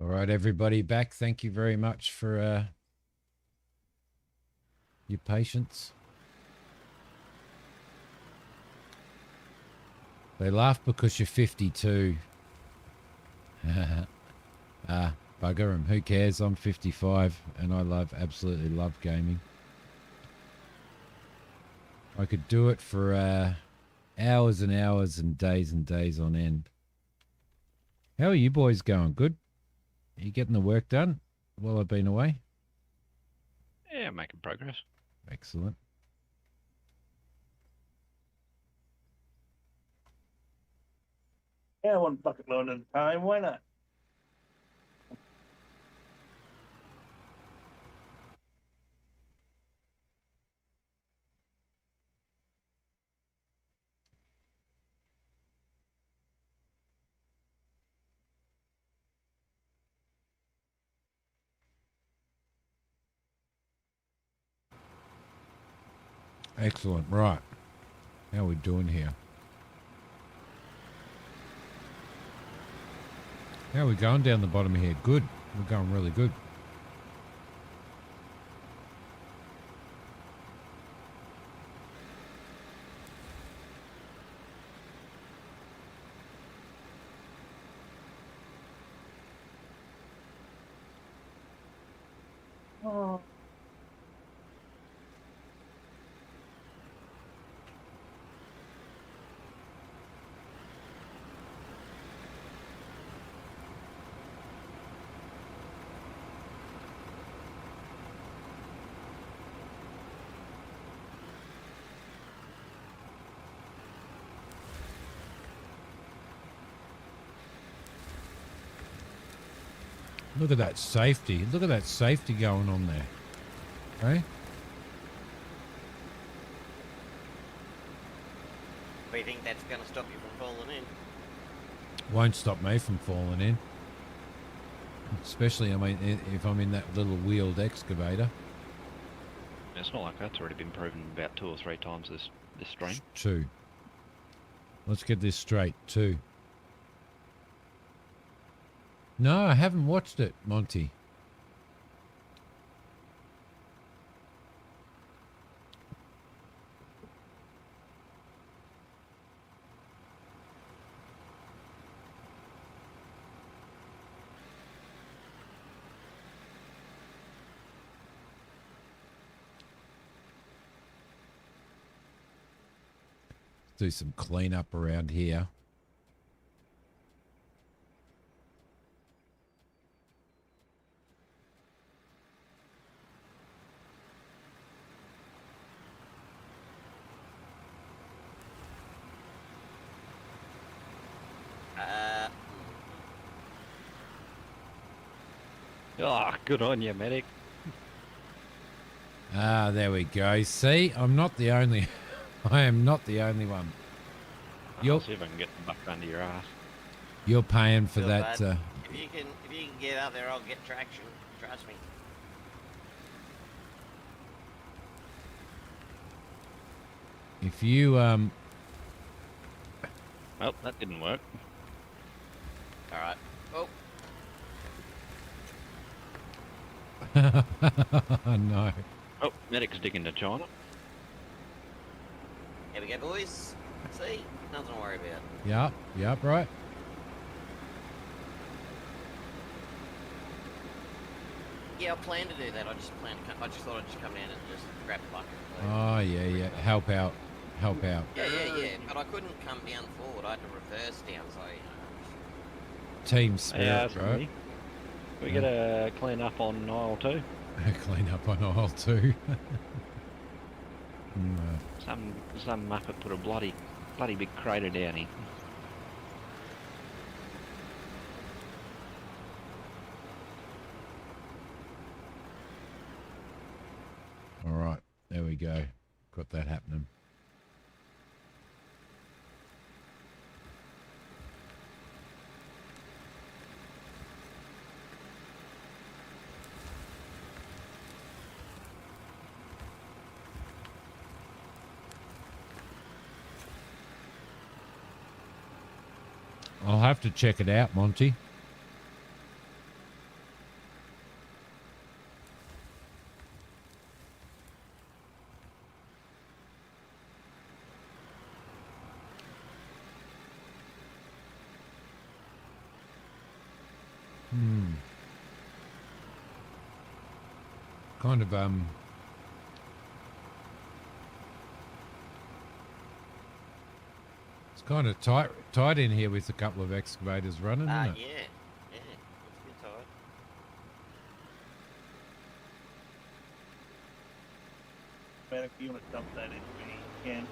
Speaker 1: All right, everybody back. Thank you very much for your patience. They laugh because you're 52. Bugger 'em. Who cares? I'm 55 and I absolutely love gaming. I could do it for hours and hours and days on end. How are you boys going? Good? Are you getting the work done while I've been away?
Speaker 2: Yeah, making progress.
Speaker 1: Excellent.
Speaker 4: Yeah, one bucket load at a time. Why not?
Speaker 1: Excellent. Right. How are we doing here? How are we going down the bottom here? Good. We're going really good.
Speaker 4: Oh.
Speaker 1: Look at that safety. Look at that safety going on there. Hey?
Speaker 3: Do you think that's going to stop you from falling in?
Speaker 1: Won't stop me from falling in. Especially, I mean, if I'm in that little wheeled excavator.
Speaker 2: It's not like that's already been proven about 2 or 3 times this stream.
Speaker 1: 2. Let's get this straight. 2. No, I haven't watched it, Monty. Do some cleanup around here.
Speaker 2: Oh, good on you, medic.
Speaker 1: Ah, there we go. See, I'm not the only... I am not the only one.
Speaker 2: I'll see if I can get the buck under your ass.
Speaker 1: You're paying for
Speaker 3: Feel
Speaker 1: that...
Speaker 3: bad. If you can get out there, I'll get traction. Trust me.
Speaker 1: if you...
Speaker 2: Well, that didn't work.
Speaker 3: All right. Oh,
Speaker 1: no.
Speaker 2: Oh, medic's digging to China.
Speaker 3: here we go, boys. See, nothing to worry about.
Speaker 1: Yep, right.
Speaker 3: Yeah, I plan to do that. I just thought I'd just come down and just grab a bucket.
Speaker 1: Oh, yeah. Help out.
Speaker 3: Yeah. But I couldn't come down forward. I had to reverse down, so
Speaker 1: Team spirit,
Speaker 2: that's
Speaker 1: right?
Speaker 2: me. We gotta clean up on aisle 2.
Speaker 1: Clean up on aisle 2.
Speaker 2: Some muppet put a bloody big crater down here.
Speaker 1: All right, there we go. Got that happening. I'll have to check it out, Monty. kind of it's kind of tight in here with a couple of excavators running, isn't it?
Speaker 3: Yeah. Yeah. It's good tight.
Speaker 4: Man, if you want to dump that into me, you can.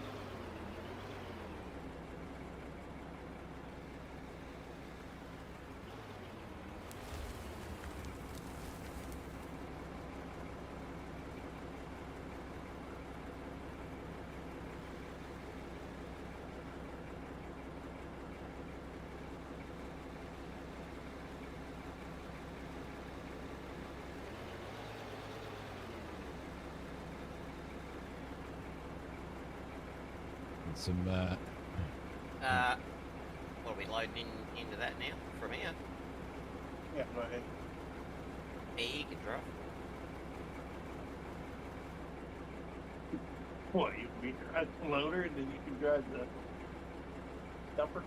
Speaker 1: And some
Speaker 3: What are we loading into that now from here?
Speaker 4: Yeah, go ahead.
Speaker 3: Yeah, you can drive.
Speaker 4: What, you can drive the loader and then you can drive the dumper?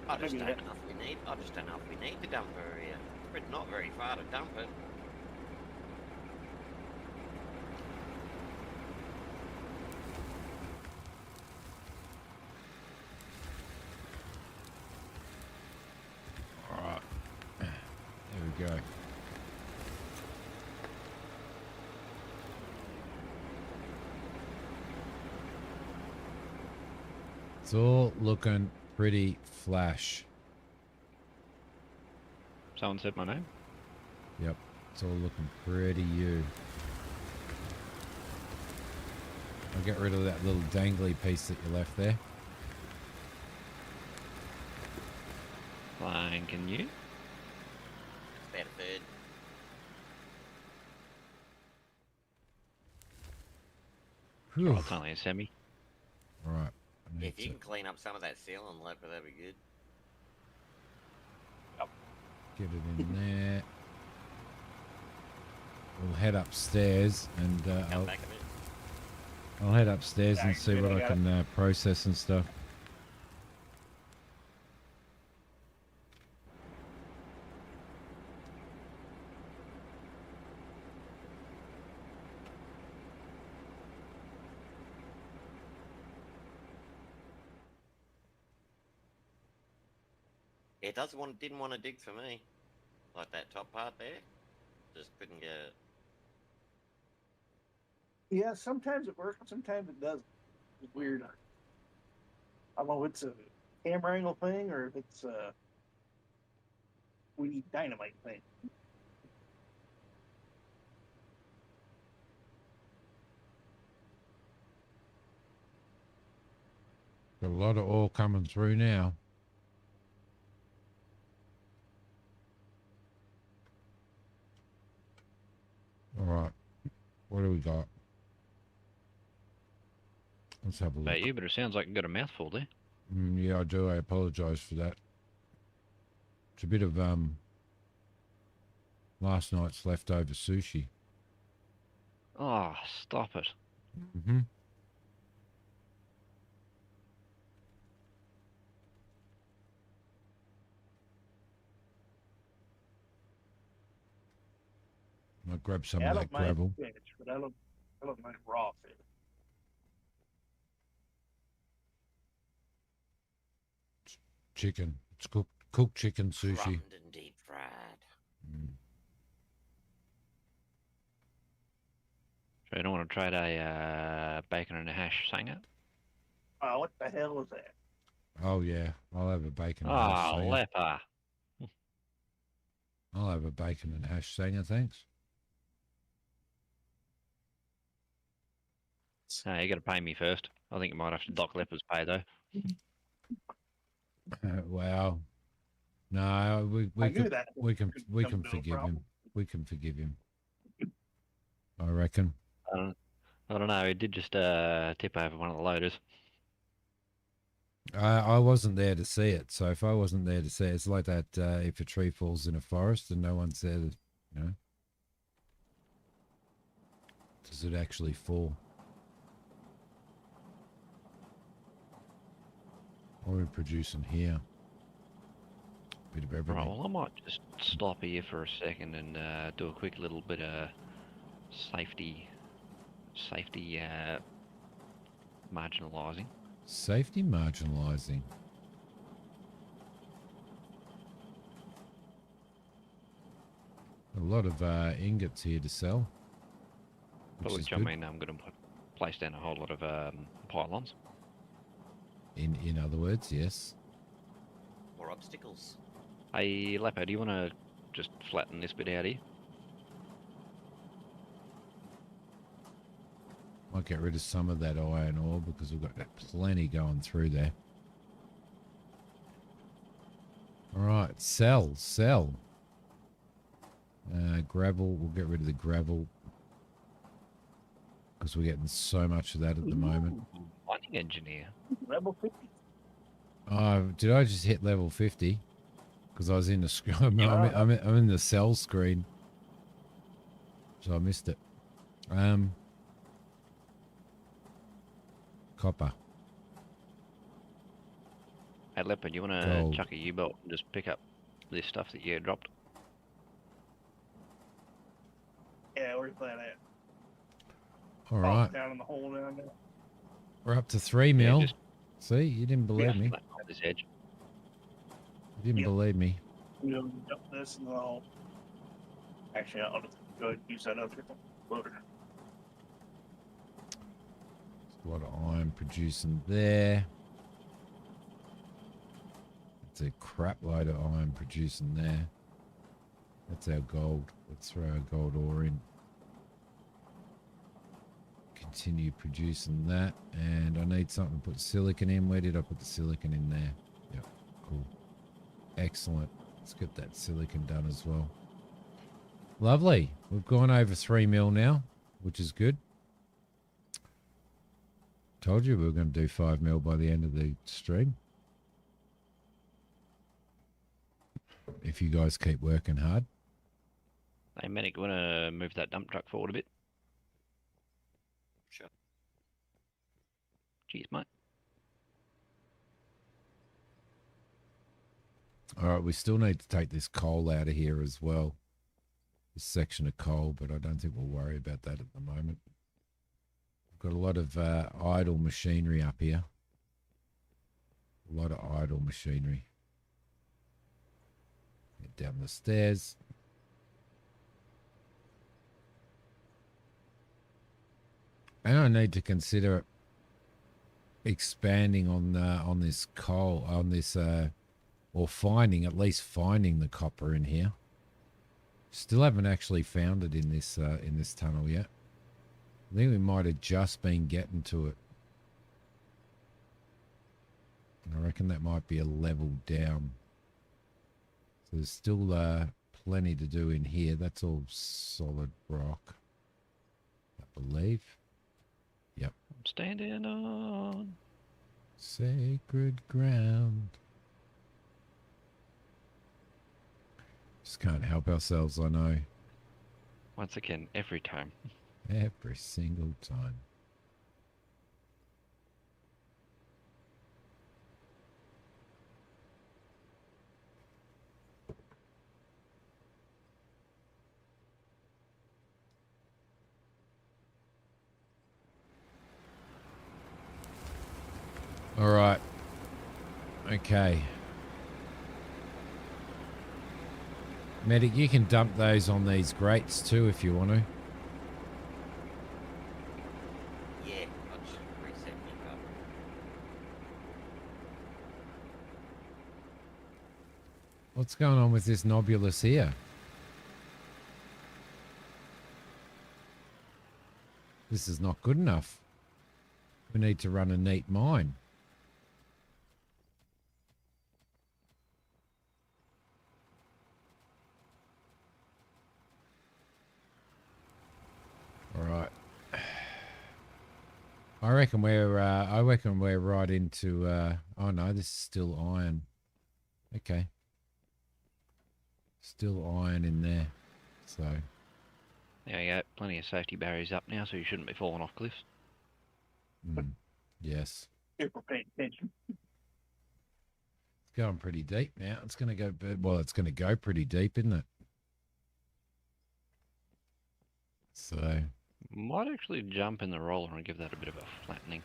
Speaker 3: I just
Speaker 4: Maybe
Speaker 3: don't
Speaker 4: that-
Speaker 3: know if we need. I just don't know if we need the dumper here. It's not very far to dump it.
Speaker 1: all right. There we go. It's all looking pretty flash.
Speaker 2: Someone said my name.
Speaker 1: Yep. It's all looking pretty you. I'll get rid of that little dangly piece that you left there.
Speaker 2: Thanking you.
Speaker 3: It's about a third.
Speaker 1: Whew.
Speaker 2: Oh, it's only a semi.
Speaker 1: All right. I need
Speaker 3: If you
Speaker 1: to
Speaker 3: can clean up some of that ceiling leper, that'd be good.
Speaker 1: get it in there. We'll head upstairs and
Speaker 3: Come back a bit.
Speaker 1: I'll head upstairs and
Speaker 4: Yeah,
Speaker 1: see
Speaker 4: good,
Speaker 1: what
Speaker 4: I
Speaker 1: I
Speaker 4: got
Speaker 1: can process and stuff.
Speaker 3: It didn't want to dig for me. Like that top part there. Just couldn't get it.
Speaker 4: Yeah, sometimes it works, sometimes it doesn't. It's weird. I don't know if it's a camera angle thing or if it's a we need dynamite thing.
Speaker 1: Got a lot of oil coming through now. All right. What do we got? Let's have a look.
Speaker 2: About you, but it sounds like you got a mouthful there.
Speaker 1: Yeah, I do. I apologize for that. It's a bit of last night's leftover sushi.
Speaker 2: Oh, stop it.
Speaker 1: Mm-hmm. I'll grab some
Speaker 4: Yeah, I
Speaker 1: of
Speaker 4: don't
Speaker 1: that
Speaker 4: mind
Speaker 1: gravel.
Speaker 4: fish, but I don't mind raw fish.
Speaker 1: Chicken. It's cooked chicken sushi.
Speaker 3: Crumbed and deep fried.
Speaker 1: Mm.
Speaker 2: So you don't want to trade a bacon and a hash sanger?
Speaker 4: What the hell was that?
Speaker 1: Oh yeah, I'll have a bacon and hash
Speaker 2: Ah,
Speaker 1: sanger.
Speaker 2: leper.
Speaker 1: I'll have a bacon and hash sanger, thanks.
Speaker 2: No, you got to pay me first. I think you might have to dock leper's pay though.
Speaker 1: Wow. No, we
Speaker 4: I knew
Speaker 1: can
Speaker 4: that.
Speaker 1: we can
Speaker 4: Could come to a
Speaker 1: forgive him.
Speaker 4: problem.
Speaker 1: We can forgive him. I reckon.
Speaker 2: I don't know. He did just tip over one of the loaders.
Speaker 1: I wasn't there to see it, so if I wasn't there to see it, it's like that if a tree falls in a forest and no one's there, to, you know, does it actually fall? What are we producing here? bit of
Speaker 2: Right,
Speaker 1: everything.
Speaker 2: well, I might just stop here for a second and do a quick little bit of safety marginalising.
Speaker 1: Safety marginalising. A lot of ingots here to sell,
Speaker 2: By
Speaker 1: which is
Speaker 2: which I
Speaker 1: good.
Speaker 2: mean I'm going to place down a whole lot of pylons.
Speaker 1: In other words, yes.
Speaker 3: More obstacles.
Speaker 2: Hey, Lapo, do you want to just flatten this bit out here?
Speaker 1: Might get rid of some of that iron ore because we've got plenty going through there. All right, sell. Gravel, we'll get rid of the gravel because we're getting so much of that at the moment.
Speaker 2: Mining engineer.
Speaker 4: Level 50.
Speaker 1: Did I just hit level 50? Because I was in the I'm in the sell screen, so I missed it. Copper.
Speaker 2: Hey, Leopard, you want to
Speaker 1: Gold.
Speaker 2: chuck a U-bolt and just pick up this stuff that you dropped?
Speaker 4: Yeah, where's that at?
Speaker 1: All right,
Speaker 4: Down in the hole down there.
Speaker 1: we're up to 3 mil.
Speaker 2: just-
Speaker 1: See, you didn't believe me.
Speaker 2: This edge.
Speaker 1: You didn't believe me.
Speaker 4: We'll dump this and I'll. Actually, I'll just go ahead and use that other loader.
Speaker 1: A lot of iron producing there. It's a crap load of iron producing there. That's our gold. Let's throw our gold ore in. Continue producing that. And I need something to put silicon in. Where did I put the silicon in there? Yep, cool. Excellent. Let's get that silicon done as well. Lovely. We've gone over 3 mil now, which is good. Told you we were going to do 5 mil by the end of the stream. If you guys keep working hard.
Speaker 2: Hey, Medic, want to move that dump truck forward a bit?
Speaker 3: Sure.
Speaker 2: Cheers, mate.
Speaker 1: All right, we still need to take this coal out of here as well. This section of coal, but I don't think we'll worry about that at the moment. We've got a lot of idle machinery up here. A lot of idle machinery. Get down the stairs. And I need to consider expanding on this coal, on this, or finding, at least finding the copper in here. Still haven't actually found it in this tunnel yet. I think we might have just been getting to it. I reckon that might be a level down. So there's still plenty to do in here. That's all solid rock, I believe. Yep.
Speaker 2: I'm standing on
Speaker 1: Sacred ground. Just can't help ourselves, I know.
Speaker 2: once again every time.
Speaker 1: Every single time. All right. Okay. Medic, you can dump those on these grates too if you want to.
Speaker 3: Yeah, I'll just reset me up.
Speaker 1: What's going on with this nobulus here? This is not good enough. We need to run a neat mine. All right. I reckon we're right into oh no, this is still iron. Okay. Still iron in there. So
Speaker 2: There you go. Plenty of safety barriers up now, so you shouldn't be falling off cliffs.
Speaker 1: yes.
Speaker 4: If we're paying attention.
Speaker 1: Going pretty deep now. It's going to go, well, it's going to go pretty deep, isn't it? So,
Speaker 2: Might actually jump in the roller and give that a bit of a flattening.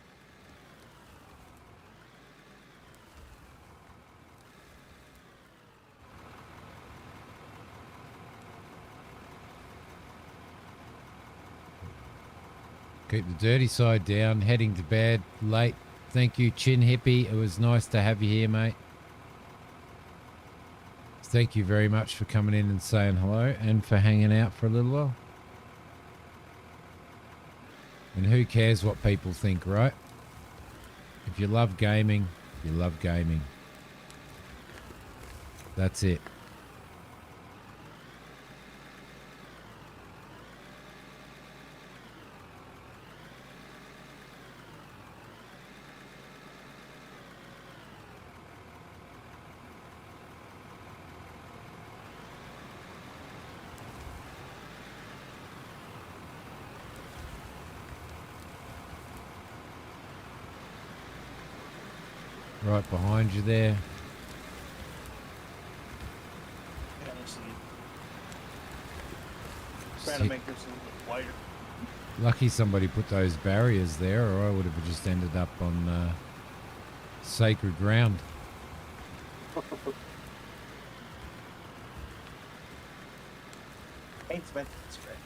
Speaker 1: keep the dirty side down, heading to bed late. Thank you, Chin Hippie. It was nice to have you here, mate. Thank you very much for coming in and saying hello and for hanging out for a little while. And who cares what people think, right? If you love gaming, you love gaming. That's it. Right behind you there.
Speaker 4: Yeah, let's see. Trying to make this a little bit wider.
Speaker 1: Lucky somebody put those barriers there, or I would have just ended up on sacred ground.
Speaker 4: Ain't meant to stretch.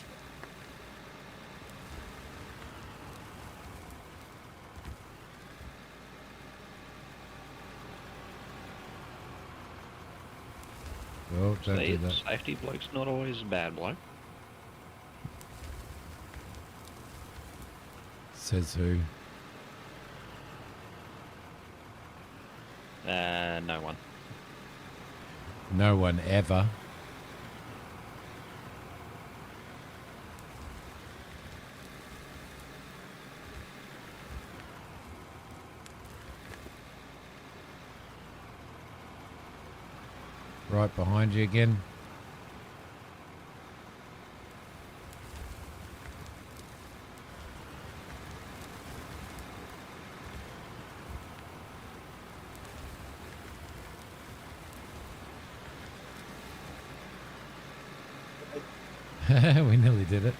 Speaker 1: Well, don't
Speaker 2: See,
Speaker 1: do that.
Speaker 2: safety bloke's not always a bad bloke.
Speaker 1: Says who?
Speaker 2: No one.
Speaker 1: No one ever. Right behind you again. We nearly did it.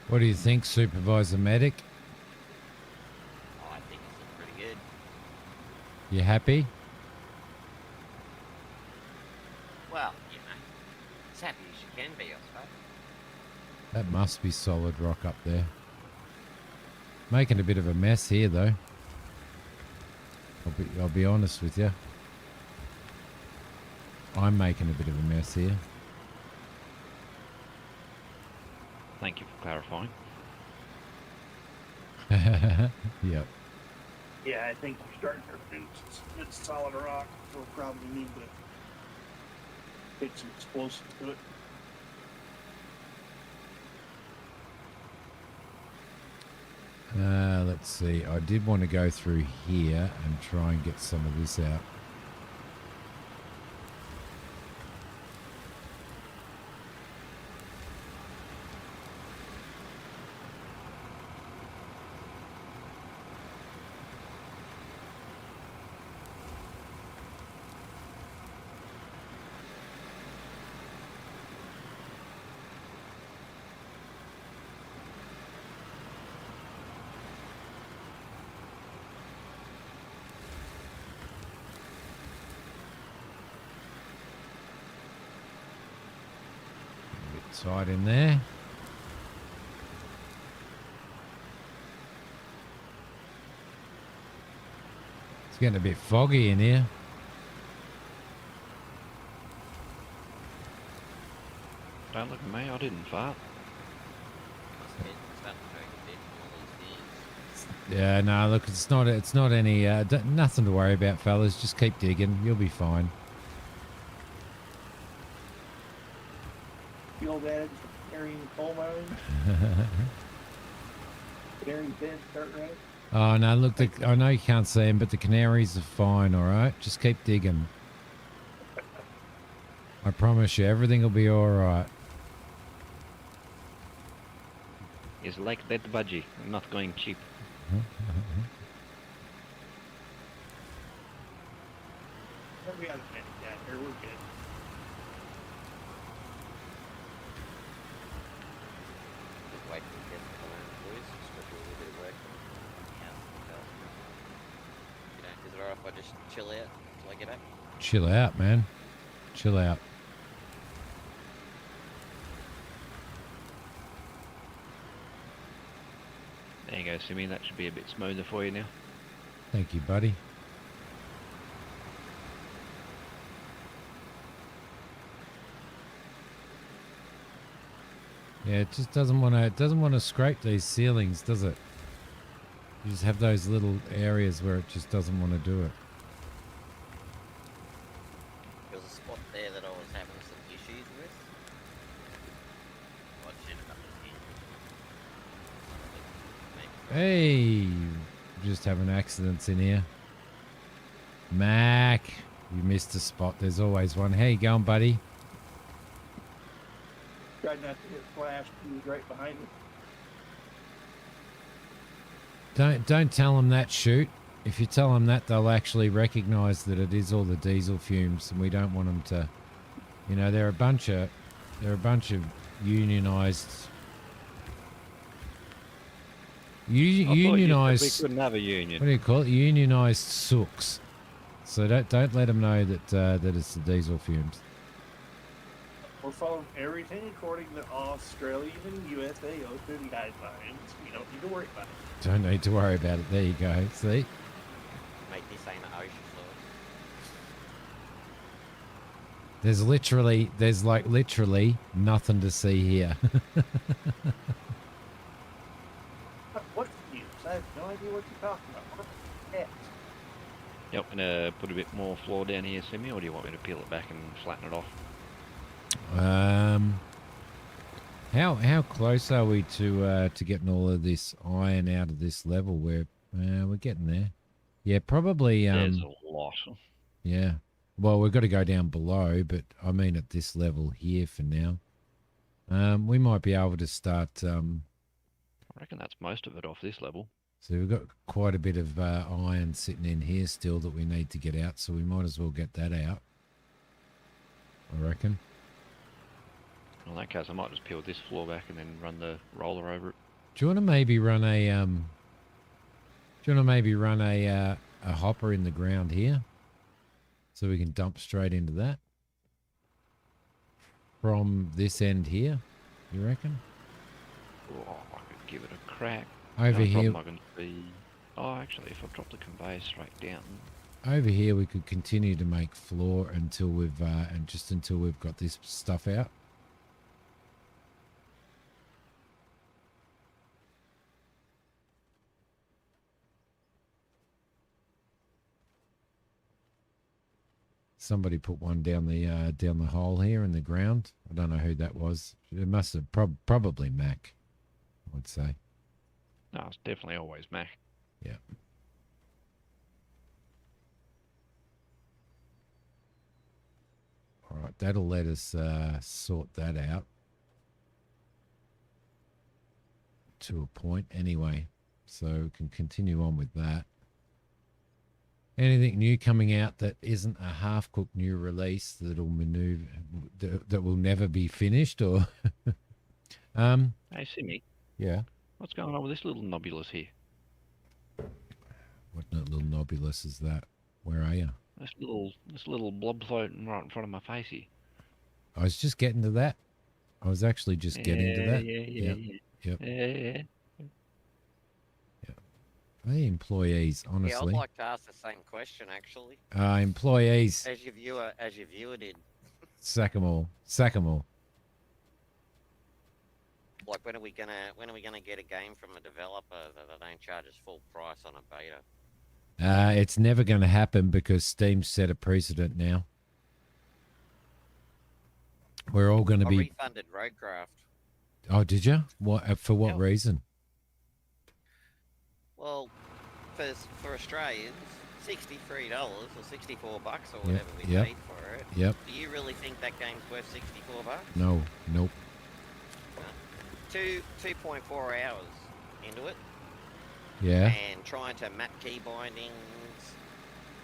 Speaker 1: What do you think, Supervisor Medic?
Speaker 3: Oh, I think it's looking pretty good.
Speaker 1: You happy?
Speaker 3: Well, you know, as happy as you can be, I suppose.
Speaker 1: That must be solid rock up there. Making a bit of a mess here, though. I'll be honest with you. I'm making a bit of a mess here.
Speaker 2: Thank you for clarifying.
Speaker 1: Yep.
Speaker 4: Yeah, I think we're starting to produce good solid rock. We'll probably need to get some explosives to it.
Speaker 1: Let's see. I did want to go through here and try and get some of this out. Tight in there. It's getting a bit foggy in here.
Speaker 2: Don't look at me, I didn't fart.
Speaker 3: It's about to drag a bit all these things.
Speaker 1: Yeah, no, look, it's not any, nothing to worry about, fellas. Just keep digging. You'll be fine.
Speaker 4: The old adage from Canary and coal mine. Canary bed start right.
Speaker 1: Oh, no, look, I know you can't see them, but the canaries are fine, all right? Just keep digging. I promise you, everything will be all right.
Speaker 2: It's like that budgie. I'm not going cheap.
Speaker 4: We got a minute down here. We're good.
Speaker 3: Just wait till we get to the land, boys. Just got to do a little bit of work on the house itself. You know, is it alright if I just chill out until I get back?
Speaker 1: Chill out, man. Chill out.
Speaker 2: There you go, Simi. That should be a bit smoother for you now.
Speaker 1: Thank you, buddy. Yeah, it just doesn't want to. It doesn't want to scrape these ceilings, does it? You just have those little areas where it just doesn't want to do it.
Speaker 3: There was a spot there that I was having some issues with. I just ended up just here.
Speaker 1: Hey, just having accidents in here. Mac, you missed a spot. There's always one. How you going, buddy?
Speaker 4: Tried not to get flashed. He was right behind me.
Speaker 1: Don't tell them that, shoot. If you tell them that, they'll actually recognise that it is all the diesel fumes, and we don't want them to. You know, they're a bunch of unionised. Unionised.
Speaker 2: We couldn't have a union.
Speaker 1: What do you call it? Unionised sooks. So don't let them know that that it's the diesel fumes.
Speaker 4: We're following everything according to Australian and USA open guidelines. We don't need to worry about it.
Speaker 1: Don't need to worry about it. There you go. See?
Speaker 3: Mate, this ain't an ocean floor.
Speaker 1: There's like literally nothing to see here.
Speaker 4: What fumes? I have no idea what you're talking about. What the heck?
Speaker 2: Yep, gonna put a bit more floor down here, Simi, or do you want me to peel it back and flatten it off?
Speaker 1: How close are we to getting all of this iron out of this level? We're getting there. Yeah, probably.
Speaker 2: There's a lot.
Speaker 1: Yeah. Well, we've got to go down below, but I mean at this level here for now. We might be able to start.
Speaker 2: I reckon that's most of it off this level.
Speaker 1: So we've got quite a bit of iron sitting in here still that we need to get out, so we might as well get that out. I reckon.
Speaker 2: In that case, I might just peel this floor back and then run the roller over it.
Speaker 1: Do you want to maybe run a hopper in the ground here, so we can dump straight into that from this end here? You reckon?
Speaker 2: Oh, I could give it a crack.
Speaker 1: Over here.
Speaker 2: I can see. Oh, actually, if I drop the conveyor straight down.
Speaker 1: Over here, we could continue to make floor until we've until we've got this stuff out. Somebody put one down the hole here in the ground. I don't know who that was. It must have probably Mac, I would say.
Speaker 2: No, it's definitely always Mac.
Speaker 1: Yeah. All right, that'll let us sort that out to a point anyway. So we can continue on with that. Anything new coming out that isn't a half-cooked new release that'll maneuver that will never be finished, or
Speaker 2: Hey, Simi,
Speaker 1: yeah,
Speaker 2: what's going on with this little nobulus here?
Speaker 1: what little nobulus is that? Where are you?
Speaker 2: This little blob floating right in front of my face here.
Speaker 1: I was just getting to that. I was actually just getting to that.
Speaker 2: Yeah.
Speaker 1: Yep.
Speaker 2: Yeah.
Speaker 1: Hey, employees,
Speaker 3: Yeah, I'd
Speaker 1: honestly.
Speaker 3: like to ask the same question actually.
Speaker 1: Employees,
Speaker 3: As your viewer did.
Speaker 1: sack 'em all. Sack 'em all.
Speaker 3: Like when are we gonna get a game from a developer that they don't charge us full price on a beta?
Speaker 1: It's never going to happen because Steam's set a precedent now. We're all going to
Speaker 3: I
Speaker 1: be.
Speaker 3: refunded Roadcraft.
Speaker 1: Oh, did you? What for? What
Speaker 3: Yeah.
Speaker 1: reason?
Speaker 3: Well, for Australians, $63 or $64 or
Speaker 1: Yep,
Speaker 3: whatever we
Speaker 1: yep,
Speaker 3: paid for it.
Speaker 1: Yep.
Speaker 3: Do you really think that game's worth $64?
Speaker 1: No. Nope.
Speaker 3: 2.4 hours into it,
Speaker 1: Yeah.
Speaker 3: and trying to map key bindings,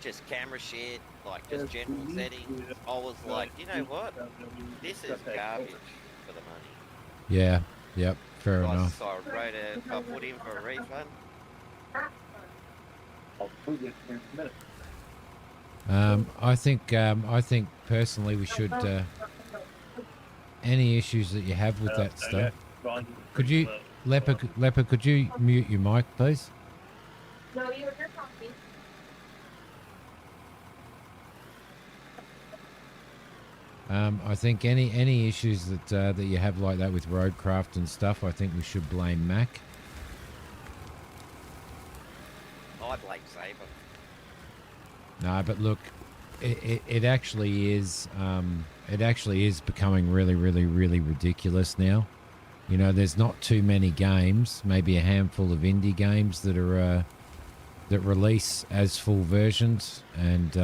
Speaker 3: just camera shit, like just general settings. I was like, you know what? This is garbage for the money.
Speaker 1: Yeah. Yep. Fair enough.
Speaker 3: So I put in for a refund.
Speaker 4: I'll prove it here in a minute.
Speaker 1: I think personally we should. Any issues that you have with that stuff? Could you, Leopard? Could you mute your mic, please?
Speaker 5: No, you're talking.
Speaker 1: I think any issues that you have like that with Roadcraft and stuff, I think we should blame Mac.
Speaker 3: I blame Saber.
Speaker 1: No, but look, it actually is. It actually is becoming really, really, really ridiculous now. You know, there's not too many games, maybe a handful of indie games that are that release as full versions, and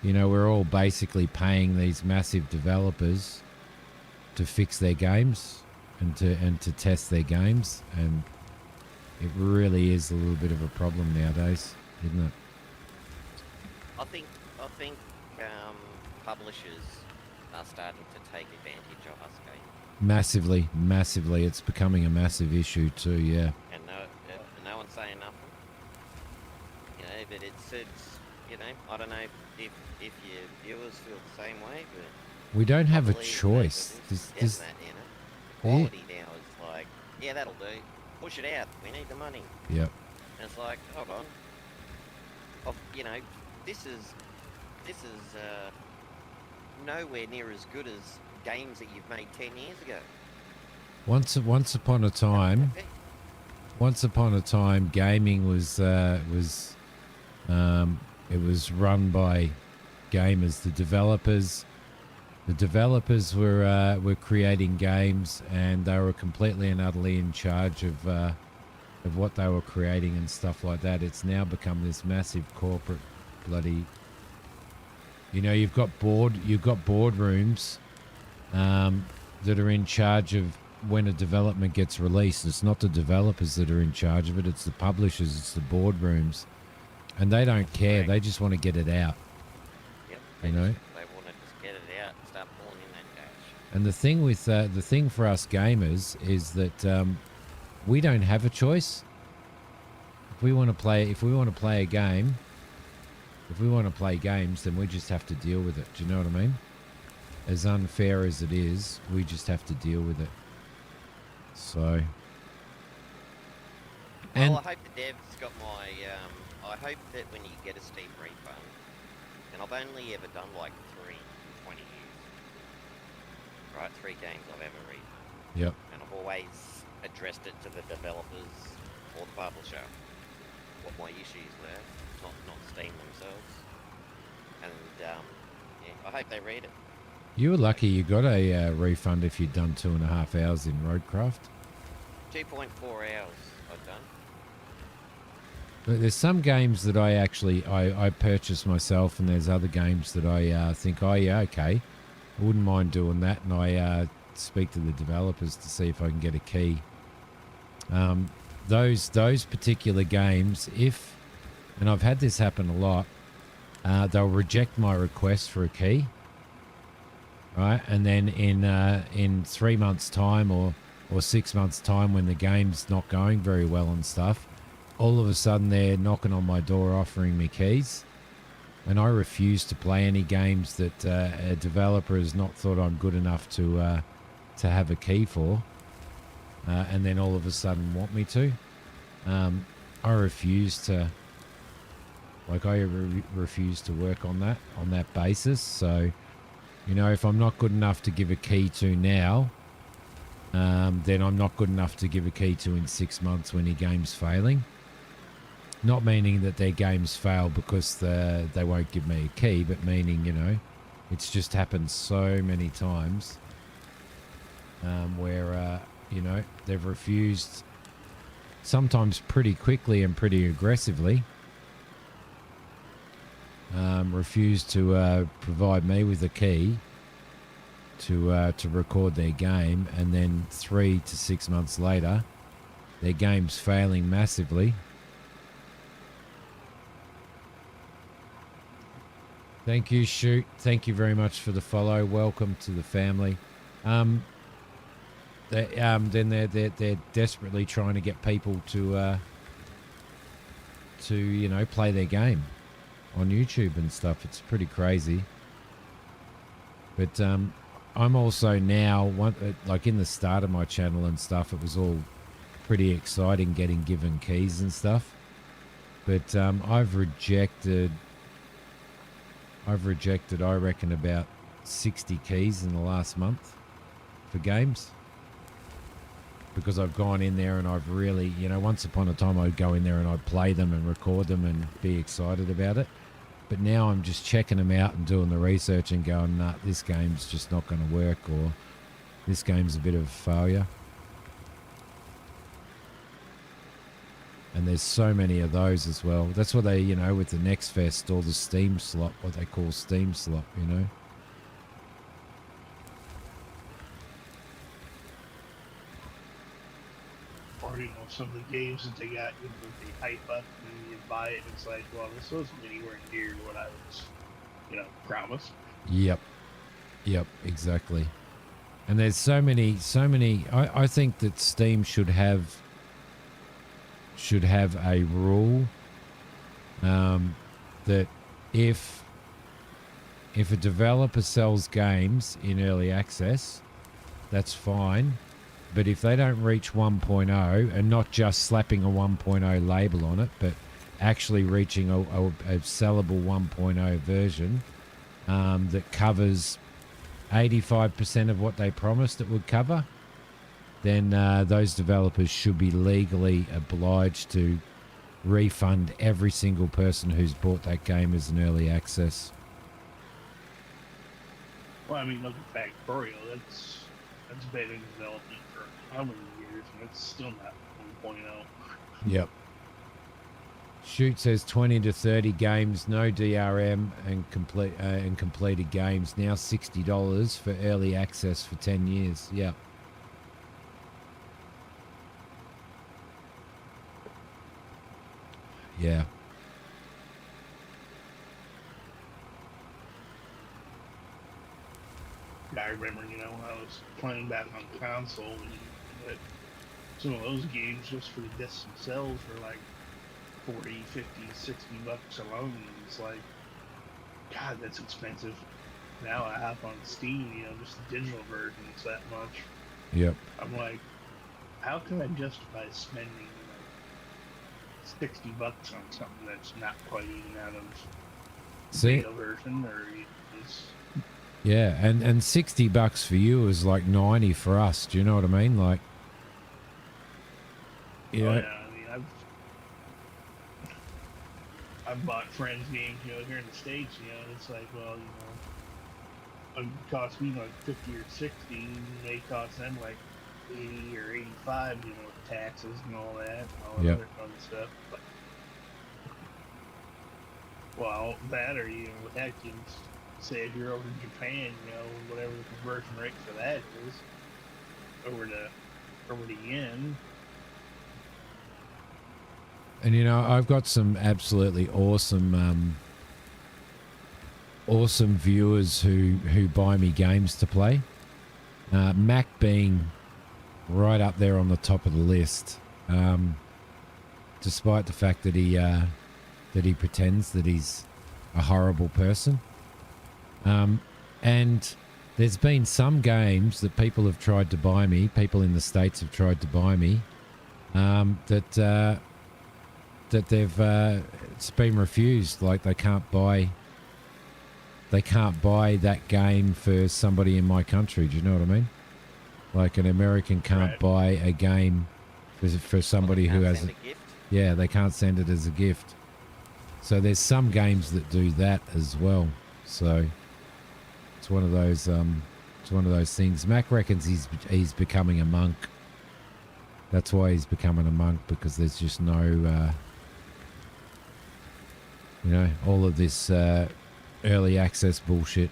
Speaker 1: you know, we're all basically paying these massive developers to fix their games and to test their games, and it really is a little bit of a problem nowadays, isn't it?
Speaker 3: I think publishers are starting to take advantage of us, okay?
Speaker 1: Massively. It's becoming a massive issue too, yeah.
Speaker 3: And no one's saying nothing. You know, but it's you know, I don't know if your viewers feel the same way, but
Speaker 1: We don't have a
Speaker 3: believe,
Speaker 1: choice.
Speaker 3: You know,
Speaker 1: This,
Speaker 3: that, you know, quality now is like, yeah, that'll do. Push it out. We need the money.
Speaker 1: yep.
Speaker 3: And it's like, hold on. You know, this is nowhere near as good as games that you've made 10 years ago.
Speaker 1: Once upon a time, gaming was it was run by gamers. The developers were creating games, and they were completely and utterly in charge of what they were creating and stuff like that. It's now become this massive corporate bloody. You know, you've got boardrooms that are in charge of when a development gets released. It's not the developers that are in charge of it, it's the publishers, it's the boardrooms. And they don't care,
Speaker 3: Right.
Speaker 1: they just want to get it out.
Speaker 3: Yep.
Speaker 1: You know?
Speaker 3: They want to just get it out and start pulling in that cash.
Speaker 1: And the thing for us gamers is that we don't have a choice. If we want to play a game, if we want to play games, then we just have to deal with it. Do you know what I mean? As unfair as it is, we just have to deal with it. So. And
Speaker 3: Well, I hope the devs got my. I hope that when you get a Steam refund, and I've only ever done like 3 in 20 years. Right, 3 games I've ever refunded.
Speaker 1: yep.
Speaker 3: And I've always addressed it to the developers or the publisher what my issues were, not Steam themselves. And yeah, I hope they read it.
Speaker 1: You were lucky you got a refund if you'd done 2.5 hours in Roadcraft.
Speaker 3: 2.4 hours I've done.
Speaker 1: But there's some games that I purchase myself, and there's other games that I think, oh yeah, okay, I wouldn't mind doing that, and I speak to the developers to see if I can get a key. Those particular games, and I've had this happen a lot, they'll reject my request for a key, right? And then in 3 months' time or 6 months' time, when the game's not going very well and stuff, all of a sudden they're knocking on my door offering me keys, and I refuse to play any games that a developer has not thought I'm good enough to have a key for, and then all of a sudden want me to. I refuse to. Like, I refuse to work on that basis. So, you know, if I'm not good enough to give a key to now, then I'm not good enough to give a key to in 6 months when your game's failing. Not meaning that their games fail because they won't give me a key, but meaning, you know, It's just happened so many times where, you know, they've refused sometimes pretty quickly and pretty aggressively. Refused to provide me with a key to record their game, and then 3 to 6 months later, their game's failing massively. Thank you, Shoot. Thank you very much for the follow. Welcome to the family. Then they're desperately trying to get people to you know, play their game on YouTube and stuff. It's pretty crazy. But I'm also now like in the start of my channel and stuff, it was all pretty exciting getting given keys and stuff. But I've rejected, I reckon, about 60 keys in the last month for games, because I've gone in there and I've really, you know, once upon a time I'd go in there and I'd play them and record them and be excited about it. But now I'm just checking them out and doing the research and going, nah, this game's just not going to work, or this game's a bit of a failure. And there's so many of those as well. That's what they, you know, with the Next Fest, or the Steam slot, what they call Steam slot, you know.
Speaker 6: Or, you know, some of the games that they got, you know, they hype up and you buy it, and it's like, well, this wasn't anywhere near what I was, you know, promised.
Speaker 1: Yep, exactly. And there's so many. I think that Steam should have a rule that if a developer sells games in early access, that's fine. But if they don't reach 1.0, and not just slapping a 1.0 label on it, but actually reaching a sellable 1.0 version that covers 85% of what they promised it would cover, then those developers should be legally obliged to refund every single person who's bought that game as an early access.
Speaker 6: Well, I mean, look at Factorial. That's been in development for how many years, and it's still not 1.0.
Speaker 1: Yep. Shoot says 20 to 30 games, no DRM, and completed games. Now $60 for early access for 10 years. Yep. Yeah.
Speaker 6: I remember, you know, when I was playing back on console, and some of those games just for the discs themselves were like 40, 50, 60 bucks alone. And it's like, God, that's expensive. Now I hop on Steam, you know, just the digital versions that much.
Speaker 1: Yep.
Speaker 6: I'm like, how can I justify spending, you know, 60 bucks on something that's not quite even out of beta version, or is...
Speaker 1: Yeah, and $60 for you is like 90 for us. Do you know what I mean? Like,
Speaker 6: yeah. Oh, yeah, I mean, I've bought friends' games, you know, here in the States. You know, it's like, well, you know, it cost me like 50 or 60, and they cost them like 80 or 85, you know, with taxes and all that, and all that other fun stuff. But, well, that, or, you know, heck, you say if you're over in Japan, you know, whatever the conversion rate for that is, over to yen.
Speaker 1: and you know, I've got some absolutely awesome viewers who buy me games to play. Mac being right up there on the top of the list, despite the fact that he pretends that he's a horrible person. And there's been some games that people have tried to buy me, people in the States have tried to buy me, that they've it's been refused. Like they can't buy that game for somebody in my country. Do you know what I mean? Like an American can't buy a game for somebody who has it. Yeah, they can't send it as a gift. So there's some games that do that as well. So It's one of those. It's one of those things. Mac reckons he's becoming a monk. That's why he's becoming a monk, because there's just no, you know, all of this early access bullshit.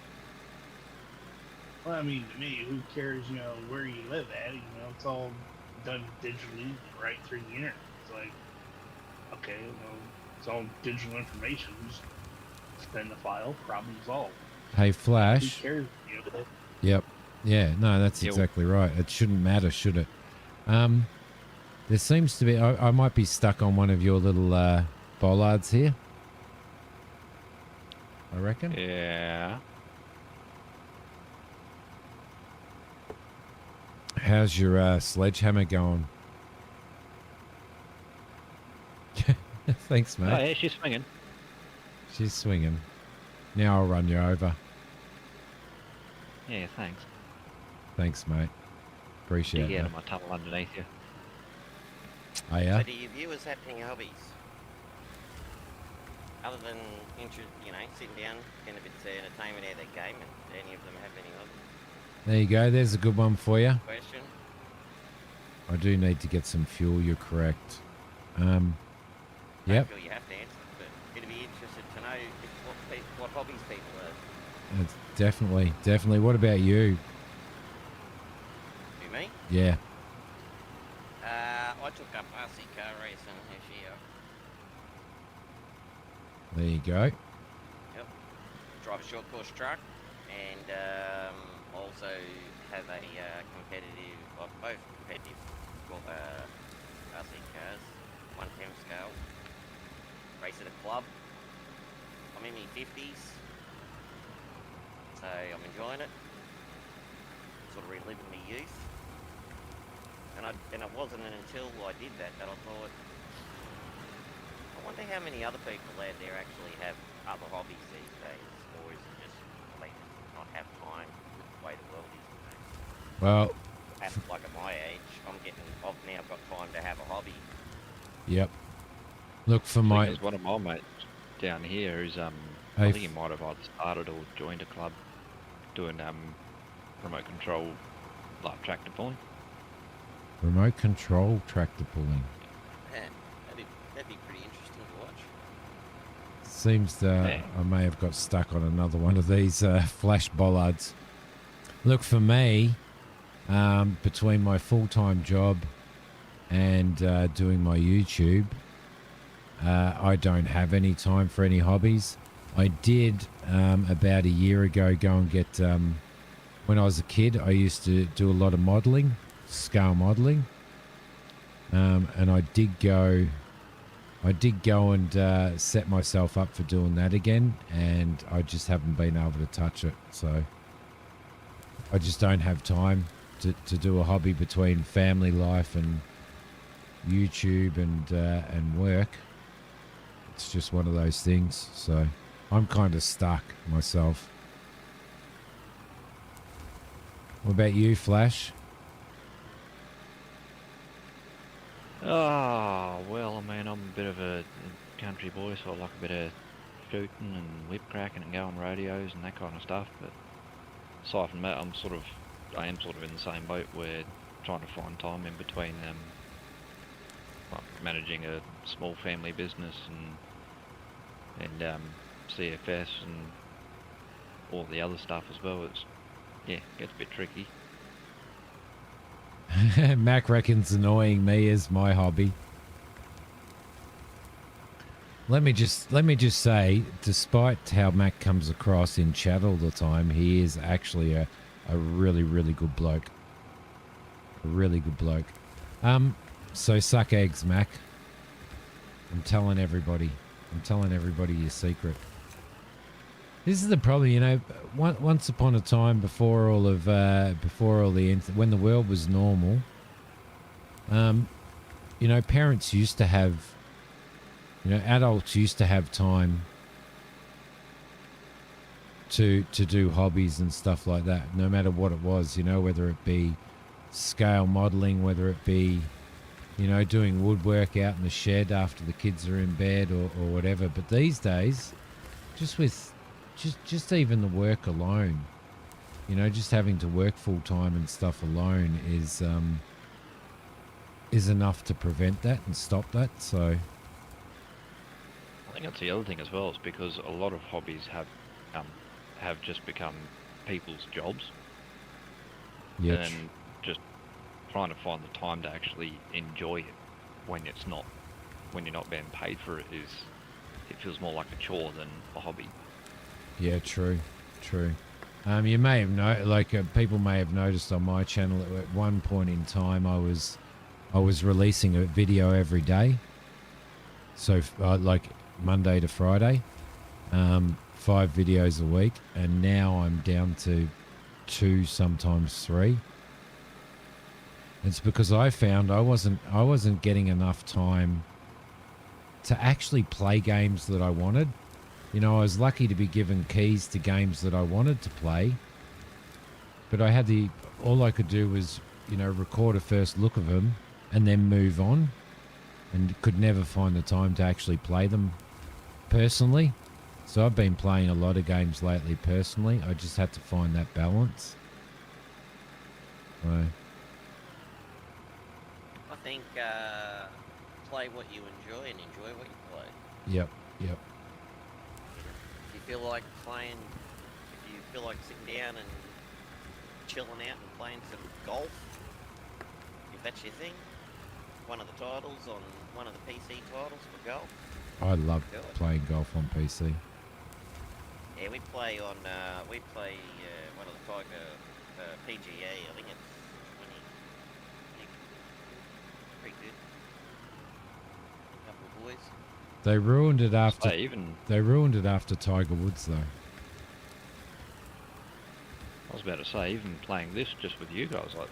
Speaker 6: Well, I mean, to me, who cares, you know, where you live at? You know, it's all done digitally right through the internet. It's like, okay, well, it's all digital information. Just send the file, problem solved.
Speaker 1: Hey,
Speaker 6: Who
Speaker 1: Flash.
Speaker 6: cares? You know,
Speaker 1: Yep. Yeah, no, that's
Speaker 2: Yep.
Speaker 1: exactly right. It shouldn't matter, should it? There seems to be... I might be stuck on one of your little bollards here. I reckon.
Speaker 2: Yeah.
Speaker 1: How's your sledgehammer going? Thanks,
Speaker 2: Oh,
Speaker 1: mate.
Speaker 2: yeah, she's swinging.
Speaker 1: She's swinging. Now I'll run you over.
Speaker 2: Yeah, thanks.
Speaker 1: Thanks, mate. Appreciate
Speaker 2: Dig out
Speaker 1: that.
Speaker 2: of my tunnel underneath you.
Speaker 1: Oh, yeah?
Speaker 3: So do your viewers have any hobbies? Other than, you know, sitting down, getting a bit of entertainment out of their game, and do any of them have any hobbies?
Speaker 1: There you go. There's a good one for you.
Speaker 3: Question?
Speaker 1: I do need to get some fuel. You're correct.
Speaker 3: I don't
Speaker 1: Yep.
Speaker 3: feel you have to answer, but it'd be interested to know what hobbies people have.
Speaker 1: It's definitely. What about you?
Speaker 3: Who, me?
Speaker 1: Yeah.
Speaker 3: I took up RC car racing this year.
Speaker 1: There you go.
Speaker 3: Yep. Drive a short course truck, and also have a competitive, well, both competitive RC cars, 110 scale. Race at a club. I'm in my 50s, so I'm enjoying it. Sort of reliving my youth. And it wasn't until I did that I thought, I wonder how many other people out there actually have other hobbies these days, or is it just they just not have time with the way the world is today?
Speaker 1: Well,
Speaker 3: Like at my age, I've now got time to have a hobby.
Speaker 1: yep. Look for my...
Speaker 2: Because one of my mates down here is,
Speaker 1: Hey,
Speaker 2: I think he might have either started or joined a club doing remote control, like tractor pulling.
Speaker 1: Remote control tractor pulling.
Speaker 3: Man, that'd be pretty interesting to watch.
Speaker 1: Seems
Speaker 2: Yeah.
Speaker 1: I may have got stuck on another one of these flash bollards. Look, for me, between my full-time job and doing my YouTube, I don't have any time for any hobbies. I did about a year ago go and get... when I was a kid, I used to do a lot of modelling, scale modelling. And I did go and set myself up for doing that again, and I just haven't been able to touch it. So I just don't have time to do a hobby between family life and YouTube and work. It's just one of those things. So I'm kind of stuck myself. What about you, Flash?
Speaker 2: Oh, well, I mean, I'm a bit of a country boy, so I like a bit of shooting and whip cracking and going rodeos and that kind of stuff, but aside from that, I am sort of in the same boat where trying to find time in between like managing a small family business and CFS and all the other stuff as well. It gets a bit tricky.
Speaker 1: Mac reckons annoying me is my hobby. Let me just say, despite how Mac comes across in chat all the time, he is actually a really, really good bloke. A really good bloke. So suck eggs, Mac. I'm telling everybody your secret. This is the problem, you know. Once upon a time, when the world was normal, you know, parents used to have, you know, adults used to have time to do hobbies and stuff like that, no matter what it was, you know, whether it be scale modeling, whether it be, you know, doing woodwork out in the shed after the kids are in bed or whatever. But these days, just even the work alone, You know, just having to work full time and stuff alone is enough to prevent that and stop that. So
Speaker 2: I think that's the other thing as well, is because a lot of hobbies have just become people's jobs,
Speaker 1: yeah,
Speaker 2: and just trying to find the time to actually enjoy it when you're not being paid for it, it feels more like a chore than a hobby.
Speaker 1: yeah, true. You may have people may have noticed on my channel that at one point in time I was releasing a video every day. So like Monday to Friday, 5 videos a week, and now I'm down to 2, sometimes 3. It's because I found I wasn't getting enough time to actually play games that I wanted. You know, I was lucky to be given keys to games that I wanted to play, but all I could do was, you know, record a first look of them and then move on, and could never find the time to actually play them personally. So I've been playing a lot of games lately personally. I just had to find that balance. Right.
Speaker 3: I think play what you enjoy and enjoy what you play.
Speaker 1: Yep.
Speaker 3: If you feel like playing, if you feel like sitting down and chilling out and playing some golf, if that's your thing, one of the titles on one of the PC titles for golf.
Speaker 1: I love
Speaker 3: Do it.
Speaker 1: playing golf on PC.
Speaker 3: Yeah, we play one of the Tiger PGA. I think it's 20. Pretty good. A couple of boys.
Speaker 1: They ruined it after
Speaker 2: I
Speaker 1: Tiger Woods though.
Speaker 2: was about to say, even playing this just with you guys, like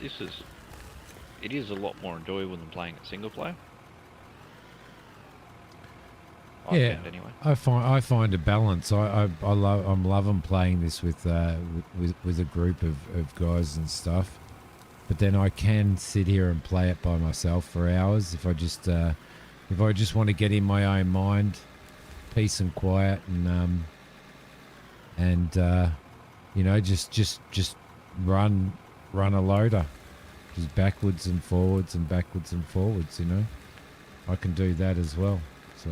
Speaker 2: it is a lot more enjoyable than playing it single player. I found anyway.
Speaker 1: I find a balance. I'm loving playing this with a group of guys and stuff. But then I can sit here and play it by myself for hours if I just want to get in my own mind, peace and quiet, and you know, just run a loader, just backwards and forwards. You know, I can do that as well. So.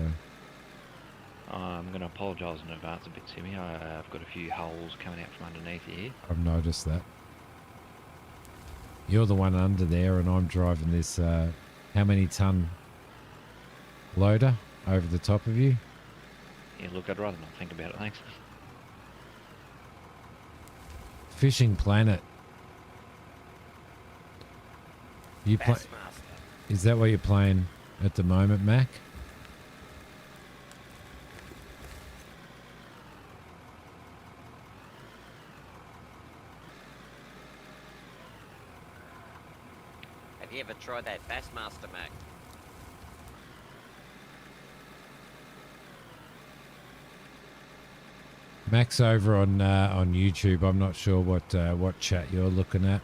Speaker 2: I'm going to apologise in advance a bit, Simmy. I've got a few holes coming out from underneath here.
Speaker 1: I've noticed that. You're the one under there, and I'm driving this, how many ton loader over the top of you?
Speaker 2: Yeah, look, I'd rather not think about it, thanks.
Speaker 1: Fishing Planet. You play?
Speaker 3: Bassmaster.
Speaker 1: Is that what you're playing at the moment, Mac?
Speaker 3: Have you ever tried that Bassmaster, Mac?
Speaker 1: Mac's over on YouTube. I'm not sure what chat you're looking at.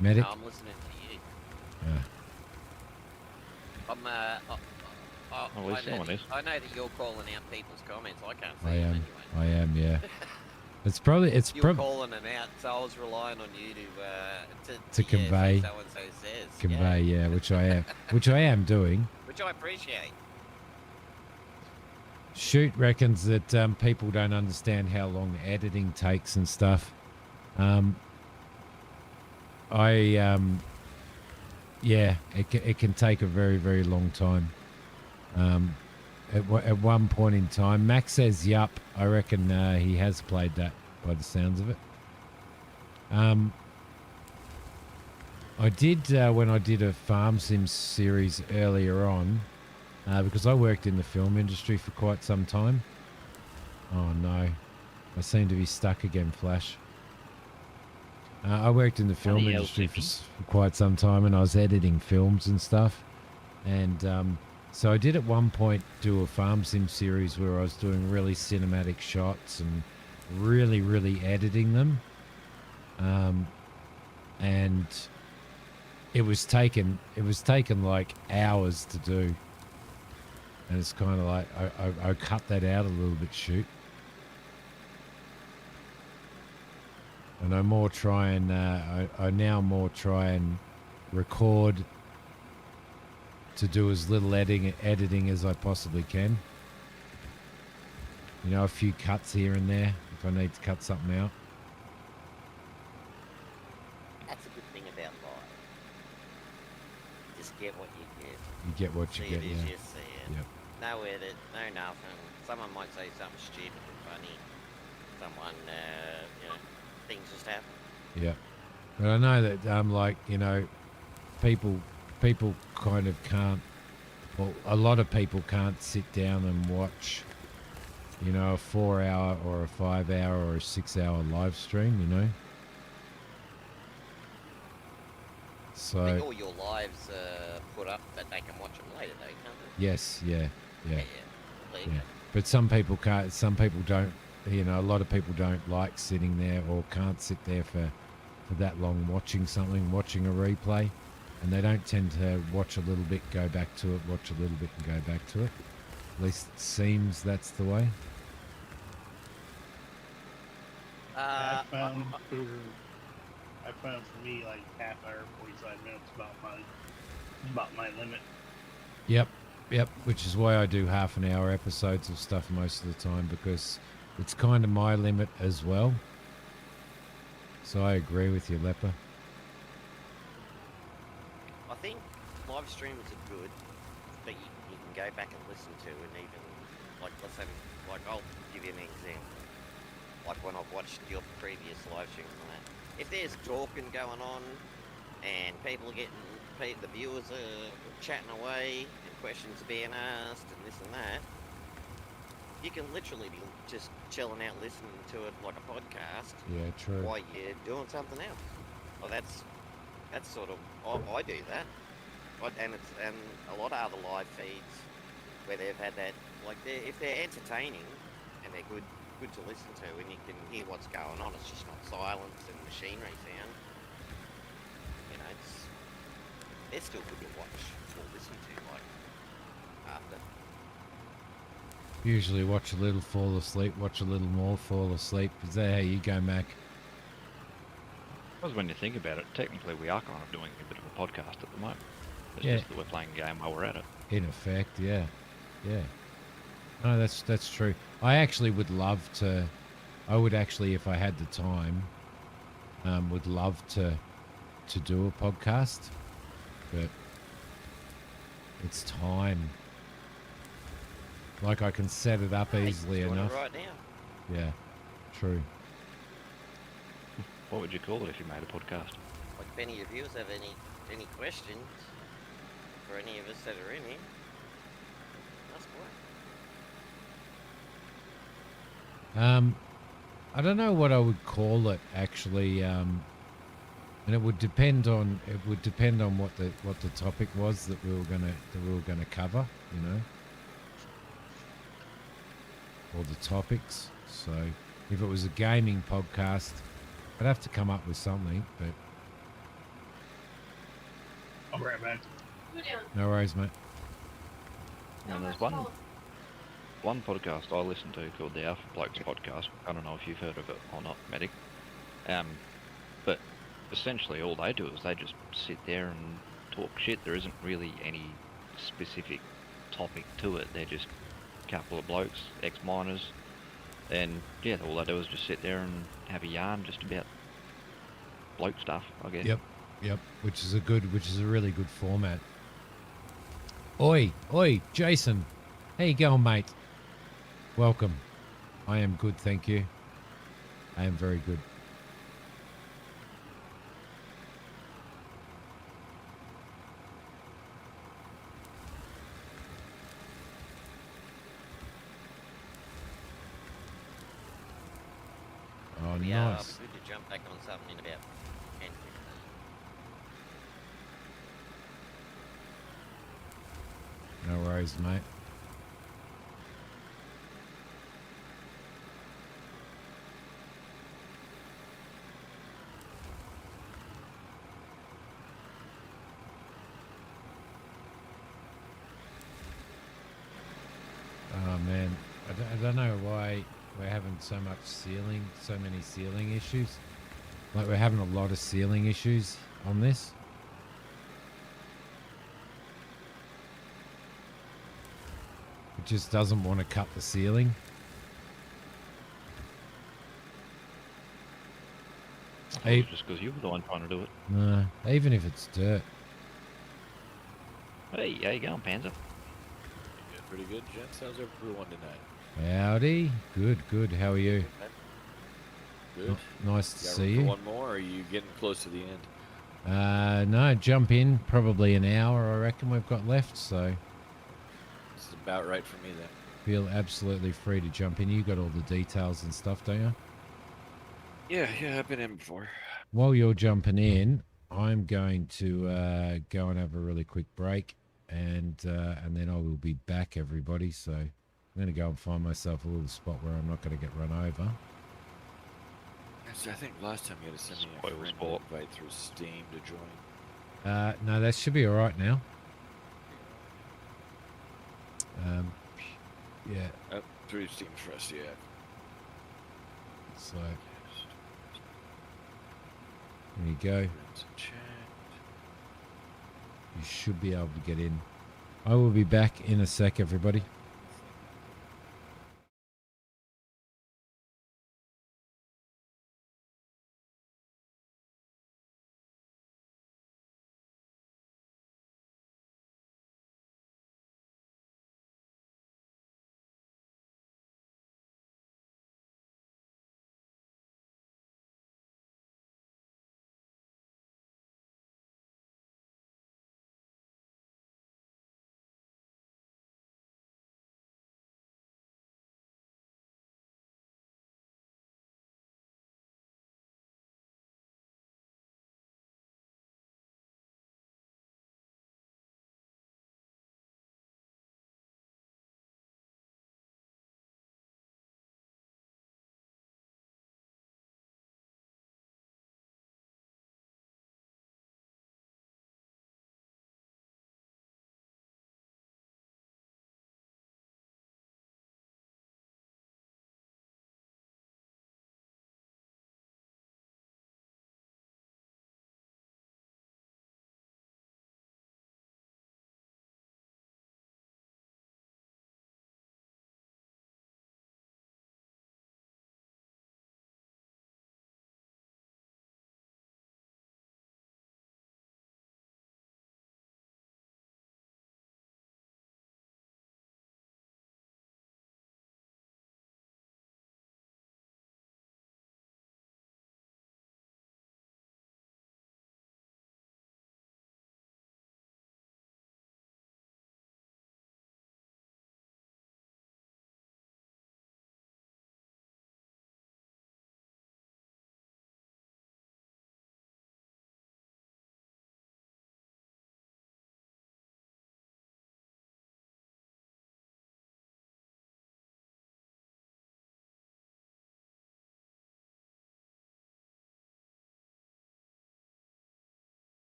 Speaker 1: Medic.
Speaker 3: No, I'm listening to you.
Speaker 1: Yeah.
Speaker 2: Well, at least someone is.
Speaker 3: I know that you're calling out people's comments. I can't see
Speaker 1: I
Speaker 3: them
Speaker 1: am.
Speaker 3: anyway.
Speaker 1: I am. Yeah. It's probably
Speaker 3: You're calling them out, so I was relying on you to
Speaker 1: convey.
Speaker 3: So and so says.
Speaker 1: convey. Yeah, which I am doing.
Speaker 3: Which I appreciate.
Speaker 1: Shoot reckons that people don't understand how long editing takes and stuff. It can take a very, very long time. At one point in time, Max says, "Yup." I reckon he has played that by the sounds of it. I did when I did a Farm Sim series earlier on, because I worked in the film industry for quite some time. Oh no, I seem to be stuck again, Flash. I worked in the film industry for quite some time, and I was editing films and stuff. And so I did at one point do a Farm Sim series where I was doing really cinematic shots and really, really editing them. And it was taken like hours to do. And it's kind of like I cut that out a little bit, shoot. And I more try and I now more try and record to do as little editing as I possibly can. You know, a few cuts here and there if I need to cut something out.
Speaker 3: That's a good thing about live. Just get what you get.
Speaker 1: You get what you
Speaker 3: See
Speaker 1: get,
Speaker 3: it as
Speaker 1: yeah.
Speaker 3: you see it.
Speaker 1: Yep.
Speaker 3: No edit, no nothing. Someone might say something stupid and funny. Someone, you know, things just happen.
Speaker 1: Yeah. But I know that like, you know, people kind of can't, well, a lot of people can't sit down and watch, you know, a 4-hour or a 5-hour or a 6-hour live stream, you know.
Speaker 3: I
Speaker 1: So
Speaker 3: think all your lives put up that they can watch them later, though, can't they?
Speaker 1: yes, yeah.
Speaker 3: Yeah. There you
Speaker 1: Yeah.
Speaker 3: go.
Speaker 1: But some people can't, some people don't, you know, a lot of people don't like sitting there or can't sit there for that long watching something, watching a replay. And they don't tend to watch a little bit, go back to it, watch a little bit and go back to it. At least it seems that's the way.
Speaker 6: I found for me like half hour, 45 minutes about my limit.
Speaker 1: Yep, which is why I do half an hour episodes of stuff most of the time, because it's kind of my limit as well. So I agree with you, Leper.
Speaker 3: I think live streams are good that you can go back and listen to, and even, like, let's say, like, I'll give you an example. Like when I've watched your previous live streams and that. If there's talking going on, and people are the viewers are chatting away, and questions are being asked, and this and that, you can literally be just chilling out listening to it like a podcast.
Speaker 1: Yeah, true.
Speaker 3: While you're doing something else. Well, that's sort of, I do that. And a lot of other live feeds where they've had that, like, if they're entertaining and they're good to listen to, and you can hear what's going on, it's just not silence and machinery sound. You know, they're still good to watch or listen to, like, after.
Speaker 1: Usually watch a little, fall asleep, watch a little more, fall asleep. Is that how you go, Mac?
Speaker 2: Because when you think about it, technically we are kind of doing a bit of a podcast at the moment. It's
Speaker 1: Yeah.
Speaker 2: just that we're playing a game while we're at it.
Speaker 1: In effect, yeah. No, that's true. I actually would love to. I would actually, if I had the time, would love to do a podcast, but it's time. Like I can set it up easily
Speaker 3: Doing it
Speaker 1: enough.
Speaker 3: right now.
Speaker 1: Yeah, true.
Speaker 2: What would you call it if you made a podcast?
Speaker 3: Like, if any of your viewers have any questions for any of us that are in here, that's great.
Speaker 1: I don't know what I would call it actually, and it would depend on what the topic was that we were gonna cover, you know, or the topics. So if it was a gaming podcast, I'd have to come up with something, but
Speaker 6: I'll be right back.
Speaker 1: no worries, mate.
Speaker 2: And there's one podcast I listen to called the Alpha Blokes Podcast. I don't know if you've heard of it or not, Medic. But essentially all they do is they just sit there and talk shit. There isn't really any specific topic to it. They're just a couple of blokes, ex-miners, and yeah, all they do is just sit there and have a yarn just about bloke stuff, I guess.
Speaker 1: Yep. Which is a really good format. Oi, Jason. How you going, mate? Welcome. I am good, thank you. I am very good. Oh,
Speaker 3: Yeah,
Speaker 1: nice.
Speaker 3: I'll be good to jump back on something in about 10, 15.
Speaker 1: No worries, mate. Oh man, I don't know why we're having so many ceiling issues. Like we're having a lot of ceiling issues on this. It just doesn't want to cut the ceiling.
Speaker 2: I thought it
Speaker 1: Hey.
Speaker 2: was just because you were the one trying to do it.
Speaker 1: No, even if it's dirt.
Speaker 2: Hey, how you going, Panzer?
Speaker 7: Pretty good, gents. How's everyone tonight?
Speaker 1: Howdy. Good, good. How are you?
Speaker 7: Good.
Speaker 1: Nice to
Speaker 7: Got
Speaker 1: see
Speaker 7: room for
Speaker 1: you.
Speaker 7: one more, or are you getting close to the end?
Speaker 1: No, jump in. Probably an hour, I reckon we've got left. So
Speaker 7: This is about right for me then.
Speaker 1: feel absolutely free to jump in. You got all the details and stuff, don't you?
Speaker 7: Yeah, I've been in before.
Speaker 1: While you're jumping in, I'm going to go and have a really quick break, and then I will be back, everybody. So I'm going to go and find myself a little spot where I'm not going to get run over.
Speaker 7: So I think last time you had to send me a
Speaker 2: Spoil
Speaker 7: friend
Speaker 2: sport.
Speaker 7: invite through Steam to join.
Speaker 1: No, that should be all right now. Yeah.
Speaker 7: Through Steam Trust, yeah.
Speaker 1: So there you go.
Speaker 7: Friends in chat.
Speaker 1: You should be able to get in. I will be back in a sec, everybody.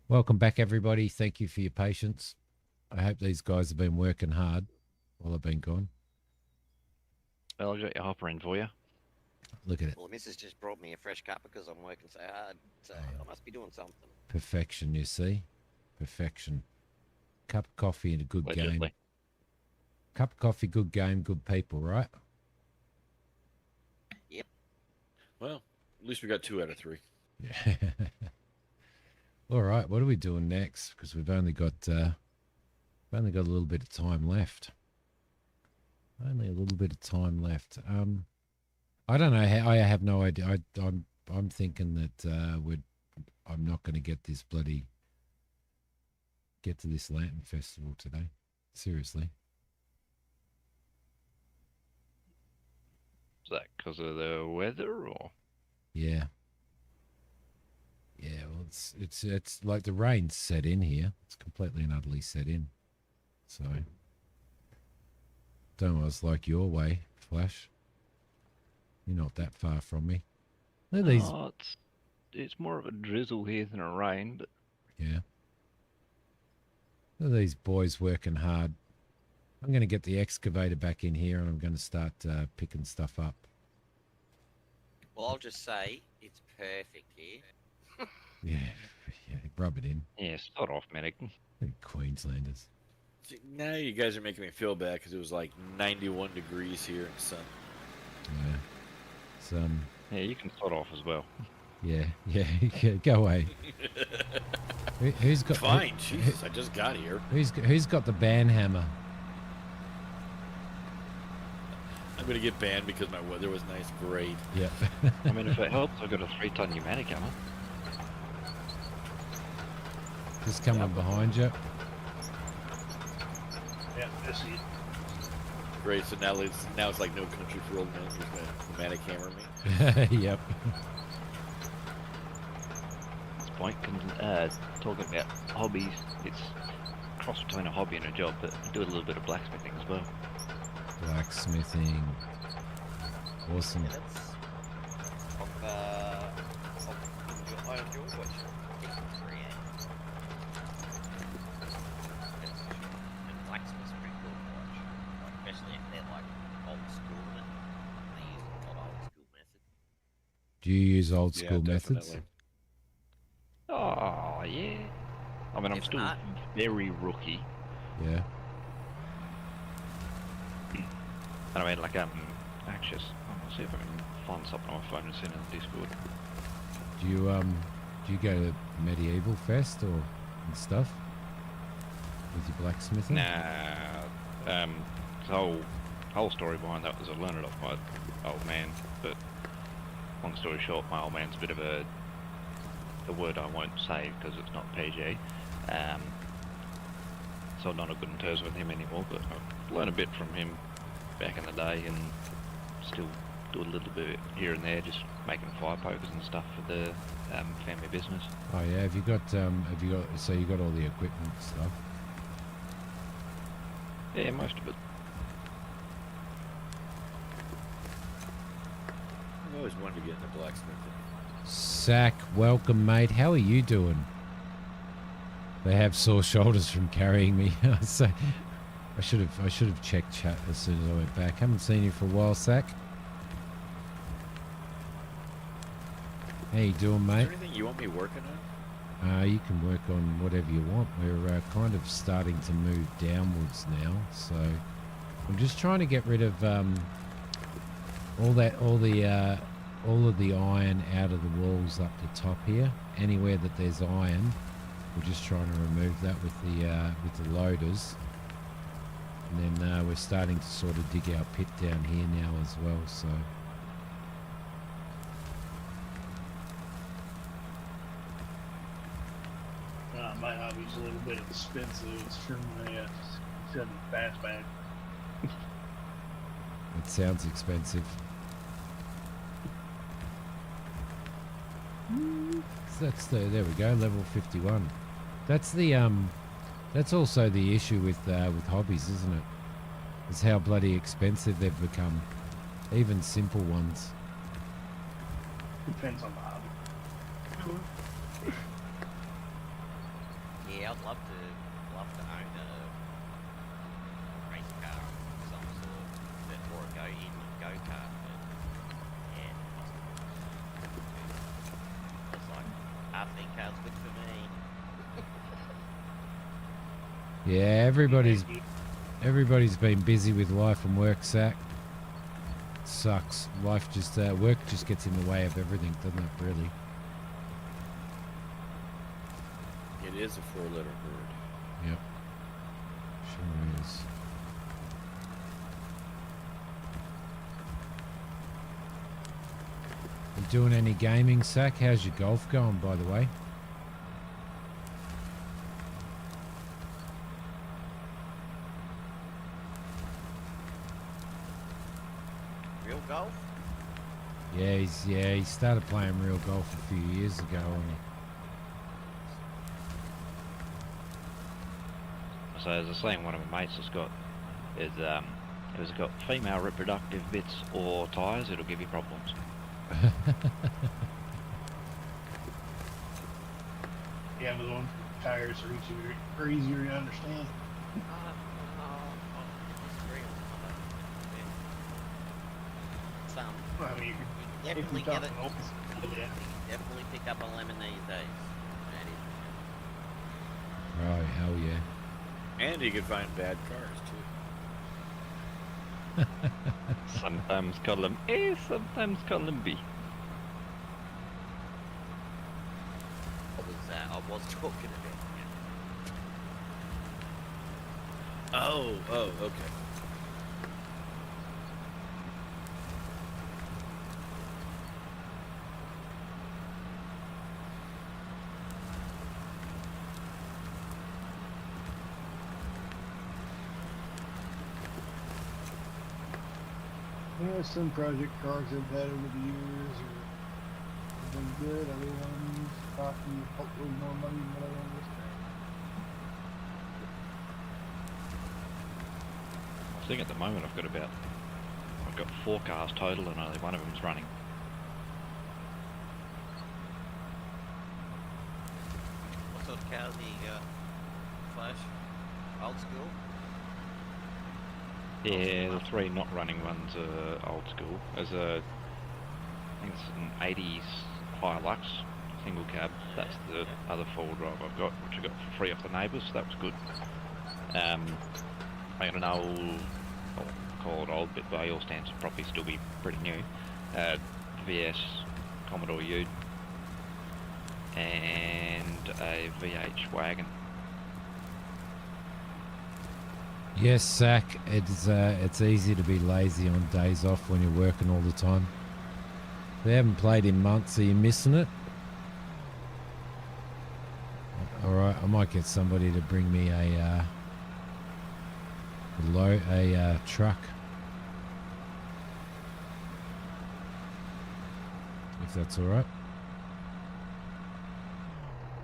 Speaker 1: Welcome back, everybody. Thank you for your patience. I hope these guys have been working hard while I've been gone.
Speaker 2: Well, I got your hopper in for you.
Speaker 1: Look at it.
Speaker 3: Well, the missus just brought me a fresh cup because I'm working so hard, so I must be doing something.
Speaker 1: Perfection, you see? Perfection. Cup of coffee and a good game.
Speaker 2: Allegedly.
Speaker 1: Cup of coffee, good game, good people, right?
Speaker 3: Yep.
Speaker 7: Well, at least we got 2 out of 3.
Speaker 1: Yeah. All right, what are we doing next? Because we've only got a little bit of time left. Only a little bit of time left. I don't know how. I have no idea. I'm thinking that I'm not going to get to this lantern festival today. Seriously.
Speaker 2: Is that because of the weather or?
Speaker 1: Yeah. Yeah. Well, it's like the rain's set in here. It's completely and utterly set in. So. Don't know. It's like your way, Flash. You're not that far from me. Look at these.
Speaker 2: Oh, it's more of a drizzle here than a rain, but
Speaker 1: Yeah. Look at these boys working hard. I'm going to get the excavator back in here and I'm going to start picking stuff up.
Speaker 3: Well, I'll just say it's perfect here.
Speaker 1: Yeah, rub it in.
Speaker 2: yeah, start off, medic.
Speaker 1: Queenslanders.
Speaker 7: See, now you guys are making me feel bad because it was like 91 degrees here in the sun.
Speaker 1: Yeah. It's,
Speaker 2: Yeah, you can start off as well.
Speaker 1: yeah, go away. Who's got?
Speaker 7: Fine, Jesus, I just got here.
Speaker 1: Who's got the ban hammer?
Speaker 7: I'm gonna get banned because my weather was nice. Great.
Speaker 1: Yep.
Speaker 2: I mean, if it helps, I've got a 3-ton pneumatic hammer.
Speaker 1: Just coming behind you.
Speaker 6: Yeah, I see it.
Speaker 7: Great. So now it's like no country for old men. He's gonna pneumatic hammer me.
Speaker 1: Yep.
Speaker 2: This point, talking about hobbies, it's a cross between a hobby and a job, but I do a little bit of blacksmithing as well.
Speaker 1: Blacksmithing. Awesome.
Speaker 3: Yeah, I enjoy watching people create. And blacksmith's pretty cool to watch, especially if they're like old school and they use a lot of old school methods.
Speaker 1: Do you use old
Speaker 7: Yeah,
Speaker 1: school methods?
Speaker 7: definitely.
Speaker 2: Oh, yeah. I mean, I'm
Speaker 3: If
Speaker 2: still
Speaker 3: not-
Speaker 2: very rookie.
Speaker 1: Yeah.
Speaker 2: And I mean, like, anxious. I'll see if I can find something on my phone and send it in Discord.
Speaker 1: Do you go to Medieval Fest or and stuff with your blacksmithing?
Speaker 2: Nah, the whole story behind that was I learned it off my old man, but long story short, my old man's a bit of a word I won't say because it's not PG. So I'm not on good terms with him anymore, but I've learned a bit from him back in the day and still do a little bit here and there, just making fire pokers and stuff for the family business.
Speaker 1: Oh yeah. Have you got? So you got all the equipment and stuff?
Speaker 2: Yeah, most of it.
Speaker 7: I've always wanted to get into blacksmithing.
Speaker 1: Sack, welcome, mate. How are you doing? They have sore shoulders from carrying me. So I should have checked chat as soon as I went back. Haven't seen you for a while, Sack. How you doing,
Speaker 7: Is
Speaker 1: mate?
Speaker 7: there anything you want me working on?
Speaker 1: You can work on whatever you want. We're kind of starting to move downwards now, so I'm just trying to get rid of all of the iron out of the walls up the top here. Anywhere that there's iron, we're just trying to remove that with the loaders. And then we're starting to sort of dig our pit down here now as well. So.
Speaker 6: My hobby's a little bit expensive. It's from my 7 fastback.
Speaker 1: It sounds expensive. So there we go, level 51. That's that's also the issue with hobbies, isn't it? It's how bloody expensive they've become, even simple ones.
Speaker 6: Depends on the hobby.
Speaker 3: I'd love to own a race car of some sort, or a go-kart, but yeah, it's like RC cars good for me.
Speaker 1: Yeah, everybody's been busy with life and work, Zach. Sucks. Life just work just gets in the way of everything, doesn't it? Really.
Speaker 7: It is a 4-letter word.
Speaker 1: Yep. Sure is. You doing any gaming, Zach? How's your golf going, by the way?
Speaker 3: Real golf?
Speaker 1: Yeah, he started playing real golf a few years ago, and
Speaker 2: So as I was saying, one of my mates has got female reproductive bits or tyres, it'll give you problems.
Speaker 6: Yeah, but the one tires are easier to understand.
Speaker 3: Disagree on some.
Speaker 6: I mean,
Speaker 3: You
Speaker 6: if
Speaker 3: definitely
Speaker 6: you're
Speaker 3: get it.
Speaker 6: talking old, yeah.
Speaker 3: Definitely pick up a lemon these days. That is.
Speaker 1: right, hell yeah.
Speaker 7: And you can find bad cars too.
Speaker 2: Sometimes call them A, sometimes call them B.
Speaker 3: I was talking about.
Speaker 7: Oh, okay.
Speaker 6: Yeah, some project cars I've had over the years have been good. Other ones cost me hopefully more money than what I want this time.
Speaker 2: I think at the moment I've got 4 cars total and only one of them's running.
Speaker 3: What sort of cars do you got? Flash? Old school?
Speaker 2: Yeah, the 3 not running ones are old school. There's I think it's an 80s Hilux single cab. That's the other 4-wheel drive I've got, which I got for free off the neighbours, so that was good. I got an old, I'll call it old, but by all standards it'd probably still be pretty new, VS Commodore Ute and a VH wagon.
Speaker 1: Yes, Zach, it's easy to be lazy on days off when you're working all the time. They haven't played in months. Are you missing it? All right, I might get somebody to bring me a truck, if that's all right.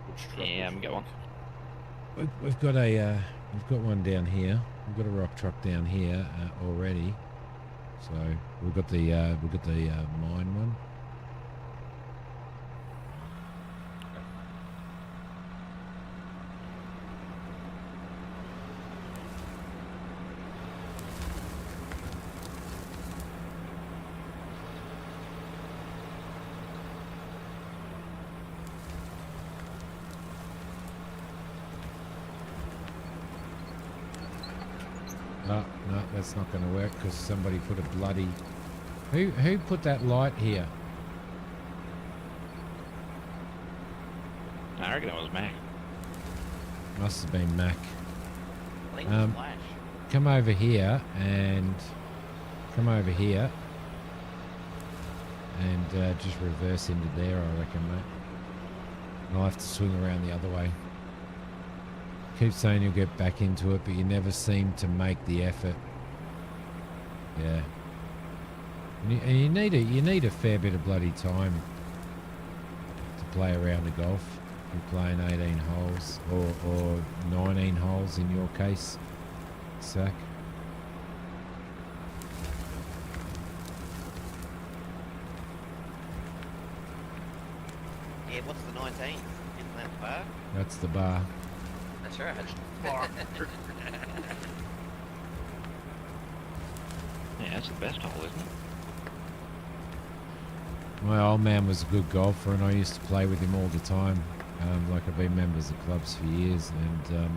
Speaker 7: Which truck
Speaker 2: Yeah,
Speaker 7: would you
Speaker 2: go on.
Speaker 7: like?
Speaker 1: We've got one down here. We've got a rock truck down here already. So we've got the mine one. No, that's not going to work because somebody put a bloody... Who put that light here?
Speaker 2: I reckon it was Mac.
Speaker 1: Must have been Mac.
Speaker 3: I think it was Flash.
Speaker 1: Come over here and just reverse into there, I reckon, mate. And I'll have to swing around the other way. Keep saying you'll get back into it, but you never seem to make the effort. Yeah. And you need a fair bit of bloody time to play around the golf. You're playing 18 holes or 19 holes in your case, Zach.
Speaker 3: Yeah, what's the 19th? Isn't that the bar?
Speaker 1: That's the bar.
Speaker 3: That's That's right.
Speaker 6: Far.
Speaker 2: Yeah, that's the best hole, isn't it?
Speaker 1: My old man was a good golfer, and I used to play with him all the time. Like I've been members of clubs for years, and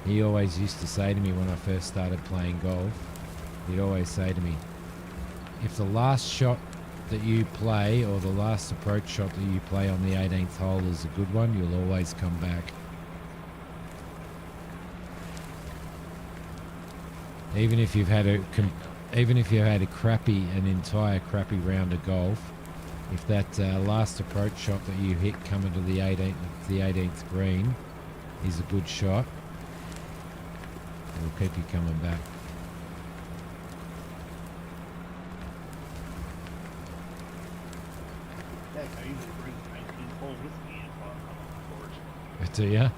Speaker 1: he always used to say to me when I first started playing golf, he'd always say to me, if the last shot that you play or the last approach shot that you play on the 18th hole is a good one, you'll always come back. Even if you've had an entire crappy round of golf, if that last approach shot that you hit coming to the 18th green is a good shot, it'll keep you coming back.
Speaker 6: Heck, I usually bring 19 hole with me if I'm on the course.
Speaker 1: Do ya?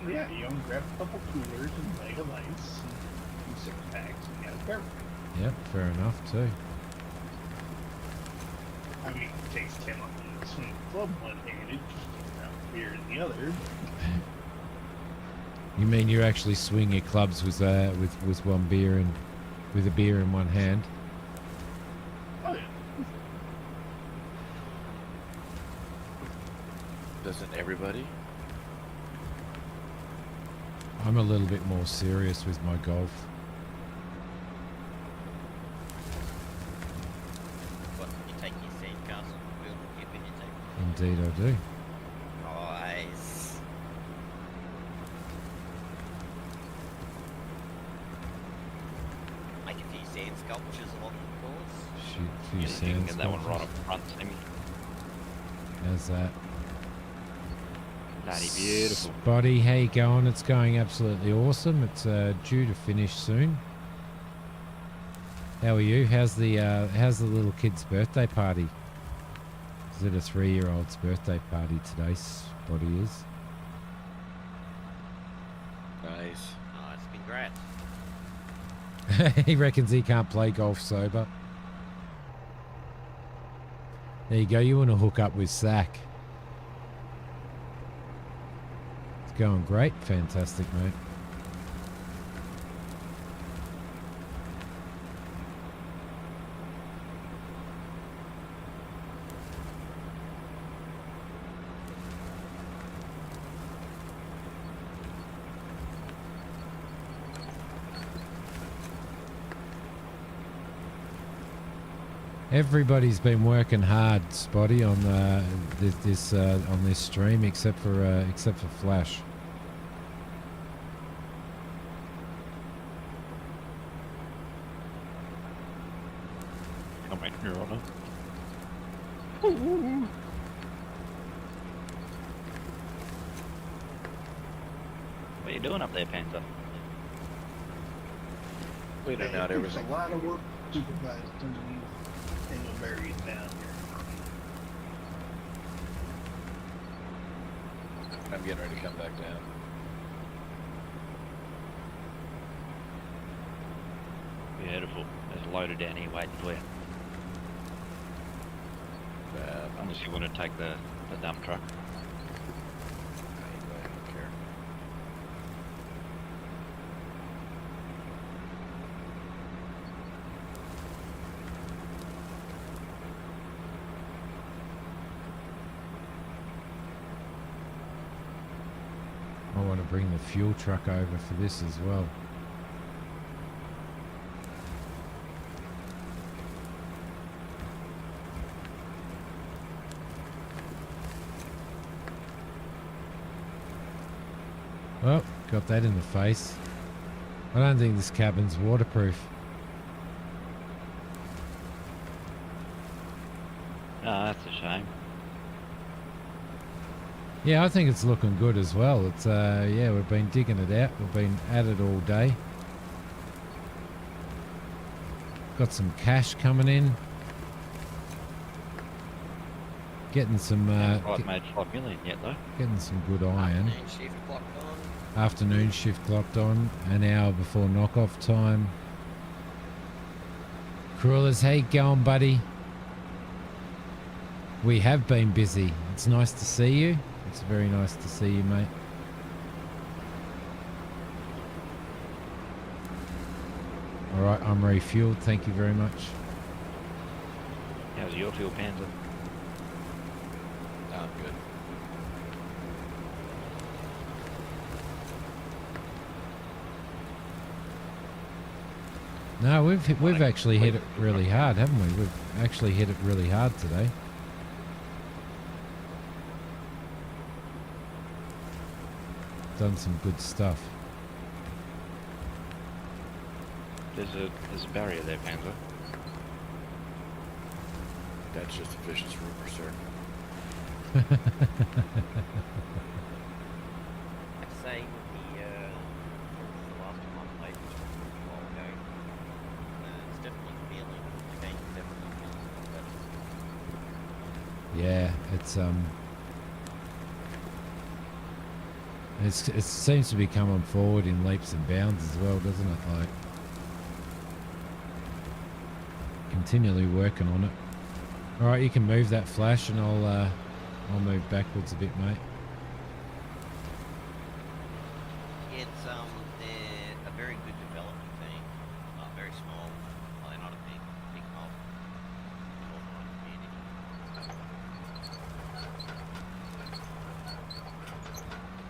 Speaker 6: Yeah, you know, grab a couple coolers and a bag of ice and 6 packs and get a pair.
Speaker 1: Yep, fair enough too.
Speaker 6: I mean, it takes 10 on the swing the club one-handed, just out beer in the other.
Speaker 1: You mean you actually swing your clubs with one beer and with a beer in one hand?
Speaker 6: Oh yeah.
Speaker 7: Doesn't everybody?
Speaker 1: I'm a little bit more serious with my golf.
Speaker 3: What, you take your sandcastle build kit with you too?
Speaker 1: Indeed I do.
Speaker 3: Nice. Make a few sand sculptures along the course.
Speaker 1: Shoot a few
Speaker 2: You can
Speaker 1: sands.
Speaker 2: get that one right up front, Sammy.
Speaker 1: How's that?
Speaker 2: Bloody beautiful.
Speaker 1: Spotty, how you going? It's going absolutely awesome. It's due to finish soon. How are you? How's the little kid's birthday party? Is it a 3-year-old's birthday party today? Spotty is.
Speaker 7: Nice.
Speaker 3: Nice, congrats.
Speaker 1: He reckons he can't play golf sober. There you go. You want to hook up with Zach. It's going great. Fantastic, mate. Everybody's been working hard, Spotty, on this stream, except for Flash.
Speaker 2: Come in, Your Honour. What are you doing up there, Panther?
Speaker 7: Cleaning out
Speaker 6: There's
Speaker 7: everything.
Speaker 6: a lot of work supervised underneath Dingleberries down here.
Speaker 7: I'm getting ready to come back down.
Speaker 2: Beautiful. There's a loader down here waiting for you. Unless you want to take the dump truck.
Speaker 7: I don't care.
Speaker 1: I want to bring the fuel truck over for this as well. Well, got that in the face. I don't think this cabin's waterproof.
Speaker 2: Oh, that's a shame.
Speaker 1: Yeah, I think it's looking good as well. It's yeah, we've been digging it out. We've been at it all day. Got some cash coming in. Getting some
Speaker 2: Haven't quite made 5 million yet, though.
Speaker 1: getting some good iron.
Speaker 3: Afternoon shift clocked on.
Speaker 1: Afternoon shift clocked on, an hour before knockoff time. Crawlers, how you going, buddy? We have been busy. It's nice to see you. It's very nice to see you, mate. All right, I'm refueled. Thank you very much.
Speaker 2: How's your fuel, Panzer?
Speaker 7: I'm good.
Speaker 1: No, we've actually hit it really hard, haven't we? We've actually hit it really hard today. Done some good stuff.
Speaker 2: There's a barrier there, Panzer.
Speaker 7: That's just a vicious rumor, sir.
Speaker 3: I have to say, with the last time I played, which was a while ago, it's definitely feeling, the game definitely feels a lot better.
Speaker 1: Yeah, it seems to be coming forward in leaps and bounds as well, doesn't it? Like continually working on it. All right, you can move that flash, and I'll move backwards a bit, mate.
Speaker 3: It's they're a very good development team. Very small. Well, they're not a big mob. Organised community.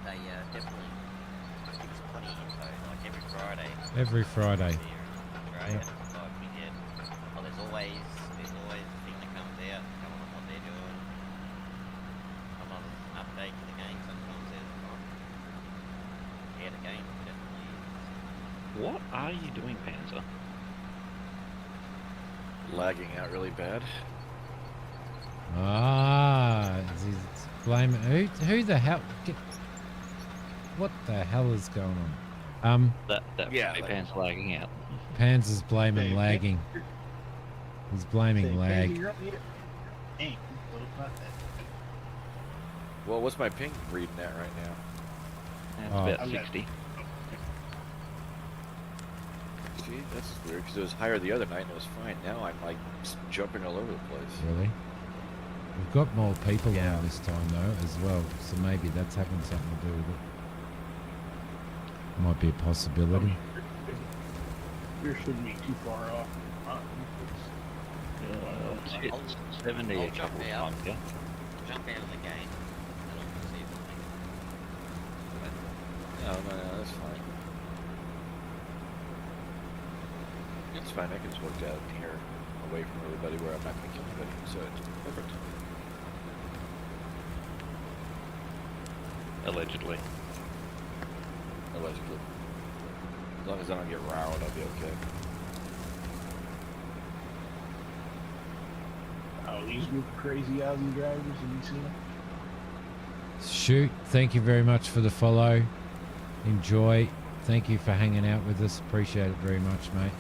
Speaker 3: They definitely give us plenty of info. Like every Friday.
Speaker 1: Every Friday.
Speaker 3: Right.
Speaker 1: Yep.
Speaker 3: Like we get. Oh, there's always a thing that comes out, telling them what they're doing. Sometimes it's an update to the game. Sometimes there's not. Yeah, the game definitely is.
Speaker 2: What are you doing, Panzer?
Speaker 7: Lagging out really bad.
Speaker 1: Ah, he's blaming who the hell? What the hell is going on?
Speaker 2: That
Speaker 7: Yeah,
Speaker 2: yeah,
Speaker 7: like-
Speaker 2: Panzer lagging out.
Speaker 1: Pans is blaming
Speaker 6: Hey,
Speaker 1: lagging. He's blaming lag.
Speaker 6: You're up here. Hey, what about that?
Speaker 7: Well, what's my ping reading at right now?
Speaker 2: That's
Speaker 1: Oh.
Speaker 2: about
Speaker 6: Okay.
Speaker 2: 60.
Speaker 7: See, that's weird because it was higher the other night and it was fine. Now I'm like just jumping all over the place.
Speaker 1: Really? We've got more people
Speaker 7: Yeah.
Speaker 1: on this time though as well, so maybe that's having something to do with it. Might be a possibility.
Speaker 6: You shouldn't be too far off.
Speaker 2: It's hit 70
Speaker 3: I'll
Speaker 2: a
Speaker 3: jump
Speaker 2: couple of
Speaker 3: out.
Speaker 2: times, yeah.
Speaker 3: Jump out of the game. And I'll see if
Speaker 7: No, that's fine. It's fine. I can just walk down here away from everybody where I'm not going to kill anybody. So it's perfect.
Speaker 2: Allegedly.
Speaker 7: Allegedly. As long as I don't get riled, I'll be okay.
Speaker 6: Oh, these group of crazy Aussie drivers, have you seen them?
Speaker 1: Shoot, thank you very much for the follow. Enjoy. Thank you for hanging out with us. Appreciate it very much, mate.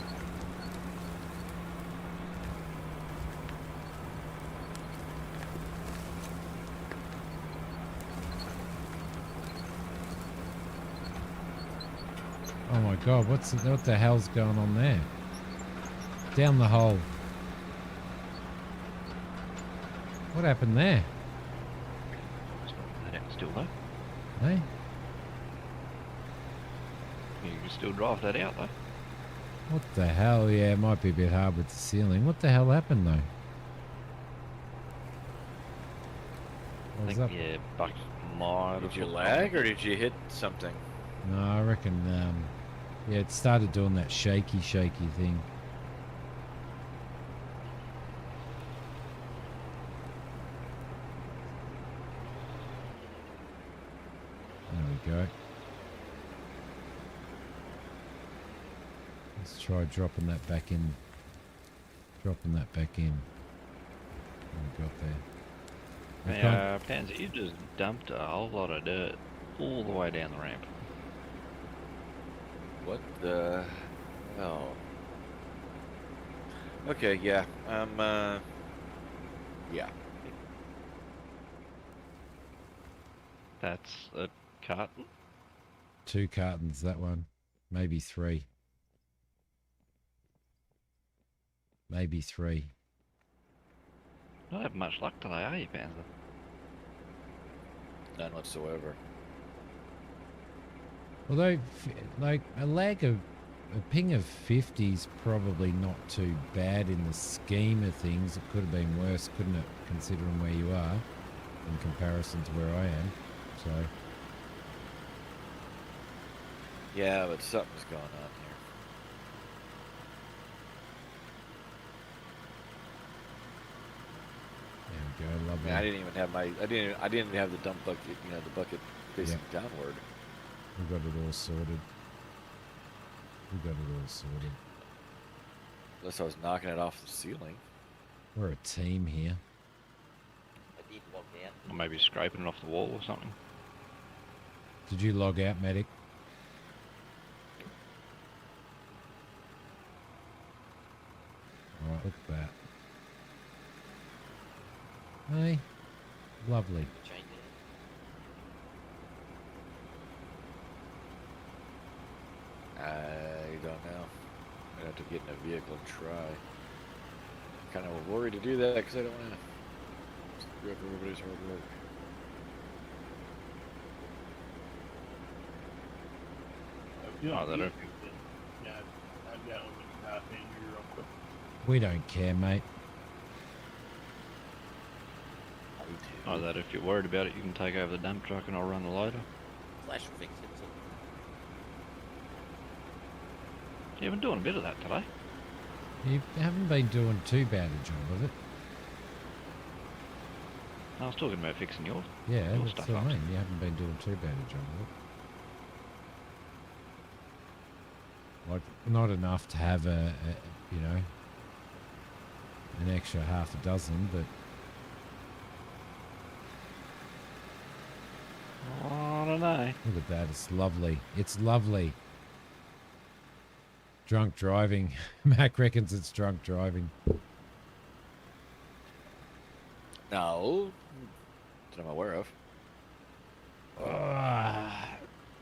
Speaker 1: Oh my god, what the hell's going on there? Down the hole. What happened there?
Speaker 2: Still though.
Speaker 1: Hey?
Speaker 2: You can still drive that out though.
Speaker 1: What the hell? Yeah, it might be a bit hard with the ceiling. What the hell happened though?
Speaker 2: I
Speaker 1: What was
Speaker 2: think
Speaker 1: up?
Speaker 2: yeah, Buck might
Speaker 7: Did
Speaker 2: have
Speaker 7: you
Speaker 2: hooked
Speaker 7: lag
Speaker 2: on.
Speaker 7: or did you hit something?
Speaker 1: No, I reckon, yeah, it started doing that shaky thing. There we go. Let's try dropping that back in. Dropping that back in. What we got there? We've got-
Speaker 2: Panzer, you just dumped a whole lot of dirt all the way down the ramp.
Speaker 7: What the hell? Okay, yeah. Yeah.
Speaker 2: That's a carton.
Speaker 1: 2 cartons, that one. Maybe 3. Maybe 3.
Speaker 2: Not have much luck today, are you, Panzer?
Speaker 7: None whatsoever.
Speaker 1: Although, like a ping of 50 is probably not too bad in the scheme of things. It could have been worse, couldn't it, considering where you are in comparison to where I am. So,
Speaker 7: Yeah, but something's going on here.
Speaker 1: there we go,
Speaker 7: I
Speaker 1: lovely.
Speaker 7: mean, I didn't even have I didn't have the dump bucket, the bucket facing downward.
Speaker 1: We got it all sorted.
Speaker 7: Unless I was knocking it off the ceiling.
Speaker 1: We're a team here.
Speaker 3: I did log out.
Speaker 2: Or maybe scraping it off the wall or something.
Speaker 1: Did you log out, medic? All right, look at that. Hey, lovely.
Speaker 3: Change it.
Speaker 7: I don't know. I'd have to get in a vehicle and try. Kind of worried to do that because I don't want to screw up everybody's hard work.
Speaker 2: Oh, that'll-
Speaker 6: Yeah, I've got one in here real quick.
Speaker 1: We don't care, mate.
Speaker 2: Oh, that if you're worried about it, you can take over the dump truck and I'll run the loader.
Speaker 3: Flash will fix it. So
Speaker 2: Yeah, we're doing a bit of that today.
Speaker 1: You haven't been doing too bad a job of it.
Speaker 2: I was talking about fixing yours.
Speaker 1: Yeah,
Speaker 2: Your
Speaker 1: that's
Speaker 2: stuff
Speaker 1: what I
Speaker 2: up.
Speaker 1: mean. You haven't been doing too bad a job of it. Like, not enough to have an extra half a dozen, but
Speaker 2: I don't know.
Speaker 1: look at that. It's lovely. It's lovely. Drunk driving. Mac reckons it's drunk driving.
Speaker 7: No, that I'm aware of.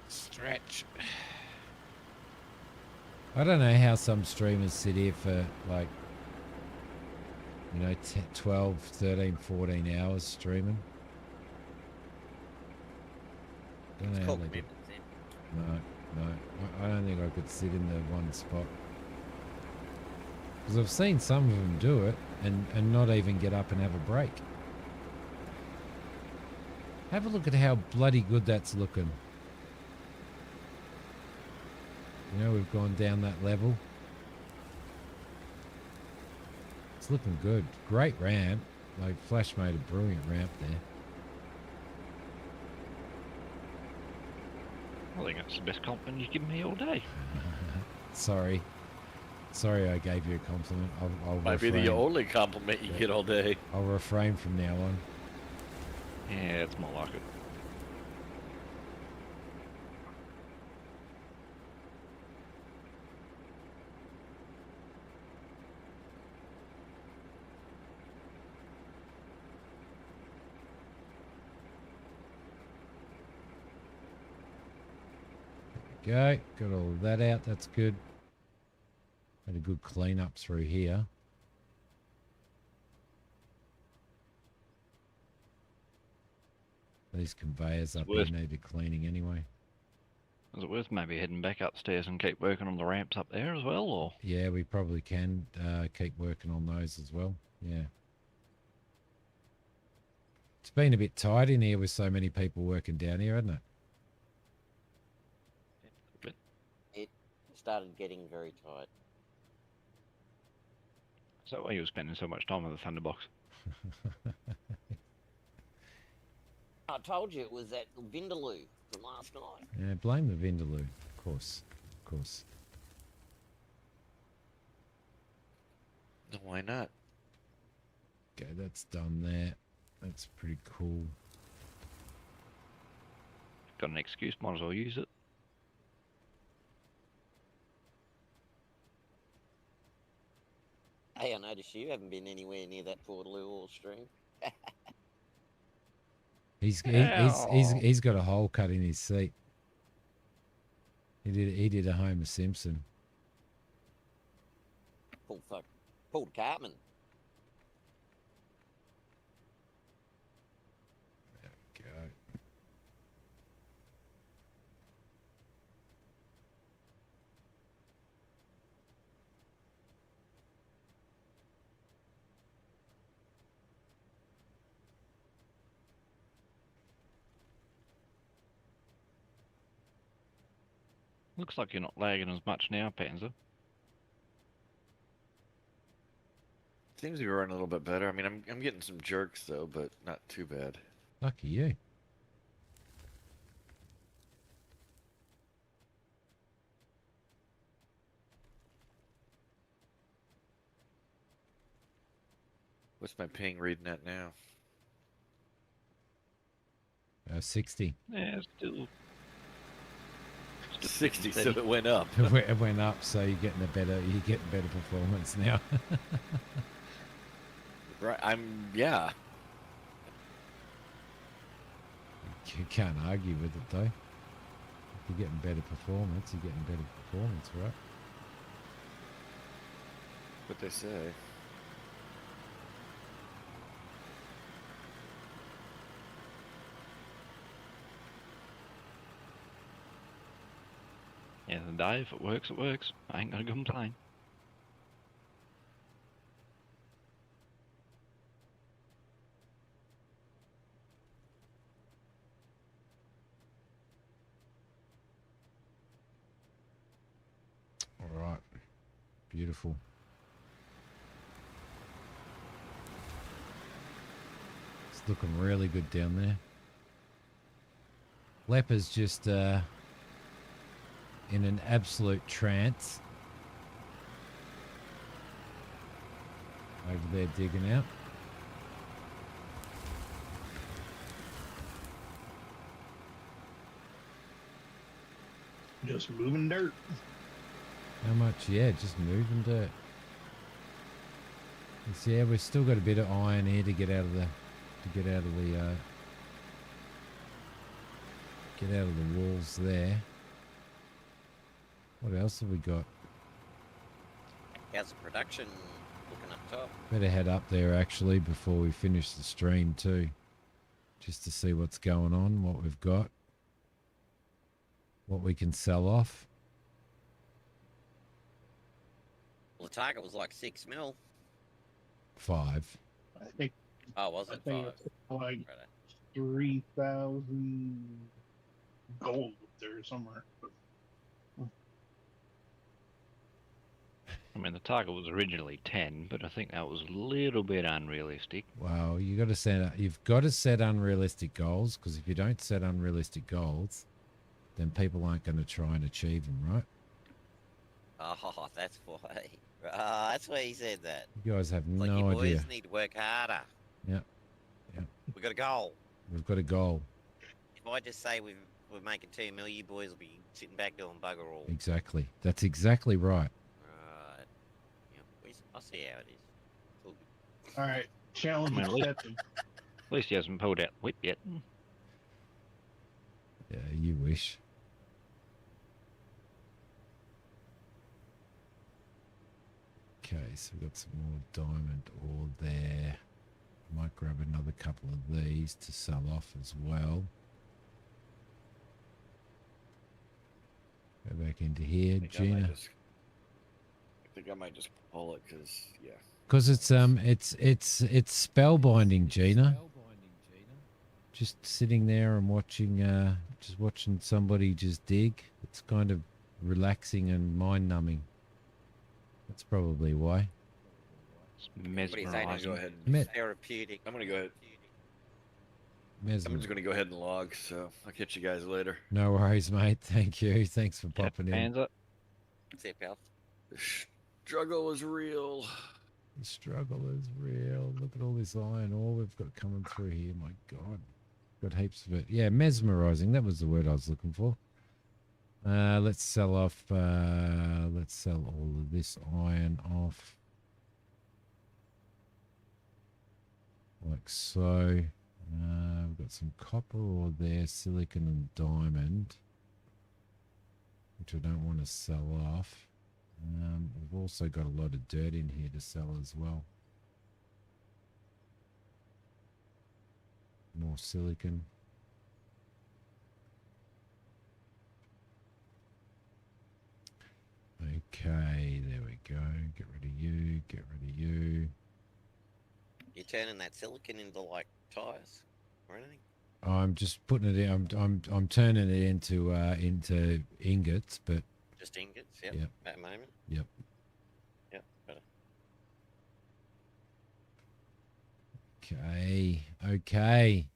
Speaker 1: Stretch. I don't know how some streamers sit here for like, 12, 13, 14 hours streaming. Don't
Speaker 3: it's
Speaker 1: know how
Speaker 3: called
Speaker 1: they do.
Speaker 3: commitment, Sam.
Speaker 1: No. I don't think I could sit in the one spot. Because I've seen some of them do it and not even get up and have a break. Have a look at how bloody good that's looking. We've gone down that level. It's looking good. Great ramp. Like, Flash made a brilliant ramp there.
Speaker 2: I think that's the best compliment you've given me all day.
Speaker 1: Sorry I gave you a compliment. I'll
Speaker 7: Might be
Speaker 1: refrain.
Speaker 7: the only compliment you get all day.
Speaker 1: I'll refrain from now on.
Speaker 2: Yeah, it's more like it.
Speaker 1: Go. Got all of that out. That's good. Had a good clean up through here. These conveyors up here
Speaker 2: worth-
Speaker 1: needed cleaning anyway.
Speaker 2: Is it worth maybe heading back upstairs and keep working on the ramps up there as well, or?
Speaker 1: Yeah, we probably can keep working on those as well. Yeah. It's been a bit tight in here with so many people working down here, hasn't it?
Speaker 3: It started getting very tight.
Speaker 2: Is that why you were spending so much time on the Thunderbox?
Speaker 3: I told you it was that Vindaloo from last night.
Speaker 1: Yeah, blame the Vindaloo. Of course.
Speaker 7: Why not?
Speaker 1: Okay, that's done there. That's pretty cool.
Speaker 2: Got an excuse, might as well use it.
Speaker 3: Hey, I noticed you haven't been anywhere near that Portaloo or stream.
Speaker 1: He's got a hole cut in his seat. He did a Homer Simpson.
Speaker 3: Pulled Cartman.
Speaker 1: There we go.
Speaker 2: Looks like you're not lagging as much now, Panzer.
Speaker 7: Seems to be running a little bit better. I mean, I'm getting some jerks though, but not too bad.
Speaker 1: Lucky you.
Speaker 7: What's my ping reading at now?
Speaker 1: 60.
Speaker 2: Yeah, still
Speaker 7: 60, so
Speaker 2: steady.
Speaker 7: it went up.
Speaker 1: It went up, so you're getting better performance now.
Speaker 7: Right, yeah.
Speaker 1: You can't argue with it though. If you're getting better performance, you're getting better performance, right?
Speaker 7: What they say.
Speaker 2: Yeah, the day, if it works, it works. I ain't gonna complain.
Speaker 1: All right. Beautiful. It's looking really good down there. Leper's just in an absolute trance. Over there digging out.
Speaker 6: Just moving dirt.
Speaker 1: How much? Yeah, just moving dirt. So yeah, we've still got a bit of iron here to get out of the walls there. What else have we got?
Speaker 3: How's the production looking up top?
Speaker 1: Better head up there actually before we finish the stream too, just to see what's going on, what we've got, what we can sell off.
Speaker 3: Well, the target was like 6 mil.
Speaker 1: 5.
Speaker 6: I think
Speaker 3: Oh, was it 5?
Speaker 6: it's like
Speaker 3: Right.
Speaker 6: 3,000 gold up there somewhere.
Speaker 2: I mean, the target was originally 10, but I think that was a little bit unrealistic.
Speaker 1: Well, you've got to set unrealistic goals, because if you don't set unrealistic goals, then people aren't going to try and achieve them, right?
Speaker 3: Oh, that's why. That's why he said that.
Speaker 1: You guys have
Speaker 3: It's like,
Speaker 1: no
Speaker 3: you boys
Speaker 1: idea.
Speaker 3: need to work harder.
Speaker 1: Yeah. Yeah.
Speaker 3: We got a goal.
Speaker 1: We've got a goal.
Speaker 3: If I just say we're making 2 mil, you boys will be sitting back doing bugger all.
Speaker 1: Exactly. That's exactly right.
Speaker 3: Right. Yeah, I'll see how it is. It's all good.
Speaker 6: All right, challenge
Speaker 2: I mean,
Speaker 6: accepted.
Speaker 2: At least he hasn't pulled out the whip yet.
Speaker 1: Yeah, you wish. Okay, so we've got some more diamond ore there. Might grab another couple of these to sell off as well. Go back into here,
Speaker 7: I
Speaker 1: Gina.
Speaker 7: think I might just pull it because, yeah.
Speaker 1: Because it's spellbinding, Gina. Just sitting there and watching, just watching somebody just dig. It's kind of relaxing and mind numbing. That's probably why.
Speaker 2: It's
Speaker 3: What do you say?
Speaker 2: mesmerising.
Speaker 7: Go ahead.
Speaker 3: Therapeutic.
Speaker 7: I'm gonna go ahead. I'm
Speaker 1: Mesmer.
Speaker 7: just gonna go ahead and log, so I'll catch you guys later.
Speaker 1: No worries, mate. Thank you. Thanks for popping in.
Speaker 2: Panzer.
Speaker 3: See you, pal.
Speaker 7: The struggle is real.
Speaker 1: The struggle is real. Look at all this iron ore we've got coming through here. My God. Got heaps of it. Yeah, mesmerizing. That was the word I was looking for. Let's sell off. Let's sell all of this iron off. Like so. We've got some copper ore there, silicon and diamond, which I don't want to sell off. We've also got a lot of dirt in here to sell as well. More silicon. Okay, there we go. Get rid of you, get rid of you.
Speaker 3: You turning that silicon into like tires or anything?
Speaker 1: I'm just putting it in. I'm turning it into ingots, but
Speaker 3: Just ingots, yep,
Speaker 1: Yep.
Speaker 3: at the moment.
Speaker 1: Yep.
Speaker 3: Yep, better.
Speaker 1: Okay.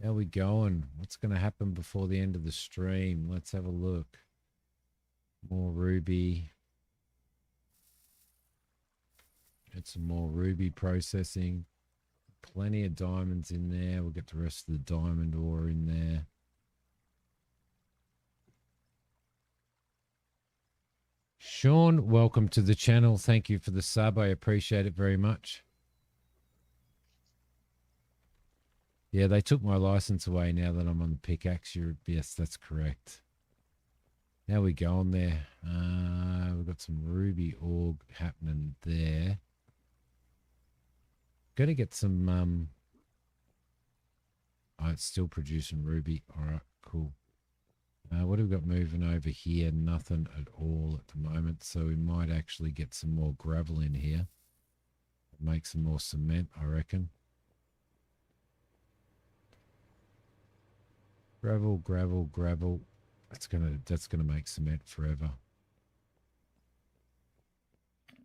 Speaker 1: How we going? What's going to happen before the end of the stream? Let's have a look. More ruby. Get some more ruby processing. Plenty of diamonds in there. We'll get the rest of the diamond ore in there. Sean, welcome to the channel. Thank you for the sub. I appreciate it very much. Yeah, they took my license away now that I'm on the pickaxe. Yes, that's correct. How we going there? We've got some ruby ore happening there. Going to get some... Oh, it's still producing ruby. All right, cool. What have we got moving over here? Nothing at all at the moment. So we might actually get some more gravel in here. Make some more cement, I reckon. Gravel, gravel, gravel. That's gonna make cement forever.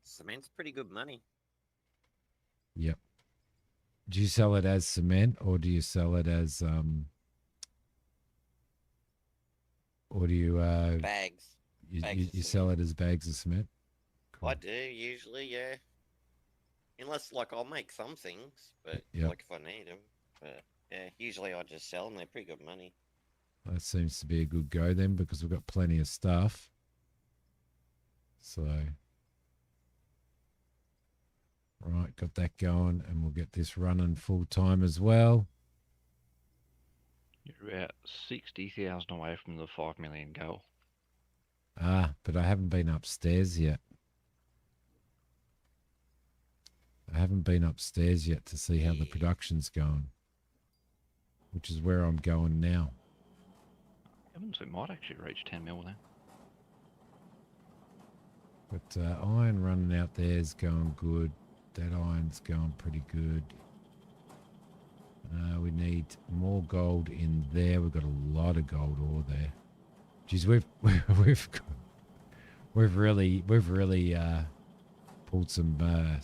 Speaker 3: Cement's pretty good money.
Speaker 1: Yep. Do you sell it as cement or do you sell it as or do you
Speaker 3: Bags.
Speaker 1: you sell it as bags of cement? Cool.
Speaker 3: I do usually, yeah. Unless, like, I'll make some things, but
Speaker 1: Yep.
Speaker 3: like if I need them. But yeah, usually I just sell them. They're pretty good money.
Speaker 1: That seems to be a good go then because we've got plenty of stuff. So, right, got that going and we'll get this running full time as well.
Speaker 2: You're about 60,000 away from the 5 million goal.
Speaker 1: But I haven't been upstairs yet. I haven't been upstairs yet to see how the production's going, which is where I'm going now.
Speaker 2: Evans, we might actually reach 10 mil then.
Speaker 1: But iron running out there is going good. That iron's going pretty good. We need more gold in there. We've got a lot of gold ore there. Geez, we've really pulled some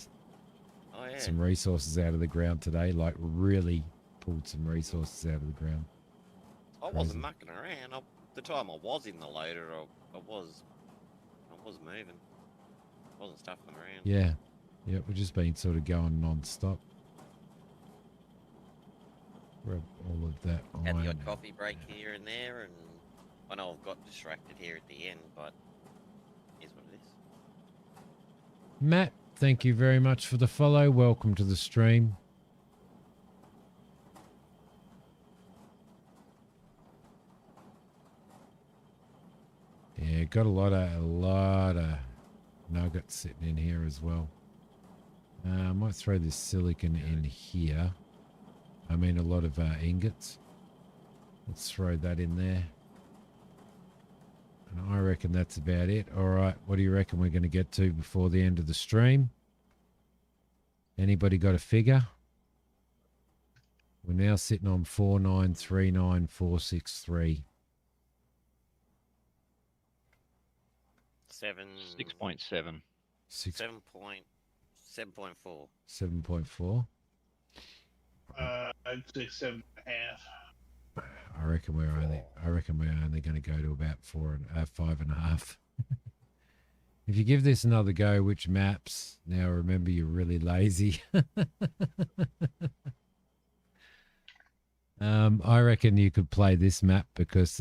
Speaker 1: some resources out of the ground today. Like really pulled some resources out of the ground.
Speaker 3: I wasn't mucking around. The time I was in the loader, I was moving. I wasn't stuffing them around.
Speaker 1: Yeah, we've just been sort of going non-stop. Grab all of that
Speaker 3: Had
Speaker 1: iron.
Speaker 3: the odd coffee break here and there, and I know I've got distracted here at the end, but here's what it is.
Speaker 1: Matt, thank you very much for the follow. Welcome to the stream. Yeah, got a lot of nuggets sitting in here as well. I might throw this silicon in here. I mean, a lot of ingots. Let's throw that in there. And I reckon that's about it. All right, what do you reckon we're going to get to before the end of the stream? Anybody got a figure? We're now sitting on 4939463.
Speaker 2: 6.7.
Speaker 3: 7.4.
Speaker 1: 7.4.
Speaker 6: I'd say 7.5.
Speaker 1: I reckon we're only going to go to about 5.5. If you give this another go, which maps? Now remember, you're really lazy. I reckon you could play this map because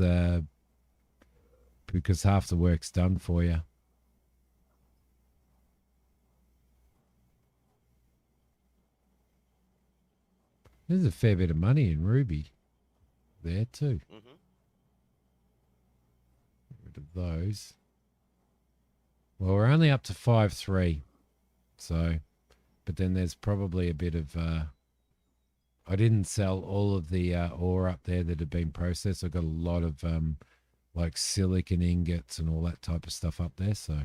Speaker 1: half the work's done for you. There's a fair bit of money in Ruby there too.
Speaker 3: Mm-hmm.
Speaker 1: Get rid of those. Well, we're only up to 5.3. So, but then there's probably a bit of... I didn't sell all of the ore up there that had been processed. I got a lot of like silicon ingots and all that type of stuff up there. So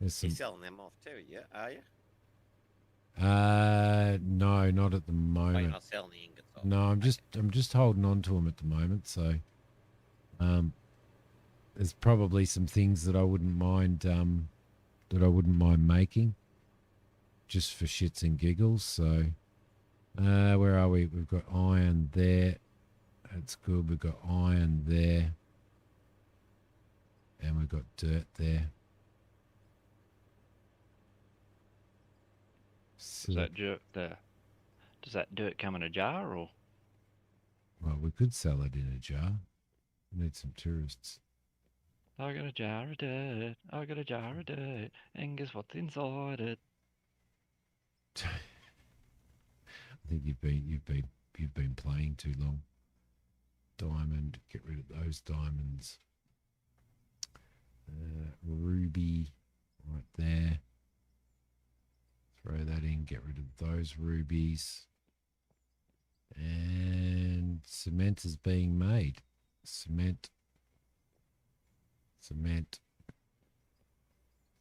Speaker 1: there's some...
Speaker 3: You're selling them off too, yeah? Are you?
Speaker 1: No, not at the
Speaker 3: Oh, you're
Speaker 1: moment.
Speaker 3: not selling the ingots off.
Speaker 1: No, I'm
Speaker 3: Okay.
Speaker 1: just holding on to them at the moment. So, there's probably some things that I wouldn't mind making, just for shits and giggles. So, where are we? We've got iron there. That's good. We've got iron there, and we've got dirt there.
Speaker 2: Does that dirt does that dirt come in a jar or?
Speaker 1: Well, we could sell it in a jar. We need some tourists.
Speaker 2: I got a jar of dirt. I got a jar of dirt, and guess what's inside it?
Speaker 1: I think you've been playing too long. Diamond, get rid of those diamonds. Ruby, right there. Throw that in. Get rid of those rubies. And cement is being made. Cement. Cement.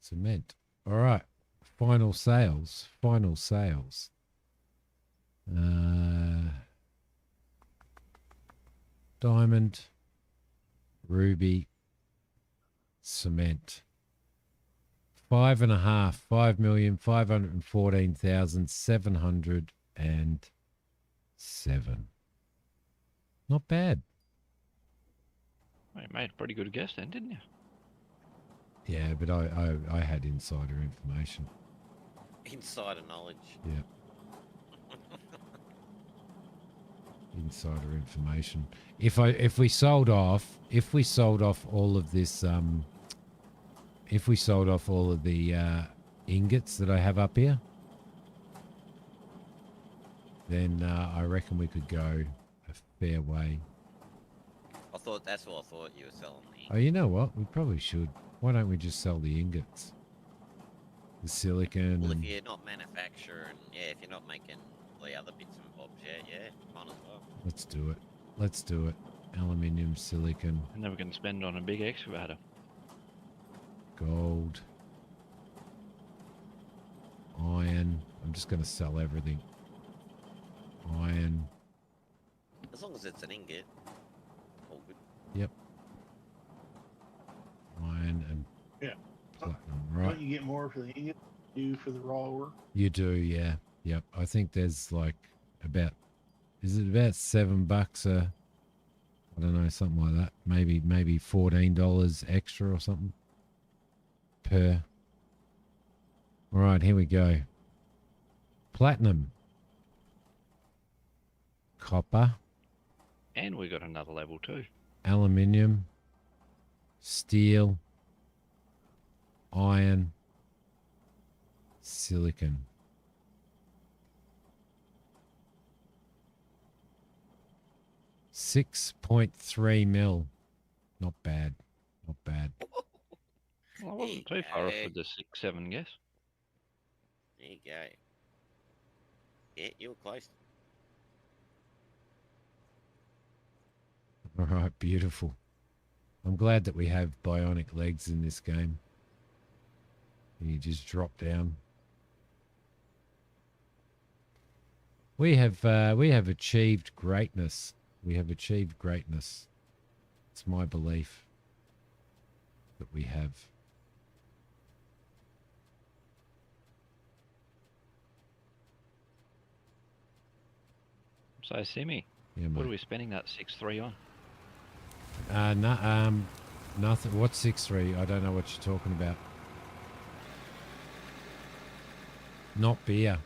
Speaker 1: Cement. All right. Final sales. Final sales. Diamond, ruby, cement. 5,514,707. Not bad.
Speaker 2: Well, you made a pretty good guess then, didn't you?
Speaker 1: Yeah, but I had insider information.
Speaker 3: Insider knowledge.
Speaker 1: Yeah. Insider information. If we sold off all of this if we sold off all of the ingots that I have up here, then I reckon we could go a fair way.
Speaker 3: That's what I thought you were selling the.
Speaker 1: Oh, you know what? We probably should. Why don't we just sell the ingots? The silicon.
Speaker 3: Well,
Speaker 1: and
Speaker 3: if you're not manufacturing, if you're not making the other bits and bobs, might as well.
Speaker 1: let's do it. Let's do it. Aluminium, silicon,
Speaker 2: And then we can spend on a big excavator.
Speaker 1: gold, iron. I'm just going to sell everything. Iron.
Speaker 3: As long as it's an ingot, all good.
Speaker 1: Yep. Iron and
Speaker 6: Yeah.
Speaker 1: platinum. Right.
Speaker 6: Don't you get more for the ingot than you do for the raw ore?
Speaker 1: You do, yeah. Yep. I think there's like is it about $7 a, I don't know, something like that. Maybe $14 extra or something per. All right, here we go. Platinum. Copper.
Speaker 2: And we got another level too.
Speaker 1: Aluminium. Steel. Iron. Silicon. 6.3 mil. Not bad. Not bad.
Speaker 2: Well, I wasn't too far off with the 6-7 guess.
Speaker 3: There you go. Yeah, you were close.
Speaker 1: All right, beautiful. I'm glad that we have bionic legs in this game. And you just drop down. We have achieved greatness. We have achieved greatness. It's my belief that we have.
Speaker 2: So, Simi,
Speaker 1: Yeah,
Speaker 2: what
Speaker 1: mate.
Speaker 2: are we spending that 6-3 on?
Speaker 1: Nothing. What's 6.3? I don't know what you're talking about. Not beer.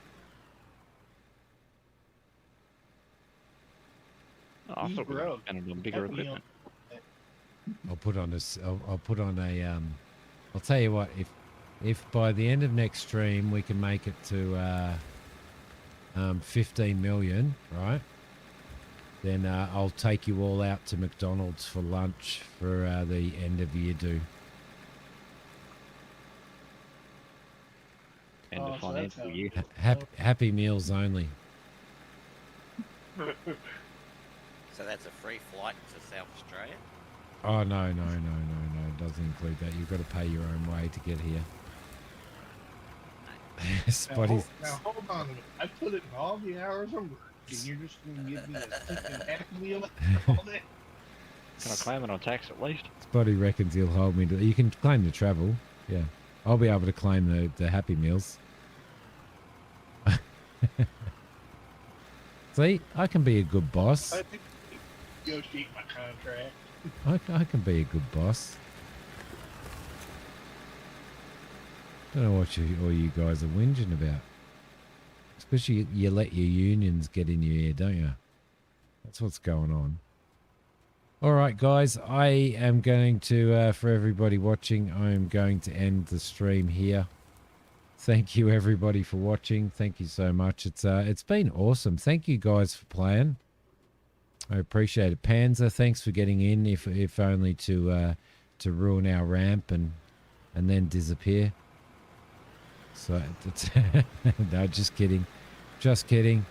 Speaker 2: Oh, I thought we were
Speaker 6: Road.
Speaker 2: spending on bigger
Speaker 6: Definitely
Speaker 2: equipment.
Speaker 1: I'll put on a. I'll put on a. I'll tell you what. If by the end of next stream we can make it to 15 million, right? Then I'll take you all out to McDonald's for lunch for the end of year do.
Speaker 2: End
Speaker 6: Oh,
Speaker 2: of
Speaker 6: so
Speaker 2: financial
Speaker 6: that's
Speaker 2: year.
Speaker 1: Happy meals only.
Speaker 3: So that's a free flight to South Australia?
Speaker 1: Oh no! It doesn't include that. You've got to pay your own way to get here. Spotty.
Speaker 6: Now hold on a minute. I put in all the hours of work, and you're just going to give me a freaking Happy Meal for all day?
Speaker 2: Can I claim it on tax at least?
Speaker 1: Spotty reckons he'll hold me to. You can claim the travel. Yeah, I'll be able to claim the Happy Meals. See, I can be a good boss.
Speaker 6: I think negotiate my contract.
Speaker 1: I can be a good boss. Don't know what all you guys are whinging about. Especially you let your unions get in your ear, don't you? That's what's going on. All right, guys, I am going to, for everybody watching, I am going to end the stream here. Thank you, everybody, for watching. Thank you so much. It's been awesome. Thank you, guys, for playing. I appreciate it. Panzer, thanks for getting in, if only to ruin our ramp and then disappear. So, no, just kidding. Just kidding.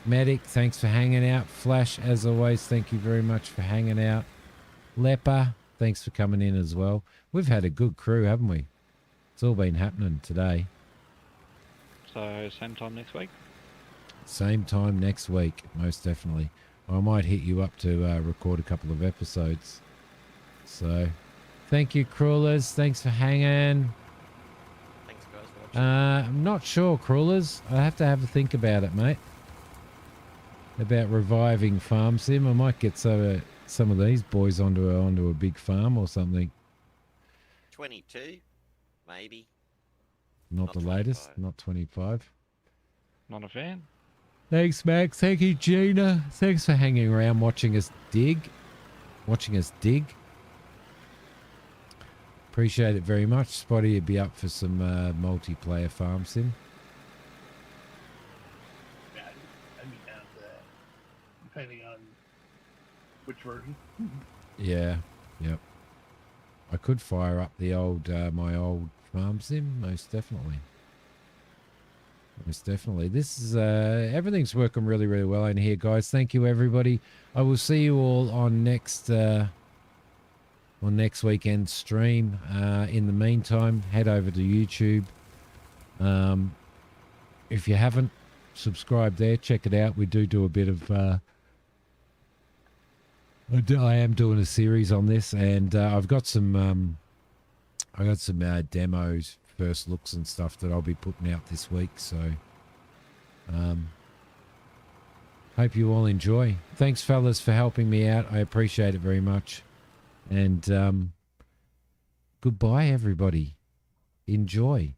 Speaker 1: Medic, thanks for hanging out. Flash, as always, thank you very much for hanging out. Leper, thanks for coming in as well. We've had a good crew, haven't we? It's all been happening today.
Speaker 2: So, same time next week?
Speaker 1: Same time next week, most definitely. I might hit you up to record a couple of episodes. So, thank you, Crawlers. Thanks for hanging.
Speaker 3: Thanks, guys, for watching.
Speaker 1: I'm not sure, Crawlers. I have to have a think about it, mate. About reviving Farm Sim. I might get some of these boys onto a big farm or something.
Speaker 3: 22, maybe.
Speaker 1: Not the
Speaker 3: 25.
Speaker 1: latest, not 25.
Speaker 2: Not a fan?
Speaker 1: Thanks, Max. Thank you, Gina. Thanks for hanging around, watching us dig. Appreciate it very much. Spotty would be up for some multiplayer Farm Sim.
Speaker 6: Yeah, I'd be down for that, depending on which version.
Speaker 1: Yeah, yep. I could fire up the old my old Farm Sim, most definitely. Most definitely. This is everything's working really, really well in here, guys. Thank you, everybody. I will see you all on next weekend's stream. In the meantime, head over to YouTube. If you haven't subscribed there, check it out. We do a bit of. I am doing a series on this, and I've got some. Demos, first looks and stuff that I'll be putting out this week. So, hope you all enjoy. Thanks, fellas, for helping me out. I appreciate it very much. And goodbye, everybody. Enjoy.